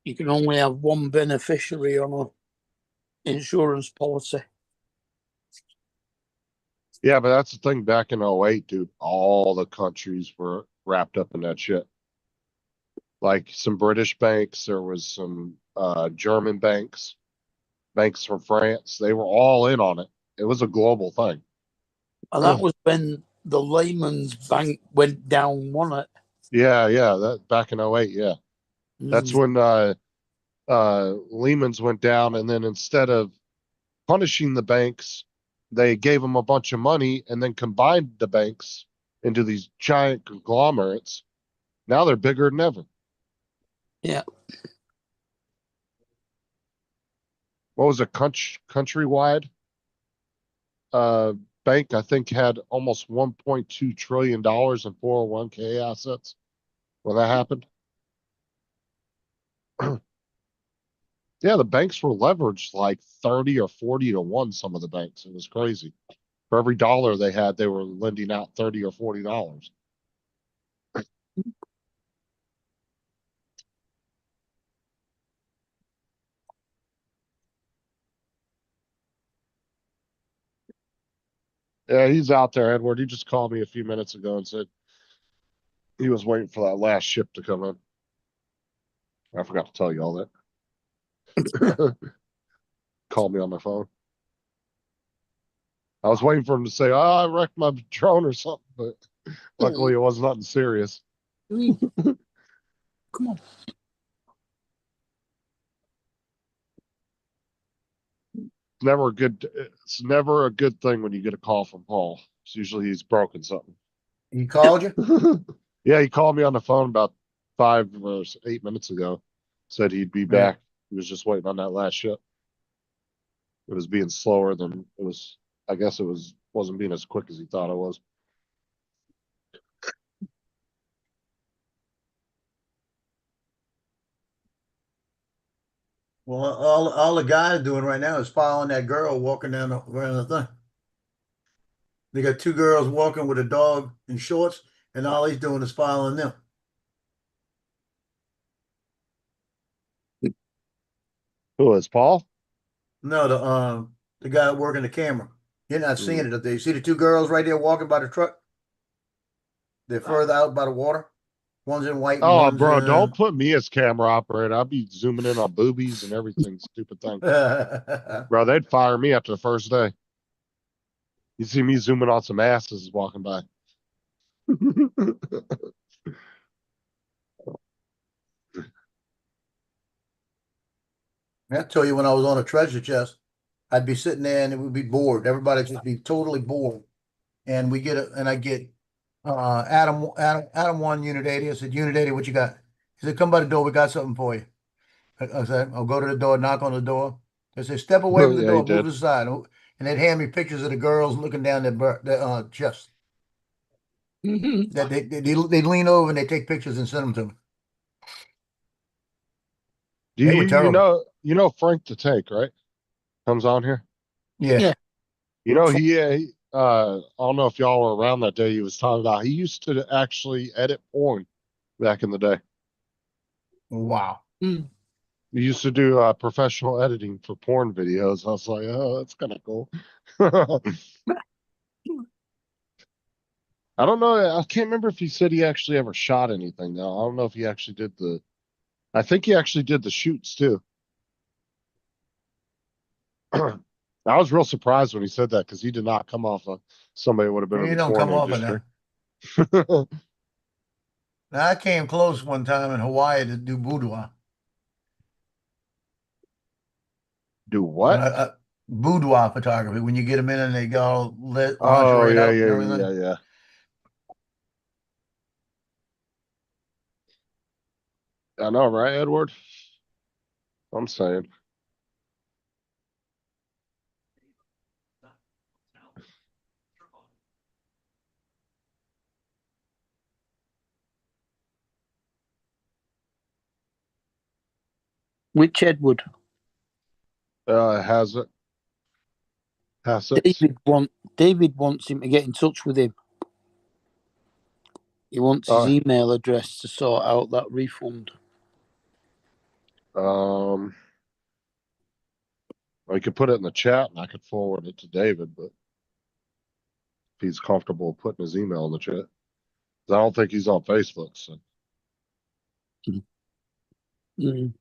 Speaker 7: You can only have one beneficiary on a insurance policy.
Speaker 5: Yeah, but that's the thing back in 08, dude. All the countries were wrapped up in that shit. Like some British banks, there was some German banks, banks from France. They were all in on it. It was a global thing.
Speaker 7: And that was when the Lehman's Bank went down, wasn't it?
Speaker 5: Yeah, that back in 08, yeah. That's when Lehman's went down, and then instead of punishing the banks, they gave them a bunch of money and then combined the banks into these giant conglomerates. Now they're bigger than ever.
Speaker 7: Yeah.
Speaker 5: What was it, Countrywide bank, I think, had almost $1.2 trillion in 401k assets when that happened. Yeah, the banks were leveraged like 30 or 40 to 1, some of the banks. It was crazy. For every dollar they had, they were lending out $30 or $40. Yeah, he's out there, Edward. He just called me a few minutes ago and said he was waiting for that last ship to come in. I forgot to tell you all that. Called me on my phone. I was waiting for him to say, "Oh, I wrecked my drone or something," but luckily it was nothing serious.
Speaker 7: Come on.
Speaker 5: It's never a good thing when you get a call from Paul. It's usually he's broken something.
Speaker 6: He called you?
Speaker 5: Yeah, he called me on the phone about 5 or 8 minutes ago. Said he'd be back. He was just waiting on that last ship. It was being slower than it was. I guess wasn't being as quick as he thought it was.
Speaker 6: Well, all the guy's doing right now is following that girl walking around the thing. They got two girls walking with a dog in shorts, and all he's doing is following them.
Speaker 5: Who is Paul?
Speaker 6: No, the guy working the camera. You're not seeing
Speaker 5: Mm.
Speaker 6: it up there. You see the two girls right there walking by the truck? They're further out by the water. One's in white and
Speaker 5: Oh,
Speaker 6: one's
Speaker 5: bro, don't put me as camera operator. I'll be zooming in on boobies and everything, stupid thing. Bro, they'd fire me after the first day. You see me zooming on some asses walking by.
Speaker 6: I tell you, when I was on a treasure chest, I'd be sitting there and it would be bored. Everybody'd just be totally bored. And I get Adam 1, Unit 80. I said, Unit 80, what you got? He said, come by the door, we got something for you. I said, I'll go to the door, knock on the door. They said, step away from the
Speaker 5: Yeah, he
Speaker 6: door, move
Speaker 5: did.
Speaker 6: aside. And they'd hand me pictures of the girls looking down their chest. That they'd lean over and they take pictures and send them to me.
Speaker 5: Do
Speaker 6: They were
Speaker 5: you
Speaker 6: terrible.
Speaker 5: you know Frank the Tank, right? Comes on here.
Speaker 6: Yeah.
Speaker 7: Yeah.
Speaker 5: You know I don't know if y'all were around that day he was talking about. He used to actually edit porn back in the day.
Speaker 6: Wow.
Speaker 7: Mm.
Speaker 5: He used to do professional editing for porn videos. I was like, oh, that's kind of cool. I don't know. I can't remember if he said he actually ever shot anything though. I don't know if he actually did I think he actually did the shoots too. I was real surprised when he said that because he did not come off of somebody who would have been in
Speaker 6: You
Speaker 5: the
Speaker 6: don't
Speaker 5: porn
Speaker 6: come off of
Speaker 5: industry.
Speaker 6: that. Now, I came close one time in Hawaii to do boudoir.
Speaker 5: Do what?
Speaker 6: Boudoir photography. When you get them in and they got all lit,
Speaker 5: Oh
Speaker 6: lingerie
Speaker 5: yeah,
Speaker 6: out and
Speaker 5: yeah,
Speaker 6: everything.
Speaker 5: yeah, yeah. I know, right, Edward? I'm saying.
Speaker 7: Which Edward?
Speaker 5: Has it? Has it?
Speaker 7: David wants him to get in touch with him. He wants his email address to sort out that refund.
Speaker 5: I could put it in the chat and I could forward it to David, but if he's comfortable putting his email in the chat. 'Cause I don't think he's on Facebook, so.
Speaker 7: Mm.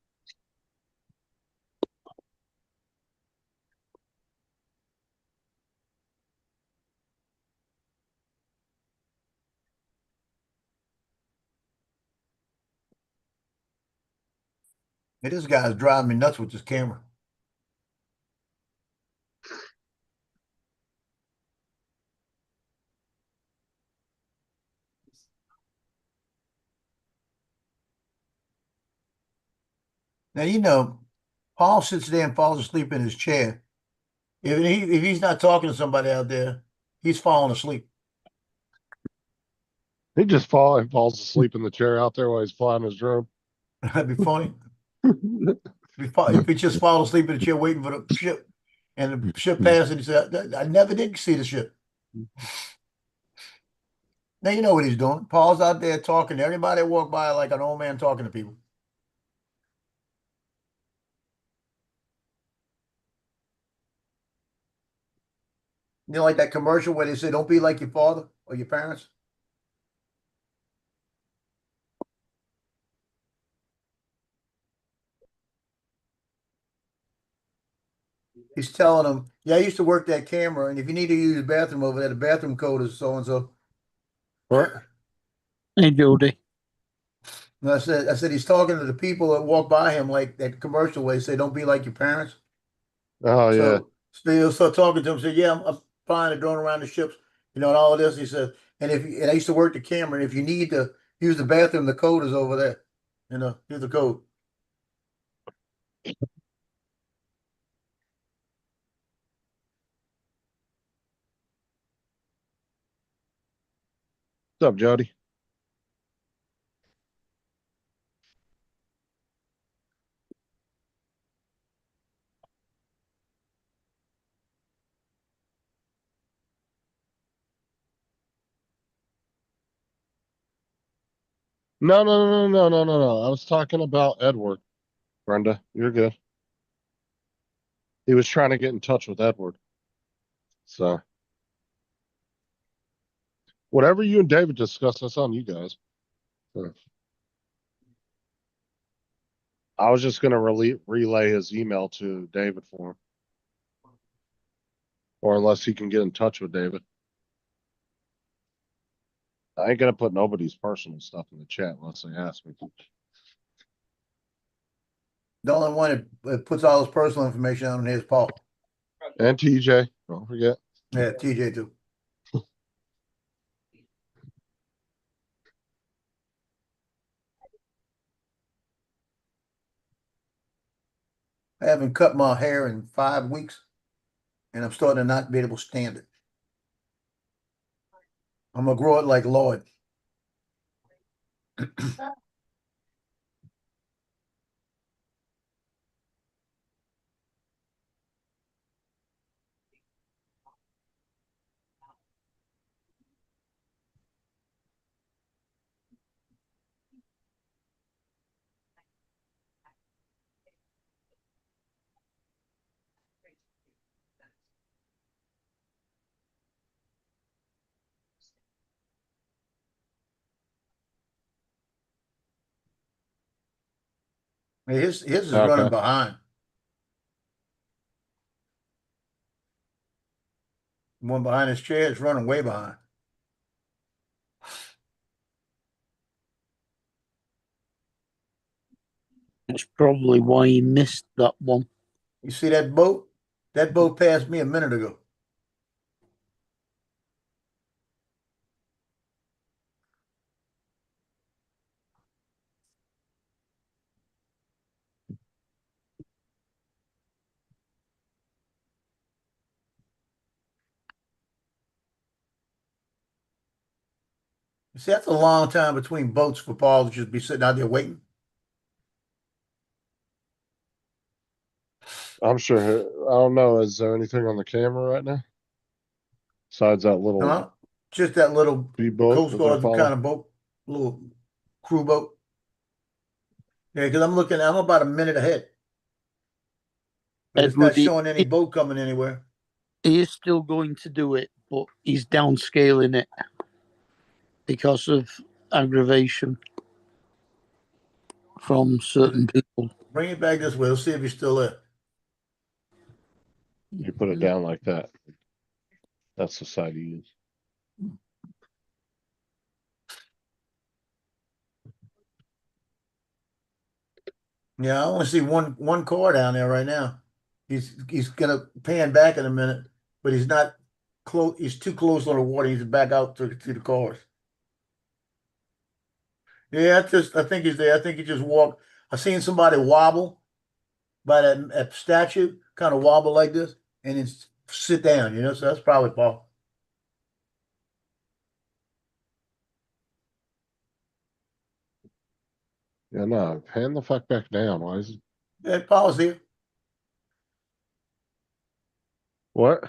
Speaker 6: Hey, this guy's driving me nuts with this camera. Now, you know, Paul sits there and falls asleep in his chair. If he's not talking to somebody out there, he's falling asleep.
Speaker 5: He just falls asleep in the chair out there while he's flying his drone.
Speaker 6: That'd be funny. If he just fall asleep in the chair waiting for the ship, and the ship passes, and he said, I never did see the ship. Now you know what he's doing. Paul's out there talking to everybody that walk by like an old man talking to people. You know, like that commercial where they say, don't be like your father or your parents. He's telling them, yeah, I used to work that camera, and if you need to use the bathroom over there, the bathroom code is so and so.
Speaker 7: Hey, Jody.
Speaker 6: And I said he's talking to the people that walk by him like that commercial where they say, don't be like your parents.
Speaker 5: Oh yeah.
Speaker 6: So he'll start talking to him, say, yeah, I'm flying and going around the ships, you know, and all of this. He said, and I used to work the camera, and if you need to use the bathroom, the code is over there. You know, here's the code.
Speaker 5: What's up, Jody? No. I was talking about Edward. Brenda, you're good. He was trying to get in touch with Edward. So whatever you and David discuss, that's on you guys. So, I was just gonna relay his email to David for him. Or unless he can get in touch with David. I ain't gonna put nobody's personal stuff in the chat unless they ask me to.
Speaker 6: The only one that puts all his personal information on here is Paul.
Speaker 5: And TJ, don't forget.
Speaker 6: Yeah, TJ too. I haven't cut my hair in 5 weeks, and I'm starting to not be able to stand it. I'm gonna grow it like Lloyd. His is running
Speaker 5: Okay.
Speaker 6: behind. The one behind his chair is running way behind.
Speaker 7: That's probably why he missed that one.
Speaker 6: You see that boat? That boat passed me a minute ago. You see, that's a long time between boats for Paul to just be sitting out there waiting.
Speaker 5: I'm sure. I don't know. Is there anything on the camera right now? Besides that little
Speaker 6: No, just that little
Speaker 5: speedboat
Speaker 6: Coast
Speaker 5: that they're
Speaker 6: Guard kind
Speaker 5: following?
Speaker 6: of boat, little crew boat. Yeah, because I'm about a minute ahead. But it's not
Speaker 7: Edward,
Speaker 6: showing any boat coming anywhere.
Speaker 7: he is still going to do it, but he's downscaling it because of aggravation from certain people.
Speaker 6: Bring it back this way. Let's see if he's still there.
Speaker 5: You put it down like that. That's the side you use.
Speaker 6: Yeah, I only see one car down there right now. He's gonna pan back in a minute, but he's not close. He's too close on the water. He's back out to the cars. Yeah, I think he's there. I think he just walked. I seen somebody wobble by that statue, kind of wobble like this, and then sit down. So that's probably Paul.
Speaker 5: Yeah, no, pan the fuck back down. Why is it?
Speaker 6: Yeah, Paul's here.
Speaker 5: What?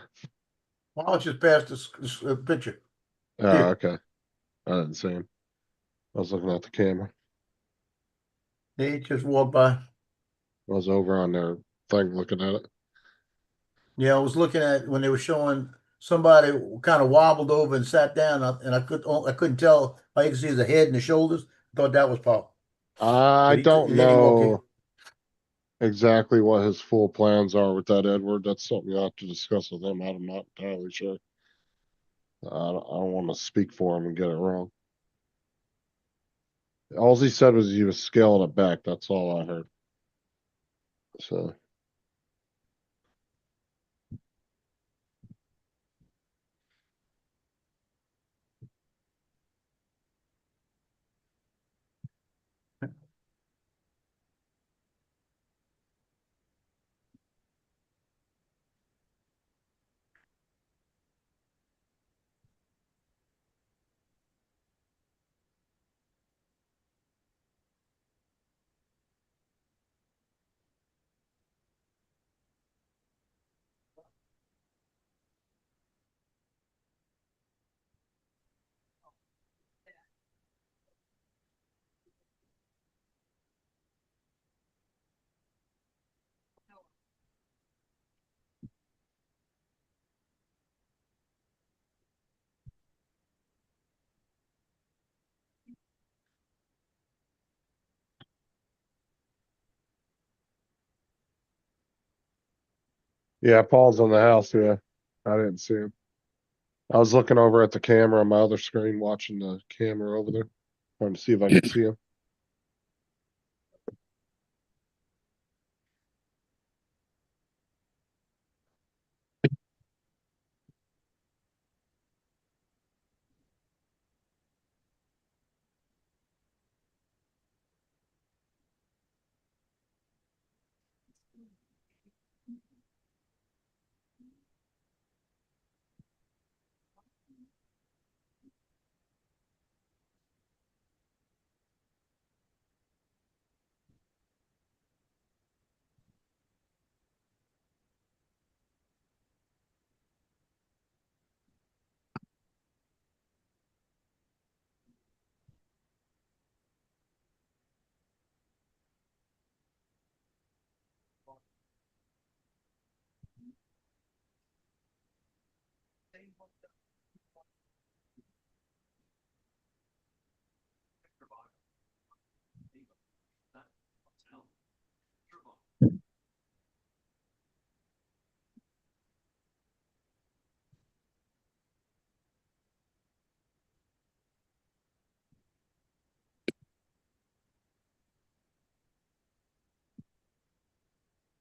Speaker 6: Paul's just passed this picture.
Speaker 5: Oh,
Speaker 6: Here.
Speaker 5: okay. I didn't see him. I was looking at the camera.
Speaker 6: He just walked by.
Speaker 5: I was over on their thing looking at it.
Speaker 6: Yeah, I was looking at when they were showing somebody kind of wobbled over and sat down, and I couldn't tell. All you could see is the head and the shoulders. I thought that was Paul.
Speaker 5: I don't
Speaker 6: And then he walked in.
Speaker 5: know exactly what his full plans are with that, Edward. That's something you have to discuss with him. I'm not entirely sure. I don't want to speak for him and get it wrong. All he said was he was scaling it back. That's all I heard. So. Yeah, Paul's on the house. Yeah, I didn't see him. I was looking over at the camera on my other screen, watching the camera over there, trying to see if I could see him.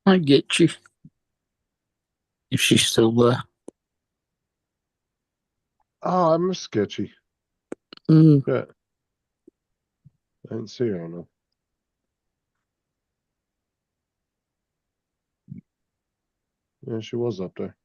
Speaker 7: I get you. If she's still there.
Speaker 5: Oh, I miss Sketchy.
Speaker 7: Mm.
Speaker 5: Yeah. I didn't see her on there. Yeah, she was up there.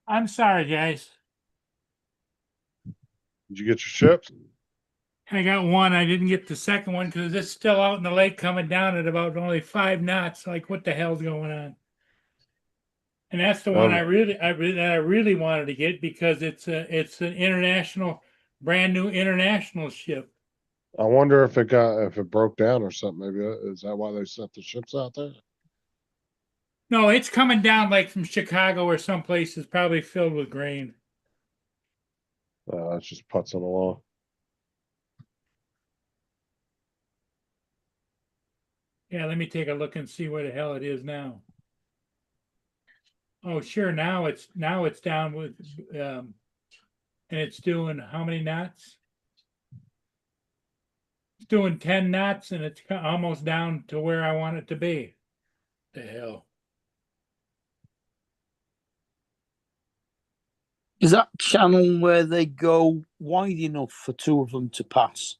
Speaker 3: I'm sorry, guys.
Speaker 5: Did you get your chips?
Speaker 3: I got one. I didn't get the second one because it's still out in the lake coming down at about only 5 knots. Like, what the hell's going on? And that's the one I really wanted to get because it's an international, brand new international ship.
Speaker 5: I wonder if it broke down or something. Maybe is that why they sent the ships out there?
Speaker 3: No, it's coming down like from Chicago or someplace. It's probably filled with grain.
Speaker 5: It's just putzing along.
Speaker 3: Yeah, let me take a look and see where the hell it is now. Oh, sure. Now it's down with, and it's doing how many knots? It's doing 10 knots, and it's almost down to where I want it to be. The hell.
Speaker 7: Is that channel where they go wide enough for two of them to pass?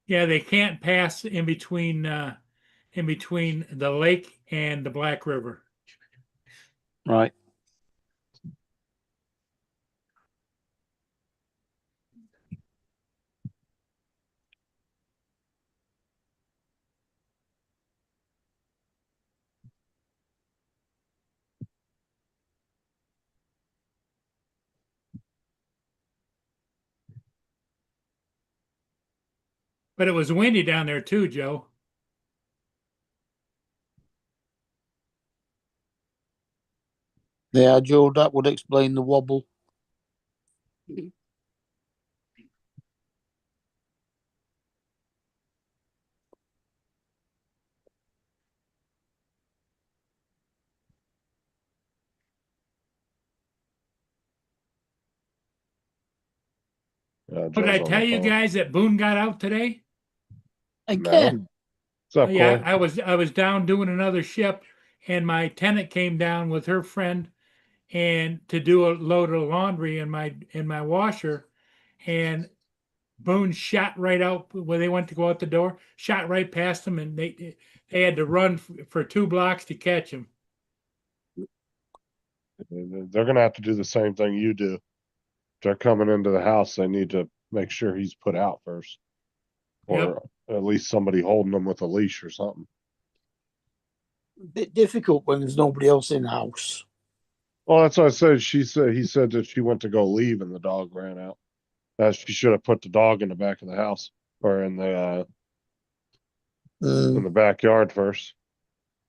Speaker 3: Yeah, they can't pass in between the lake and the Black River.
Speaker 7: Right.
Speaker 3: But it was windy down there too, Joe.
Speaker 7: Yeah, Joe, that would explain the wobble.
Speaker 3: Did I tell you guys that Boone got out today?
Speaker 7: Again.
Speaker 5: What's up,
Speaker 3: Yeah,
Speaker 5: Corey?
Speaker 3: I was down doing another ship, and my tenant came down with her friend, and to do a load of laundry in my washer, and Boone shot right out where they went to go out the door, shot right past them, and they had to run for 2 blocks to catch him.
Speaker 5: They're gonna have to do the same thing you do. If they're coming into the house, they need to make sure he's put out first. or at least somebody holding them with a leash or something.
Speaker 7: Bit difficult when there's nobody else in the house.
Speaker 5: Well, that's what I said. He said that she went to go leave and the dog ran out. She should have put the dog in the back of the house or in the backyard first.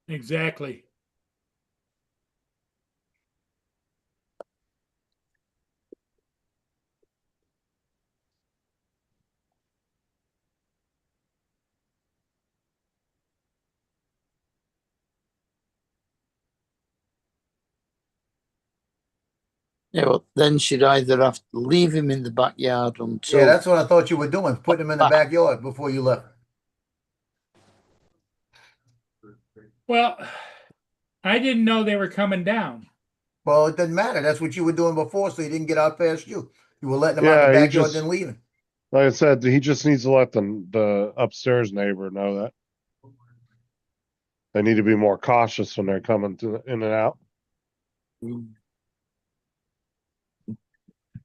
Speaker 3: Exactly.
Speaker 7: Yeah, well, then she'd either have to leave him in the backyard until
Speaker 6: Yeah, that's what I thought you were doing, putting him in the backyard before you left.
Speaker 3: Well, I didn't know they were coming down.
Speaker 6: Well, it doesn't matter. That's what you were doing before, so he didn't get out past you. You were letting him out
Speaker 5: Yeah,
Speaker 6: the
Speaker 5: he
Speaker 6: backyard,
Speaker 5: just,
Speaker 6: then leaving.
Speaker 5: like I said, he just needs to let the upstairs neighbor know that they need to be more cautious when they're coming in and out.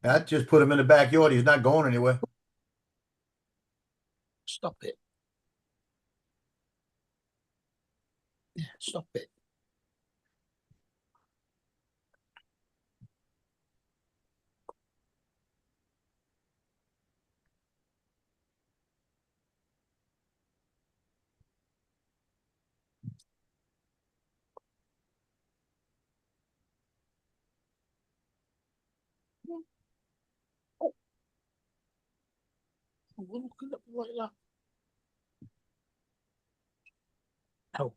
Speaker 6: That just put him in the backyard. He's not going anywhere.
Speaker 7: Stop it. Yeah, stop it. We're looking at it like that. Oh.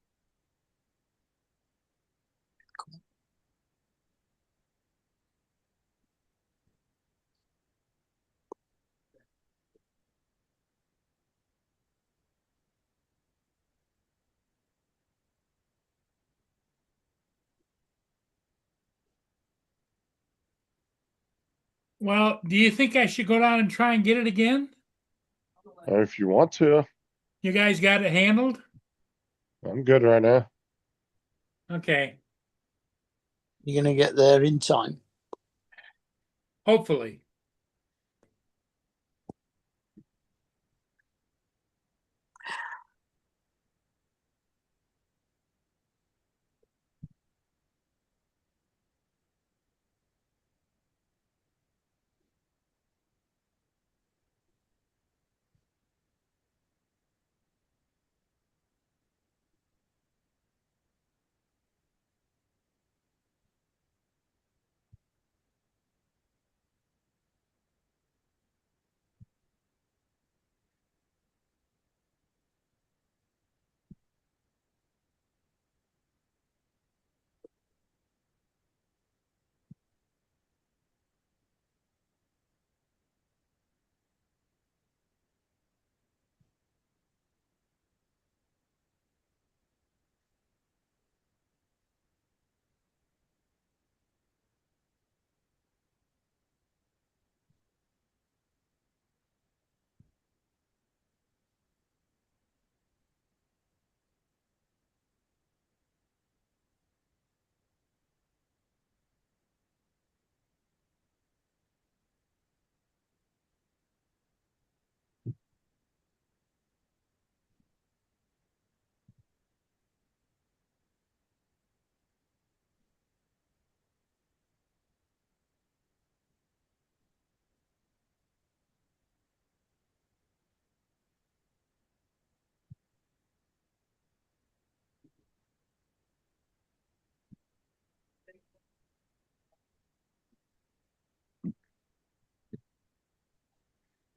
Speaker 3: Well, do you think I should go down and try and get it again?
Speaker 5: If you want to,
Speaker 3: You guys got it handled?
Speaker 5: I'm good right now.
Speaker 3: Okay,
Speaker 7: You're gonna get there in time.
Speaker 3: hopefully.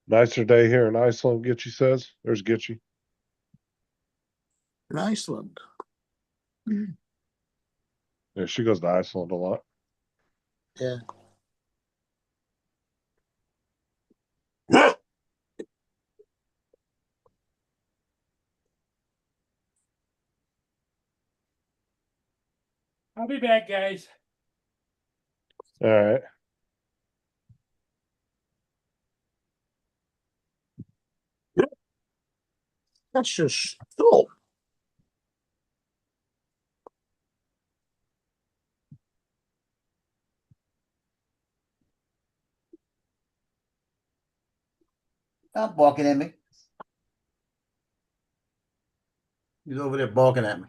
Speaker 5: Nicer day here in Iceland, Gitchy says. There's Gitchy.
Speaker 7: In Iceland.
Speaker 5: Yeah, she goes to Iceland a lot.
Speaker 7: Yeah.
Speaker 3: I'll be back, guys.
Speaker 5: All right.
Speaker 7: That's just stop.
Speaker 6: Stop barking at me. He's over there barking at me.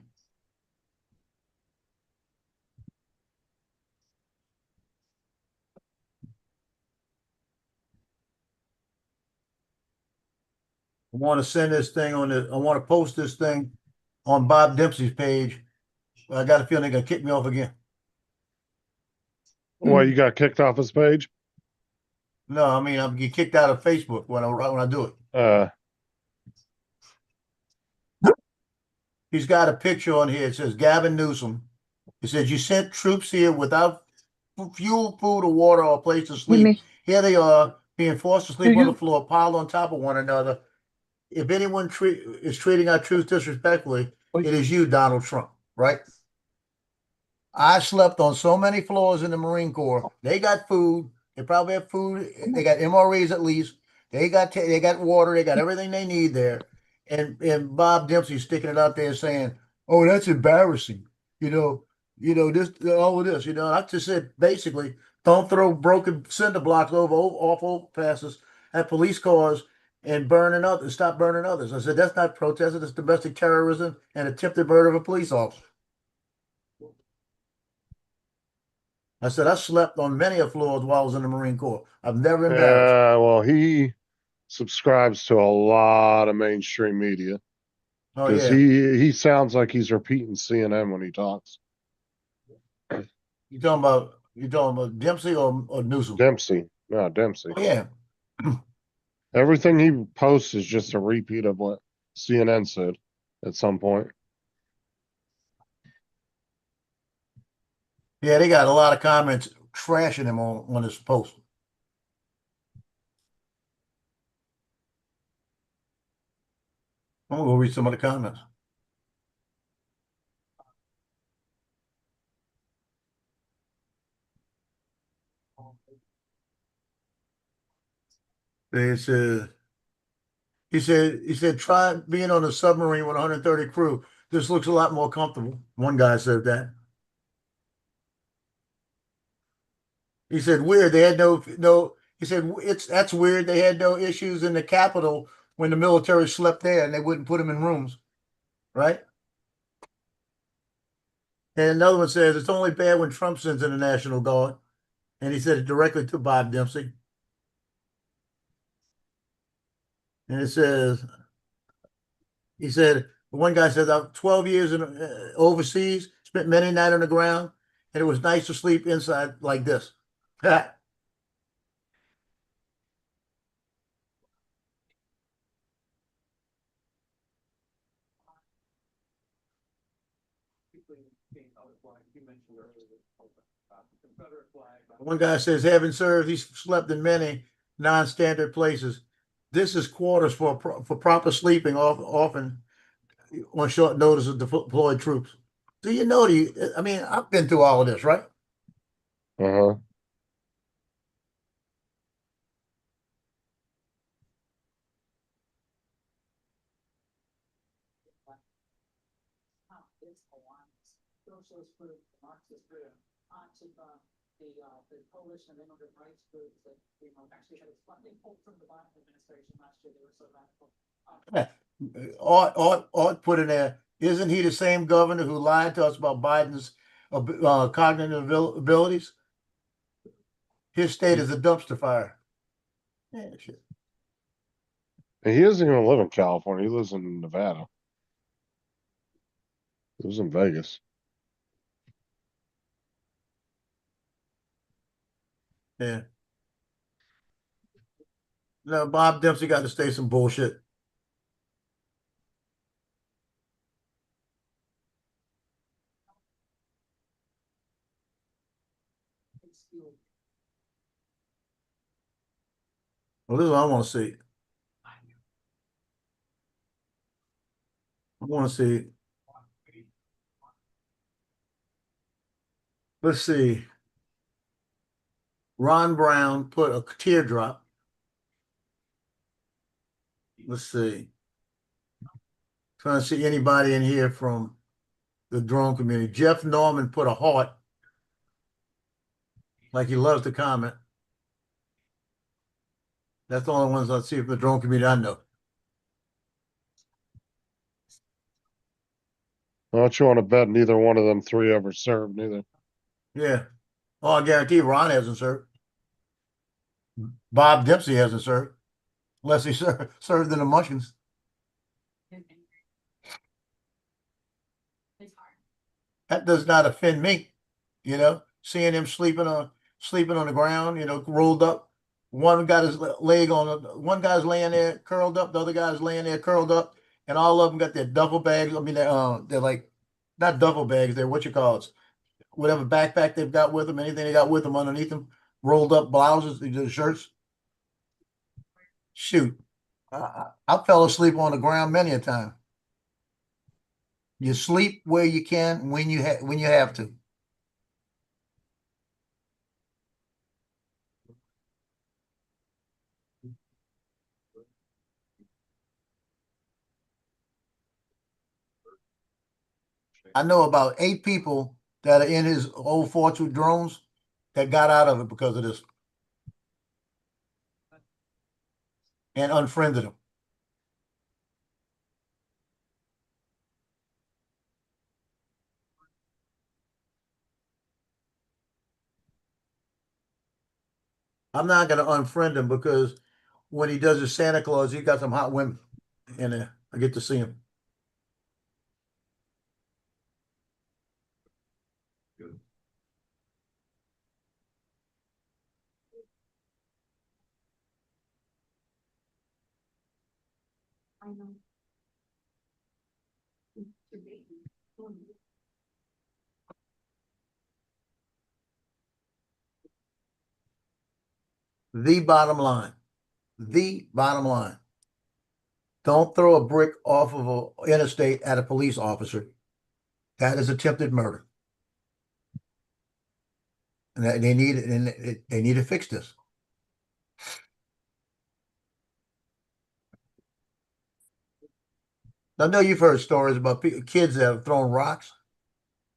Speaker 6: I want to send this thing on the, I want to post this thing on Bob Dempsey's page. But I got a feeling they're gonna kick me off again.
Speaker 5: Well, you got kicked off his page?
Speaker 6: No, I mean, I'm get kicked out of Facebook when I do it. He's got a picture on here. It says Gavin Newsom. It says you sent troops here without fuel, food, or water, or a place to sleep. Here they are being forced to sleep on the floor, piled on top of one another. If anyone is treating our troops disrespectfully, it is you, Donald Trump, right? I slept on so many floors in the Marine Corps. They got food. They probably have food. They got MREs at least. They got water. They got everything they need there. And Bob Dempsey sticking it out there saying, "Oh, that's embarrassing." This all of this. I just said basically, don't throw broken cinder blocks off overpasses at police cars and stop burning others. I said that's not protesting. It's domestic terrorism and attempted murder of a police officer. I said I slept on many a floors while I was in the Marine Corps. I've never embarrassed.
Speaker 5: Yeah, well, he subscribes to a lot of mainstream media
Speaker 6: Oh
Speaker 5: because
Speaker 6: yeah.
Speaker 5: he sounds like he's repeating CNN when he talks.
Speaker 6: You talking about Dempsey or Newsom?
Speaker 5: Dempsey. No, Dempsey.
Speaker 6: Yeah.
Speaker 5: Everything he posts is just a repeat of what CNN said at some point.
Speaker 6: Yeah, they got a lot of comments trashing him on this post. I'm gonna go read some of the comments. He said, try being on a submarine with 130 crew. This looks a lot more comfortable. One guy said that. He said, weird. They had no. He said, that's weird. They had no issues in the Capitol when the military slept there and they wouldn't put them in rooms. Right? And another one says, it's only bad when Trump sends in the National Guard. And he said it directly to Bob Dempsey. And it says, he said, one guy said, 12 years in overseas, spent many nights on the ground, and it was nice to sleep inside like this. One guy says, having served, he's slept in many non-standard places. This is quarters for proper sleeping, often on short notice of deployed troops. So I mean, I've been through all of this, right?
Speaker 5: Uh-huh.
Speaker 10: The coalition of immigrant rights groups that actually had its funding pulled from the Biden administration last year. They were so radical.
Speaker 6: Art put in there, isn't he the same governor who lied to us about Biden's cognitive abilities? His state is a dumpster fire. Yeah, shit.
Speaker 5: And he doesn't even live in California. He lives in Nevada. He lives in Vegas.
Speaker 6: Yeah. No, Bob Dempsey got to say some bullshit. Well, this is what I want to see. I want to see. Let's see. Ron Brown put a teardrop. Let's see. Trying to see anybody in here from the drone community. Jeff Norman put a heart. Like he loves to comment. That's the only ones I see from the drone community I know.
Speaker 5: Don't you want to bet neither one of them three ever served neither?
Speaker 6: Yeah. Oh, I guarantee Ron hasn't served. Bob Dempsey hasn't served, unless he served in the Munchkins.
Speaker 2: It's hard.
Speaker 6: That does not offend me, seeing him sleeping on the ground, rolled up. One got his leg on one guy's laying there curled up, the other guy's laying there curled up, and all of them got their duffel bags. I mean, they're like not duffel bags, they're what you call it, whatever backpack they've got with them, anything they got with them underneath them, rolled up blouses, the shirts. Shoot, I fell asleep on the ground many a time. You sleep where you can when you have to. I know about 8 people that are in his old Fortune drones that got out of it because of this and unfriended him. I'm not going to unfriend him because when he does his Santa Claus, he got some hot women in there. I get to see him.
Speaker 2: I know.
Speaker 6: The bottom line. Don't throw a brick off of an interstate at a police officer. That is attempted murder. And they need to fix this. I know you've heard stories about kids that have thrown rocks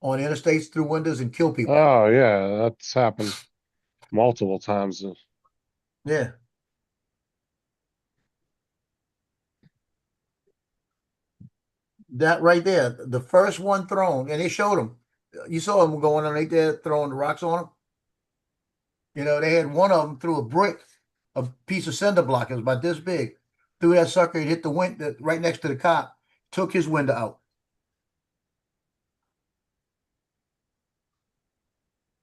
Speaker 6: on interstates through windows and kill people.
Speaker 5: Oh yeah, that's happened multiple times.
Speaker 6: Yeah. That right there, the first one thrown, and they showed them. You saw them going underneath there throwing the rocks on them. They had one of them threw a brick, a piece of cinder block, it was about this big, threw that sucker and hit the window right next to the cop, took his window out.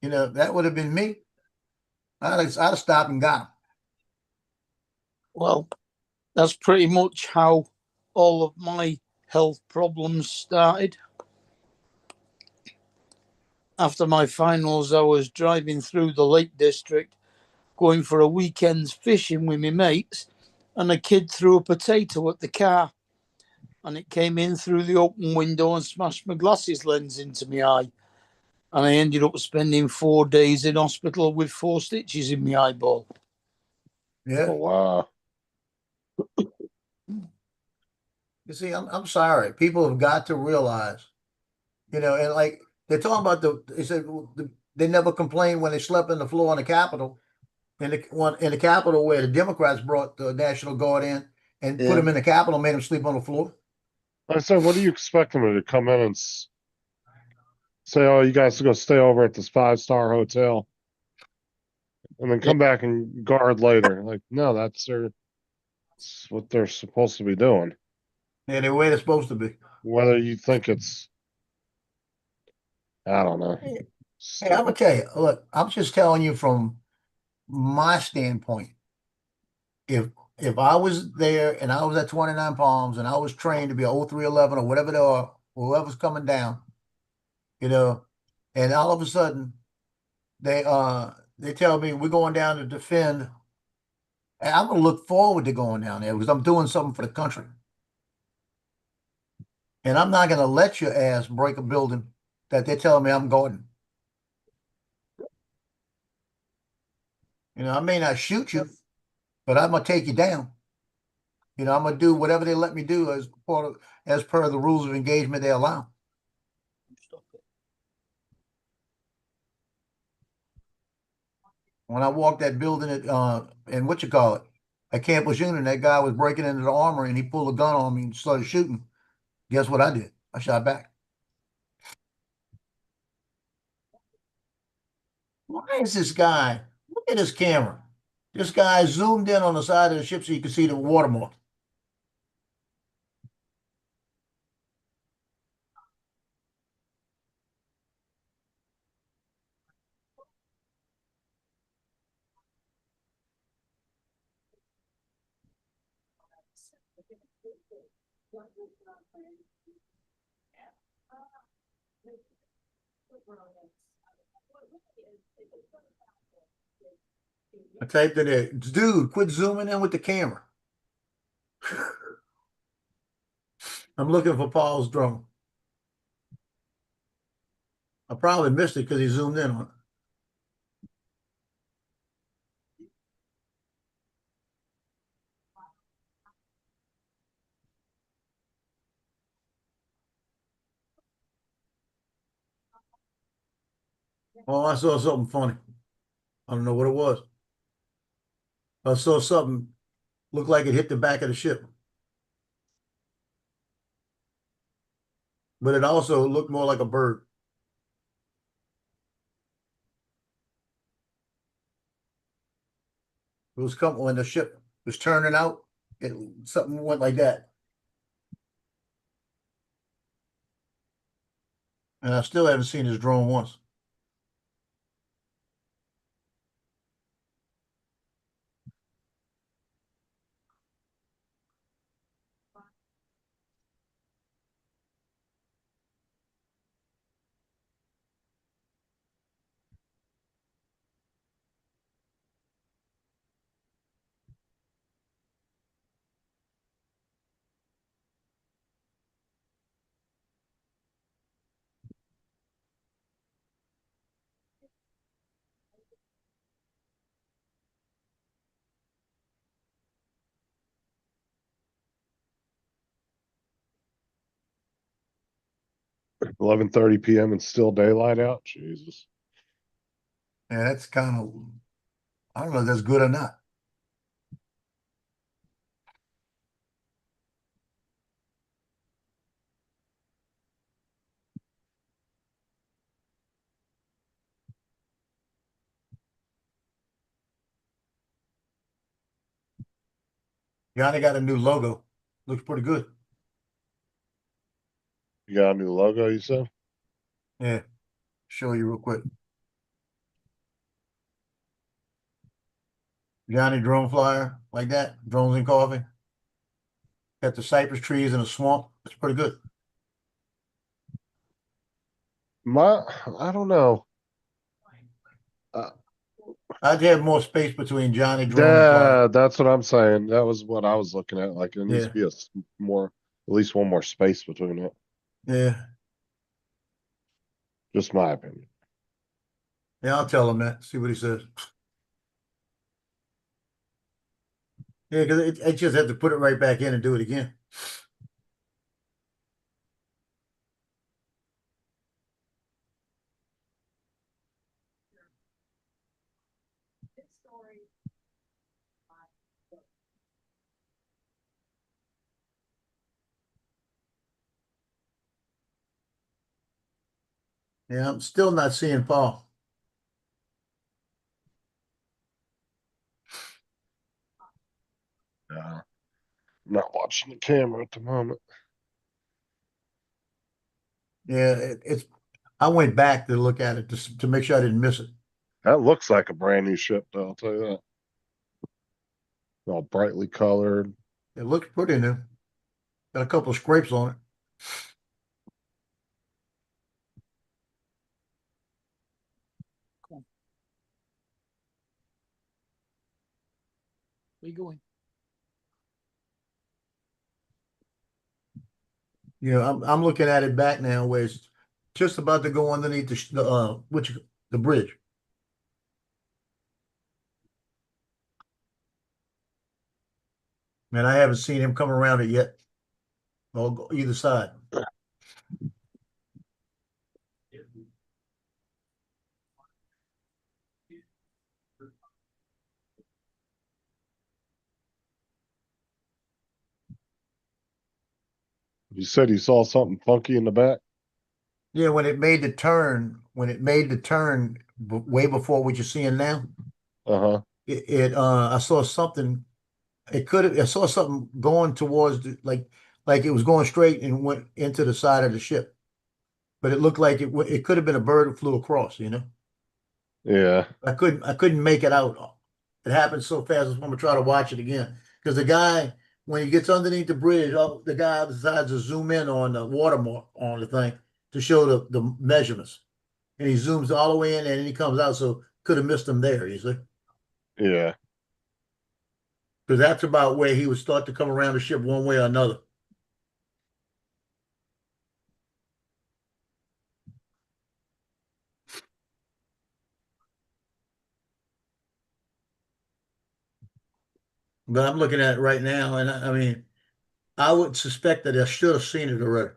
Speaker 6: That would have been me. I'd have stopped and got him.
Speaker 7: Well, that's pretty much how all of my health problems started. After my finals, I was driving through the Lake District, going for a weekend's fishing with my mates, and a kid threw a potato at the car, and it came in through the open window and smashed my glasses lens into my eye. And I ended up spending 4 days in hospital with 4 stitches in my eyeball.
Speaker 6: Yeah.
Speaker 5: Oh, wow.
Speaker 6: You see, I'm sorry. People have got to realize, and like they're talking about they said they never complained when they slept on the floor in the Capitol, in the Capitol where the Democrats brought the National Guard in and put them in the Capitol, made them sleep on the floor.
Speaker 5: I said, what do you expect them to come in and say, oh, you guys go stay over at this 5-star hotel and then come back and guard later? Like, no, that's what they're supposed to be doing.
Speaker 6: Yeah, the way they're supposed to be.
Speaker 5: Whether you think it's, I don't know.
Speaker 6: Hey, I'm gonna tell you, look, I'm just telling you from my standpoint. If I was there and I was at 29 Palms and I was trained to be a 0311 or whatever they are, whoever's coming down, and all of a sudden they tell me we're going down to defend, and I'm gonna look forward to going down there because I'm doing something for the country. And I'm not gonna let your ass break a building that they're telling me I'm guarding. I may not shoot you, but I'm gonna take you down. I'm gonna do whatever they let me do as per the rules of engagement they allow. When I walked that building at Campus Union, that guy was breaking into the armory and he pulled a gun on me and started shooting. Guess what I did? I shot back. Why is this guy? Look at this camera. This guy zoomed in on the side of the ship so you can see the watermark. I typed it in. Dude, quit zooming in with the camera. I'm looking for Paul's drone. I probably missed it because he zoomed in on it. Oh, I saw something funny. I don't know what it was. I saw something look like it hit the back of the ship. But it also looked more like a bird. It was coming when the ship was turning out. Something went like that. And I still haven't seen his drone once.
Speaker 5: Yeah. 11:30 p.m. and still daylight out. Jesus.
Speaker 6: Yeah, that's kind of, I don't know if that's good or not. Johnny got a new logo. Looks pretty good.
Speaker 5: You got a new logo, you said?
Speaker 6: Yeah. Show you real quick. Johnny drone flyer like that. Drones and coffee. Got the cypress trees in a swamp. It's pretty good.
Speaker 5: I don't know.
Speaker 6: I'd have more space between Johnny drone and flyer.
Speaker 5: Yeah, that's what I'm saying. That was what I was looking at. Like, it needs to be more, at least one more space between it.
Speaker 6: Yeah.
Speaker 5: Just my opinion.
Speaker 6: Yeah, I'll tell him that. See what he says. Yeah, because I just have to put it right back in and do it again. Yeah, I'm still not seeing Paul.
Speaker 5: Yeah. I'm not watching the camera at the moment.
Speaker 6: Yeah, it's. I went back to look at it to make sure I didn't miss it.
Speaker 5: That looks like a brand new ship, though. I'll tell you that. All brightly colored.
Speaker 6: It looks pretty new. Got a couple of scrapes on it.
Speaker 7: Where you going?
Speaker 6: Yeah, I'm looking at it back now where it's just about to go underneath the bridge. And I haven't seen him come around it yet. Or go either side.
Speaker 5: You said you saw something funky in the back?
Speaker 6: Yeah, when it made the turn way before what you're seeing now,
Speaker 5: Uh-huh.
Speaker 6: I saw something. I saw something going towards like it was going straight and went into the side of the ship, but it looked like it could have been a bird that flew across. You know,
Speaker 5: Yeah.
Speaker 6: I couldn't make it out. It happened so fast. I'm gonna try to watch it again because the guy when he gets underneath the bridge, the guy decides to zoom in on the watermark on the thing to show the measurements. And he zooms all the way in and then he comes out. So could have missed him there, you see?
Speaker 5: Yeah.
Speaker 6: Because that's about where he would start to come around the ship one way or another. But I'm looking at it right now, and I mean, I would suspect that I should have seen it already.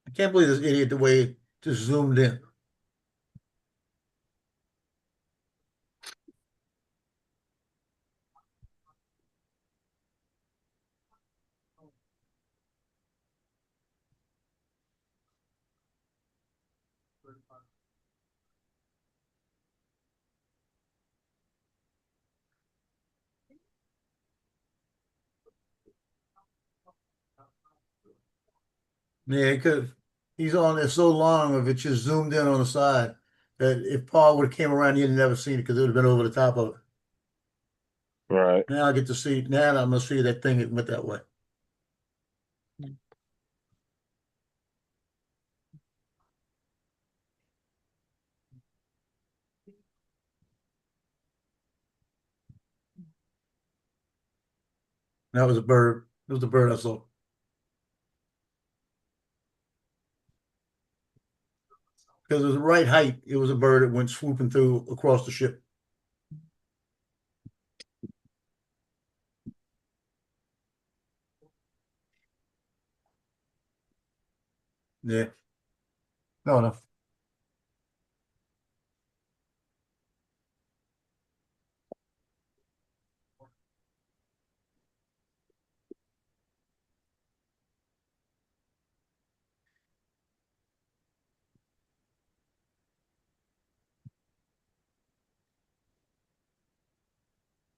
Speaker 6: I can't believe this idiot the way he just zoomed in. Yeah, because he's on there so long if it just zoomed in on the side that if Paul would have came around, he'd have never seen it because it would have been over the top of it.
Speaker 5: Right.
Speaker 6: Now I get to see, now I'm gonna see that thing that went that way. That was a bird. It was the bird I saw. Because it was the right height. It was a bird that went swooping through across the ship. Yeah. No, no.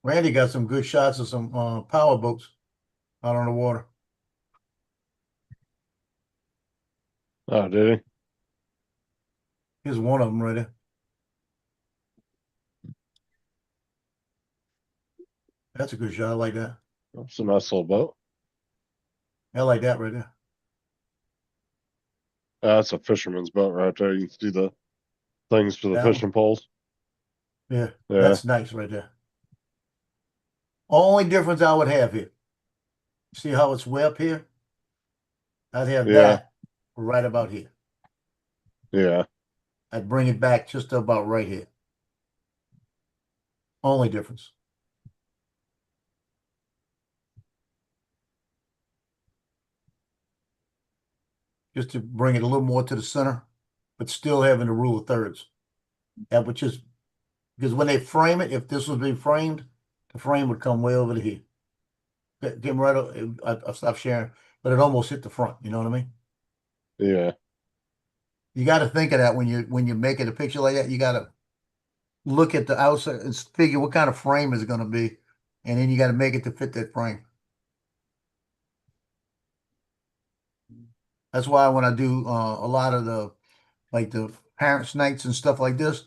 Speaker 6: Randy got some good shots of some power boats out on the water.
Speaker 5: Oh, did
Speaker 6: Here's one of them right there. That's a good shot. I like that.
Speaker 5: he? It's a nice little boat.
Speaker 6: I like that right there.
Speaker 5: That's a fisherman's boat right there. You can see the things for the
Speaker 6: That one.
Speaker 5: fishing poles.
Speaker 6: Yeah,
Speaker 5: Yeah.
Speaker 6: that's nice right there. Only difference I would have here. See how it's way up here? I'd have
Speaker 5: Yeah.
Speaker 6: that right about here.
Speaker 5: Yeah.
Speaker 6: I'd bring it back just about right here. Only difference. Just to bring it a little more to the center, but still having the rule of thirds. That would just because when they frame it, if this was being framed, the frame would come way over to here. Get right. I'll stop sharing, but it almost hit the front. You know what I mean?
Speaker 5: Yeah.
Speaker 6: You got to think of that when you're making a picture like that. You got to look at the outside and figure what kind of frame is it going to be, and then you got to make it to fit that frame. That's why when I do a lot of the parents' nights and stuff like this,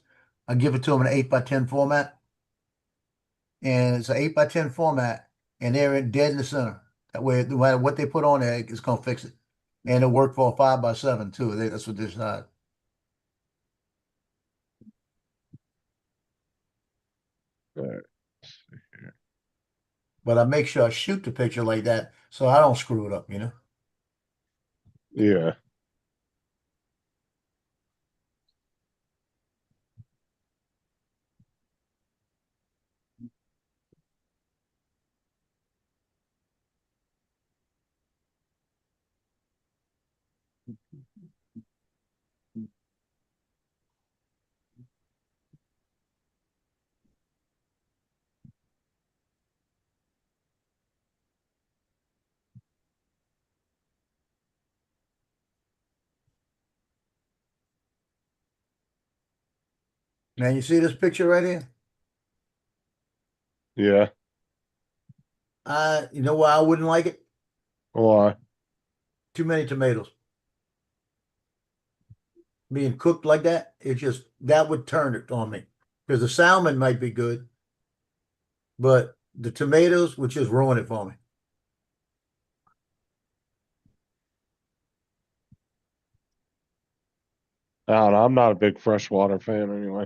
Speaker 6: I give it to them in an 8x10 format, and it's an 8x10 format, and they're dead in the center. That way, no matter what they put on there, it's gonna fix it, and it'll work for a 5x7 too. That's what they decide.
Speaker 5: All right.
Speaker 6: But I make sure I shoot the picture like that so I don't screw it up. You know.
Speaker 5: Yeah.
Speaker 6: Now you see this picture right here?
Speaker 5: Yeah.
Speaker 6: You know why I wouldn't like it?
Speaker 5: Why?
Speaker 6: Too many tomatoes. Being cooked like that, that would turn it on me. Because the salmon might be good, but the tomatoes would just ruin it for me.
Speaker 5: I don't know. I'm not a big freshwater fan anyway.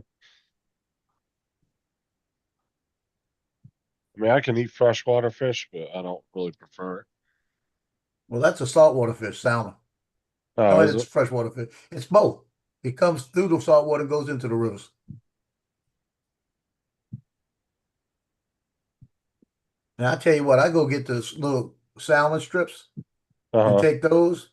Speaker 5: I mean, I can eat freshwater fish, but I don't really prefer it.
Speaker 6: Well, that's a saltwater fish, salmon.
Speaker 5: Oh,
Speaker 6: No,
Speaker 5: is
Speaker 6: it's
Speaker 5: it?
Speaker 6: freshwater fish. It's both. It comes through the saltwater and goes into the rivers. And I tell you what, I go get those little salmon strips and
Speaker 5: Uh-huh.
Speaker 6: take those,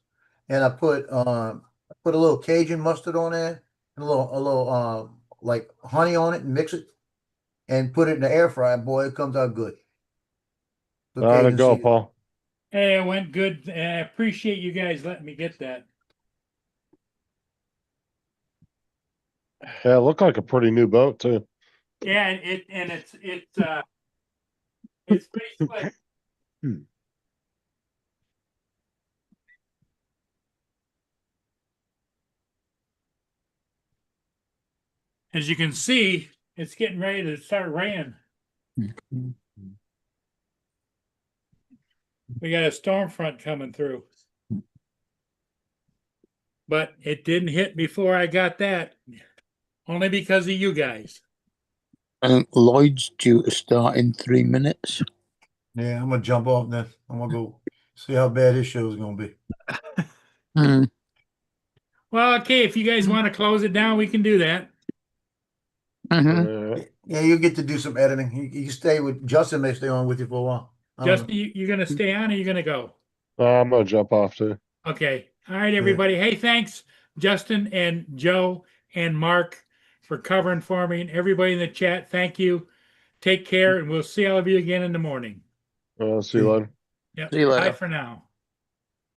Speaker 6: and I put a little Cajun mustard on there, and a little like honey on it, and mix it, and put it in the air fryer. Boy, it comes out good. The
Speaker 5: There to
Speaker 6: Cajun
Speaker 5: go,
Speaker 6: seasoning.
Speaker 5: Paul.
Speaker 3: Hey, it went good. And I appreciate you guys letting me get that.
Speaker 5: Yeah, it looked like a pretty new boat too.
Speaker 3: Yeah, and it's pretty slick. As you can see, it's getting ready to start raining. We got a storm front coming through. But it didn't hit before I got that. Only because of you guys.
Speaker 7: And Lloyd's due to start in 3 minutes.
Speaker 6: Yeah, I'm gonna jump off then. I'm gonna go see how bad his show is gonna be.
Speaker 3: Well, okay, if you guys want to close it down, we can do that.
Speaker 6: Yeah, you get to do some editing. You stay with Justin. May stay on with you for a while.
Speaker 3: Justin, you're going to stay on or you're going to go?
Speaker 5: I'm gonna jump off too.
Speaker 3: Okay. All right, everybody. Hey, thanks, Justin and Joe and Mark, for covering for me, and everybody in the chat. Thank you. Take care, and we'll see all of you again in the morning.
Speaker 5: See you later.
Speaker 3: Yep.
Speaker 7: See you later.
Speaker 3: Bye for now.